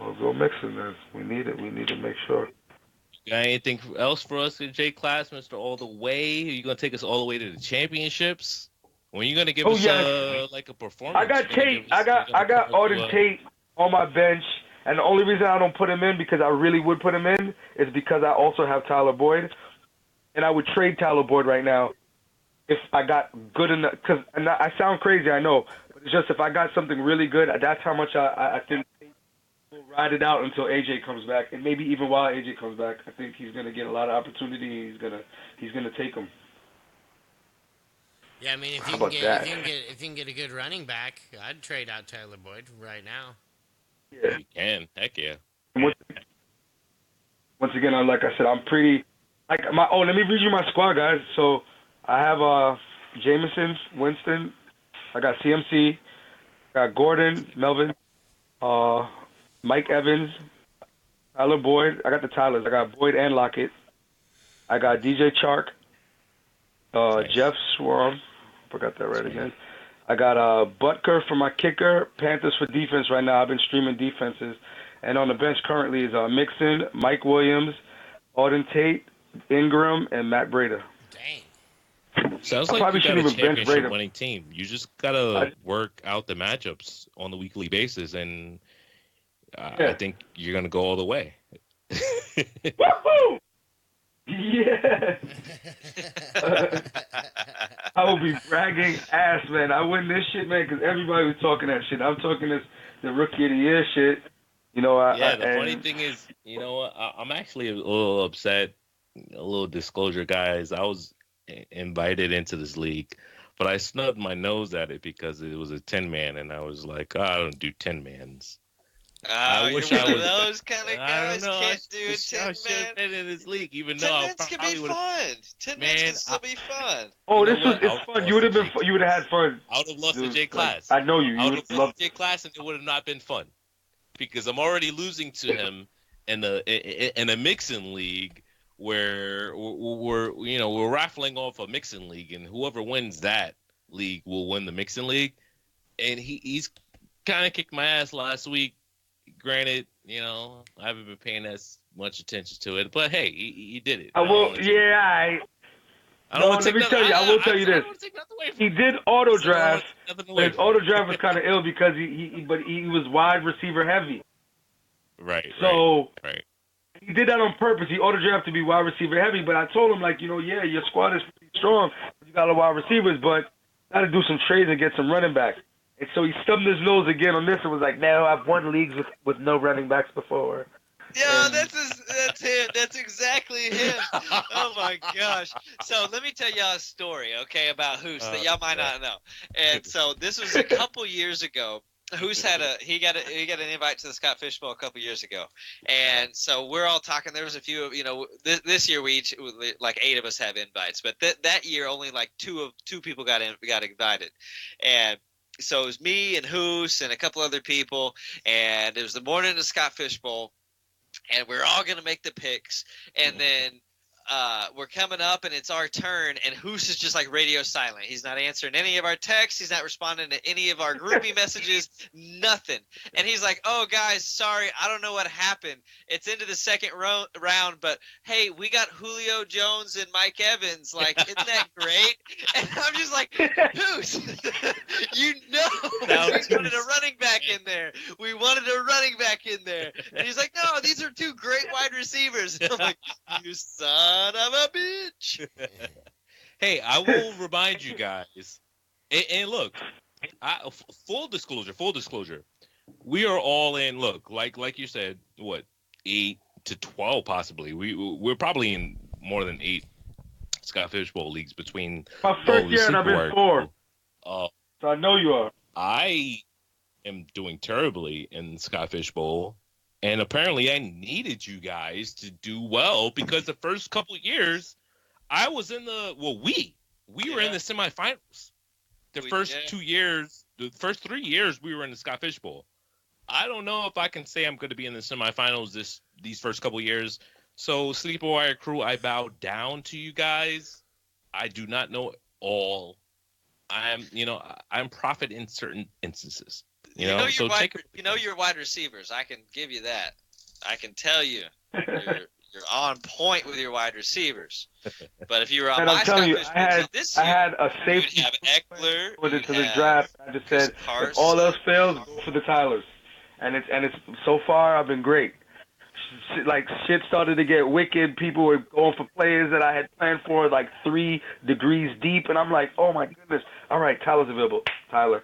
We'll go Mixon then. We need it. We need to make sure. You got anything else for us in J Class, Mr. All the Way? Are you gonna take us all the way to the championships? When are you gonna give us a performance? I got Tate. I got Auden Tate on my bench, and the only reason I don't put him in because I really would put him in is because I also have Tyler Boyd, and I would trade Tyler Boyd right now if I got good enough. Because I sound crazy, I know, but it's just if I got something really good, that's how much I think Tate will ride it out until AJ comes back, and maybe even while AJ comes back. I think he's gonna get a lot of opportunity. He's gonna take them. Yeah, I mean, if How you can about get that? if you can get a good running back, I'd trade out Tyler Boyd right now. Yeah. You can. Heck yeah. Once again, like I said, I'm pretty like my. Oh, let me read you my squad, guys. So I have Jameson, Winston. I got CMC. Got Gordon, Melvin, Mike Evans, Tyler Boyd. I got the Tylers. I got Boyd and Lockett. I got DJ Chark, Jeff Swarm. Forgot that right again. I got Butker for my kicker, Panthers for defense right now. I've been streaming defenses. And on the bench currently is Mixon, Mike Williams, Auden Tate, Ingram, and Matt Breida. Sounds I like probably you got shouldn't a even bench championship Breida. winning team. You just gotta work out the matchups on the weekly basis, and I think you're gonna go all the way. Woohoo! Yeah. I will be bragging ass, man. I win this shit, man, because everybody was talking that shit. I'm talking the rookie of the year shit. You know, The funny thing is, you know what? I'm actually a little upset. A little disclosure, guys. I was invited into this league, but I snubbed my nose at it because it was a 10-man, and I was like, I don't do 10-mans. I wish you're I one was of those kind of guys. Can't do a I 10 should have man. been in this league, even 10 though I mans can probably be would have. fun. 10 mans can still be fun. Oh, You this know was what? it's fun. You would have been. You would have had fun. I would have lost the J Like, class. I know you. I You would would have love. lost the J class, and it would have not been fun because I'm already losing to him in a mixing league where we're raffling off a mixing league, and whoever wins that league will win the mixing league. And he's kind of kicked my ass last week. Granted, I haven't been paying as much attention to it, but hey, he did it. I will. Yeah. Let me tell you. I will tell you this. He did auto draft, but his auto draft was kind of ill because he was wide receiver heavy. Right. So right. He did that on purpose. He auto drafted to be wide receiver heavy, but I told him yeah, your squad is pretty strong. You got a lot of wide receivers, but got to do some trades and get some running backs. And so he stubbed his nose again on this and was like, no, I've won leagues with no running backs before. Yeah, that's him. That's exactly him. Oh my gosh. So let me tell y'all a story, okay, about Hoos that y'all might not know. And so this was a couple years ago. Hoos he got an invite to the Scott Fish Bowl a couple years ago, and so we're all talking. There was a few, this year we each, like 8 of us have invites, but that year only like two people got invited, and so it was me and Hoos and a couple other people, and it was the morning of the Scott Fish Bowl. And we're all going to make the picks. And then we're coming up, and it's our turn. And Hoos is just like radio silent. He's not answering any of our texts. He's not responding to any of our groupie messages. Nothing. And he's like, oh, guys, sorry. I don't know what happened. It's into the second round. But, hey, we got Julio Jones and Mike Evans. Like, isn't that great? And I'm just like, Hoos, we wanted a running back in there. We wanted a running back in there. And he's like, no, these are 2 great wide receivers. And I'm like, you son of a bitch. Hey, I will remind you guys, and look, full disclosure, we are all in. Look, like you said, what, 8 to 12 possibly. We're probably in more than 8 Scott Fish Bowl leagues between. My first year, and I've been 4. So I know you are. I am doing terribly in Scott Fish Bowl. And apparently I needed you guys to do well because the first couple of years I was in we were in the semifinals. The first 3 years we were in the Scott Fish Bowl. I don't know if I can say I'm going to be in the semifinals these first couple of years. So Sleeper Wire crew, I bow down to you guys. I do not know all. I'm prophet in certain instances. You know your wide receivers. I can give you that. I can tell you you're on point with your wide receivers. But if you were on my Scott Fish Bowl this year, I had a safety. You'd have Eckler. Put it to the draft. I just said, if all else fails, go for the Tylers. And it's so far I've been great. Shit started to get wicked. People were going for players that I had planned for, like 3 degrees deep, and I'm like, oh my goodness. All right, Tyler's available. Tyler.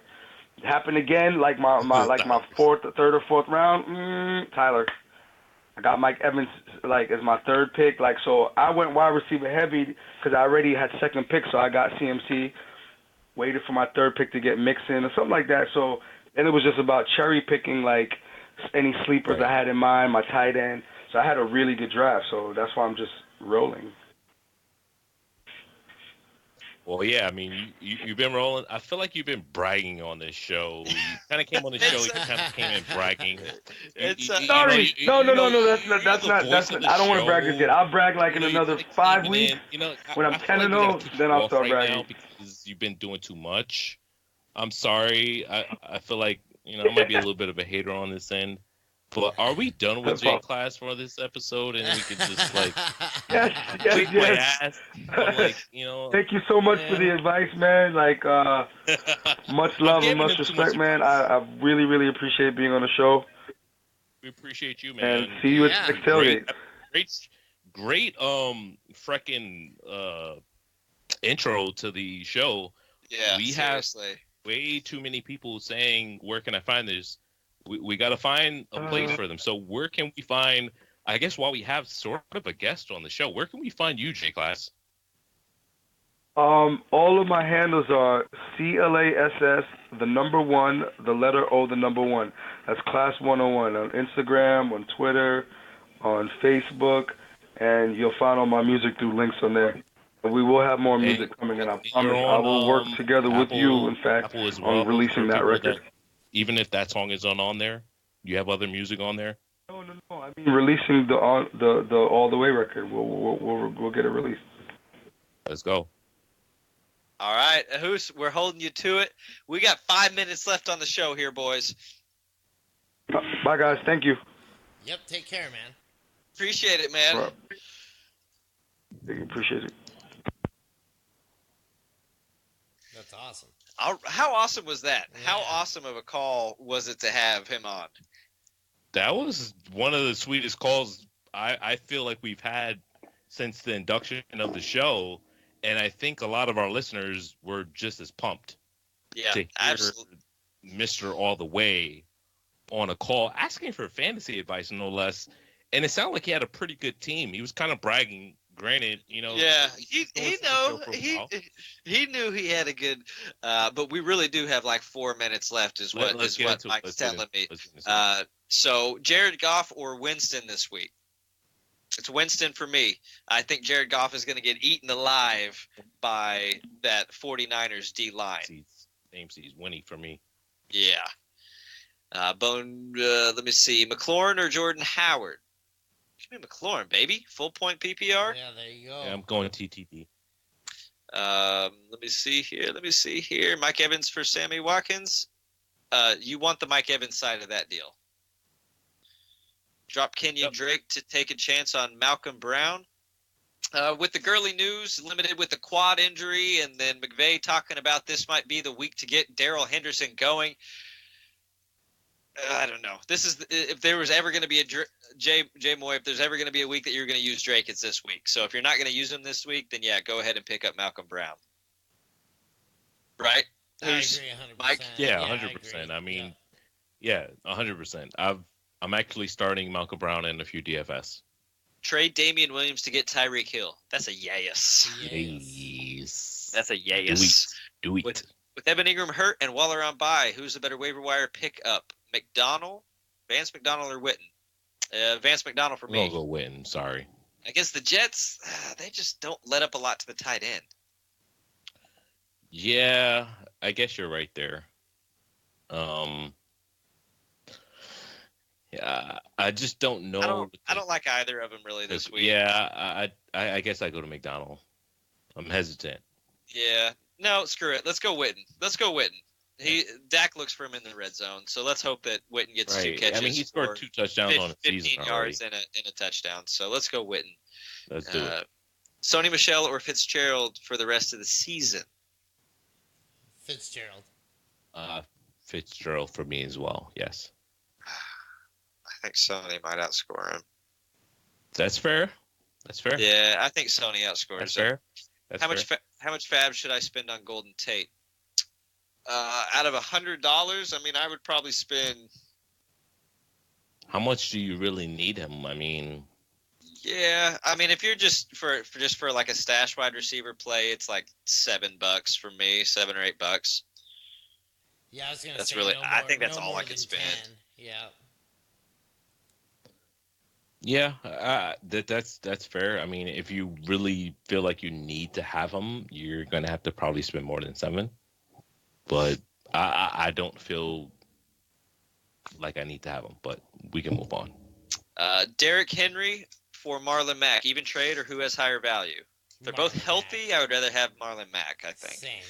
happen again, like my third or fourth round, Tyler. I got Mike Evans like as my third pick. Like, so I went wide receiver heavy because I already had second pick, so I got CMC. Waited for my third pick to get Mixon or something like that. So then it was just about cherry picking like any sleepers I had in mind, my tight end. So I had a really good draft. So that's why I'm just rolling. Well, yeah, I mean, you've been rolling. I feel like you've been bragging on this show. You kind of came on the show. You kind of came in bragging. Sorry, no. That's not. I don't want to brag this yet. I'll brag like in another 5 weeks. When I'm 10-0, then I'll start bragging. Now because you've been doing too much. I'm sorry. I feel like I might be a little bit of a hater on this end. But are we done with J Class for this episode, and we could just like yes. Thank you so much for the advice, man. Like much love and much respect, man. I really, really appreciate being on the show. We appreciate you, man. And see you at the next tailgate. Great, freaking intro to the show. Yeah, we seriously. have way too many people saying, "Where can I find this?" We got to find a place for them. So where can we find, I guess while we have sort of a guest on the show, where can we find you, J-Class? All of my handles are CLASS, the number 1, the letter O, the number 1. That's Class 101 on Instagram, on Twitter, on Facebook, and you'll find all my music through links on there. But we will have more music coming in. I promise. I will work together with you, in fact, on releasing that record. Even if that song is on there, you have other music on there. No. I mean releasing the All the Way record. We'll get it released. Let's go. All right, Ahus, we're holding you to it. We got 5 minutes left on the show here, boys. Bye, guys. Thank you. Yep. Take care, man. Appreciate it, man. Right. Appreciate it. That's awesome. How awesome was that? Yeah. How awesome of a call was it to have him on? That was one of the sweetest calls I feel like we've had since the induction of the show, and I think a lot of our listeners were just as pumped. Yeah, to hear absolutely. Mr. All the Way on a call asking for fantasy advice, no less, and it sounded like he had a pretty good team. He was kind of bragging. Granted, Yeah, he knew he had a good, but we really do have like 4 minutes left. Is what Mike's telling me. So Jared Goff or Winston this week? It's Winston for me. I think Jared Goff is going to get eaten alive by that 49ers D line. He's winning for me. Yeah. Let me see, McLaurin or Jordan Howard. Give me McLaurin, baby. Full point PPR. Yeah, there you go. Yeah, I'm going TTD. Let me see here. Mike Evans for Sammy Watkins. You want the Mike Evans side of that deal. Drop Kenyon Drake to take a chance on Malcolm Brown. With the Gurley news, limited with the quad injury, and then McVay talking about this might be the week to get Darrell Henderson going. I don't know. This is if there was ever going to be a Jay Moy. If there's ever going to be a week that you're going to use Drake, it's this week. So if you're not going to use him this week, then yeah, go ahead and pick up Malcolm Brown. Right? I agree 100%. Mike? Yeah, 100%. I mean, yeah, 100%. I'm actually starting Malcolm Brown in a few DFS. Trade Damian Williams to get Tyreek Hill. That's a yes. Yes. That's a yes. Do it. With Evan Ingram hurt and Waller on bye, who's the better waiver wire pick up? Vance McDonald, or Witten? Vance McDonald for me. I'll go Witten. Sorry. Against the Jets, they just don't let up a lot to the tight end. Yeah, I guess you're right there. Yeah, I just don't know. I don't like either of them really this week. Yeah, I guess I go to McDonald. I'm hesitant. Yeah. No, screw it. Let's go Witten. Dak looks for him in the red zone, so let's hope that Witten gets 2 catches. I mean, he scored 2 touchdowns on a season 15 yards and a touchdown. So let's go Witten. Let's do it. Sony Michel or Fitzgerald for the rest of the season? Fitzgerald. Fitzgerald for me as well. Yes. I think Sony might outscore him. That's fair. Yeah, I think Sony outscores him. Fair. How much fab should I spend on Golden Tate? Out of $100, I mean, I would probably spend. How much do you really need him? I mean, yeah, I mean, if you're just for like a stash wide receiver play, it's like $7 for me, $7 or $8. Yeah, I was gonna that's say really. no I more, think that's no all more I could than spend. 10. Yeah. yeah, that's fair. I mean, if you really feel like you need to have him, you're gonna have to probably spend more than 7. But I don't feel like I need to have him. But we can move on. Derrick Henry for Marlon Mack, even trade or who has higher value? If they're both healthy, I would rather have Marlon Mack, I think. Same.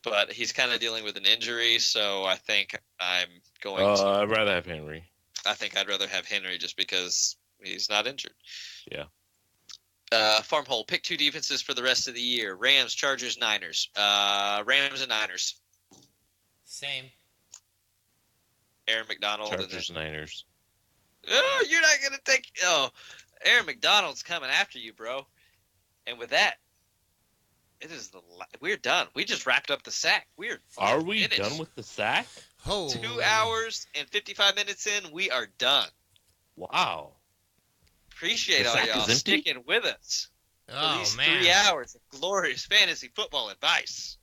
But he's kind of dealing with an injury, so I think I'm going to. I'd rather have Henry. I think I'd rather have Henry just because he's not injured. Yeah. Farmhole, pick 2 defenses for the rest of the year. Rams, Chargers, Niners. Rams and Niners. Same. Aaron McDonald. Chargers, Niners. Oh, you're not going to take... Oh, Aaron McDonald's coming after you, bro. And with that, we're done. We just wrapped up the sack. Are we finished. done with the sack? Oh. 2 hours and 55 minutes in, we are done. Wow. Appreciate The all sack y'all is empty? sticking with us. Oh, for these man. 3 hours of glorious fantasy football advice.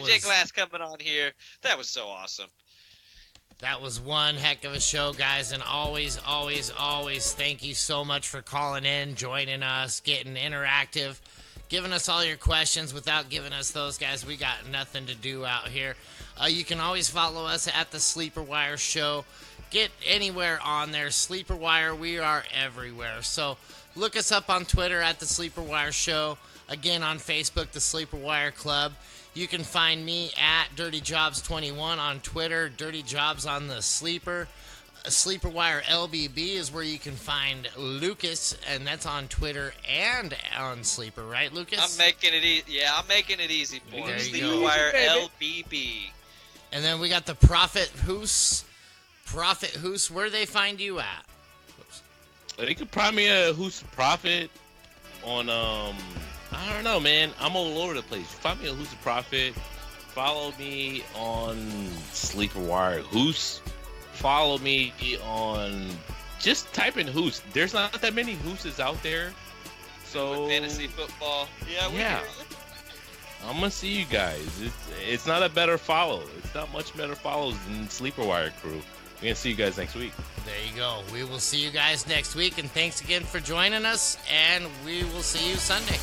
Jake Glass coming on here. That was so awesome. That was one heck of a show, guys, and always, always, always thank you so much for calling in, joining us, getting interactive, giving us all your questions. Without giving us those, guys, we got nothing to do out here. You can always follow us at the Sleeper Wire Show. Get anywhere on there. Sleeper Wire, we are everywhere. So look us up on Twitter at the Sleeper Wire Show. Again, on Facebook, the Sleeper Wire Club. You can find me at Dirty Jobs 21 on Twitter, Dirty Jobs on the Sleeper. Sleeper Wire LBB is where you can find Lucas, and that's on Twitter and on Sleeper, right, Lucas? I'm making it easy. Yeah, I'm making it easy for him. There you Sleeper go. Wire LBB. And then we got the Prophet Hoos. Prophet Hoos, where do they find you at? They could find me a Who's Prophet on I don't know, man. I'm all over the place. Find me a Who's Prophet. Follow me on Sleeper Wire Who's. Follow me on just type in Who's. There's not that many Whooses out there. So fantasy football. Yeah. I'm gonna see you guys. It's not a better follow. It's not much better follows than Sleeper Wire crew. We're gonna see you guys next week. There you go. We will see you guys next week, and thanks again for joining us, and we will see you Sunday.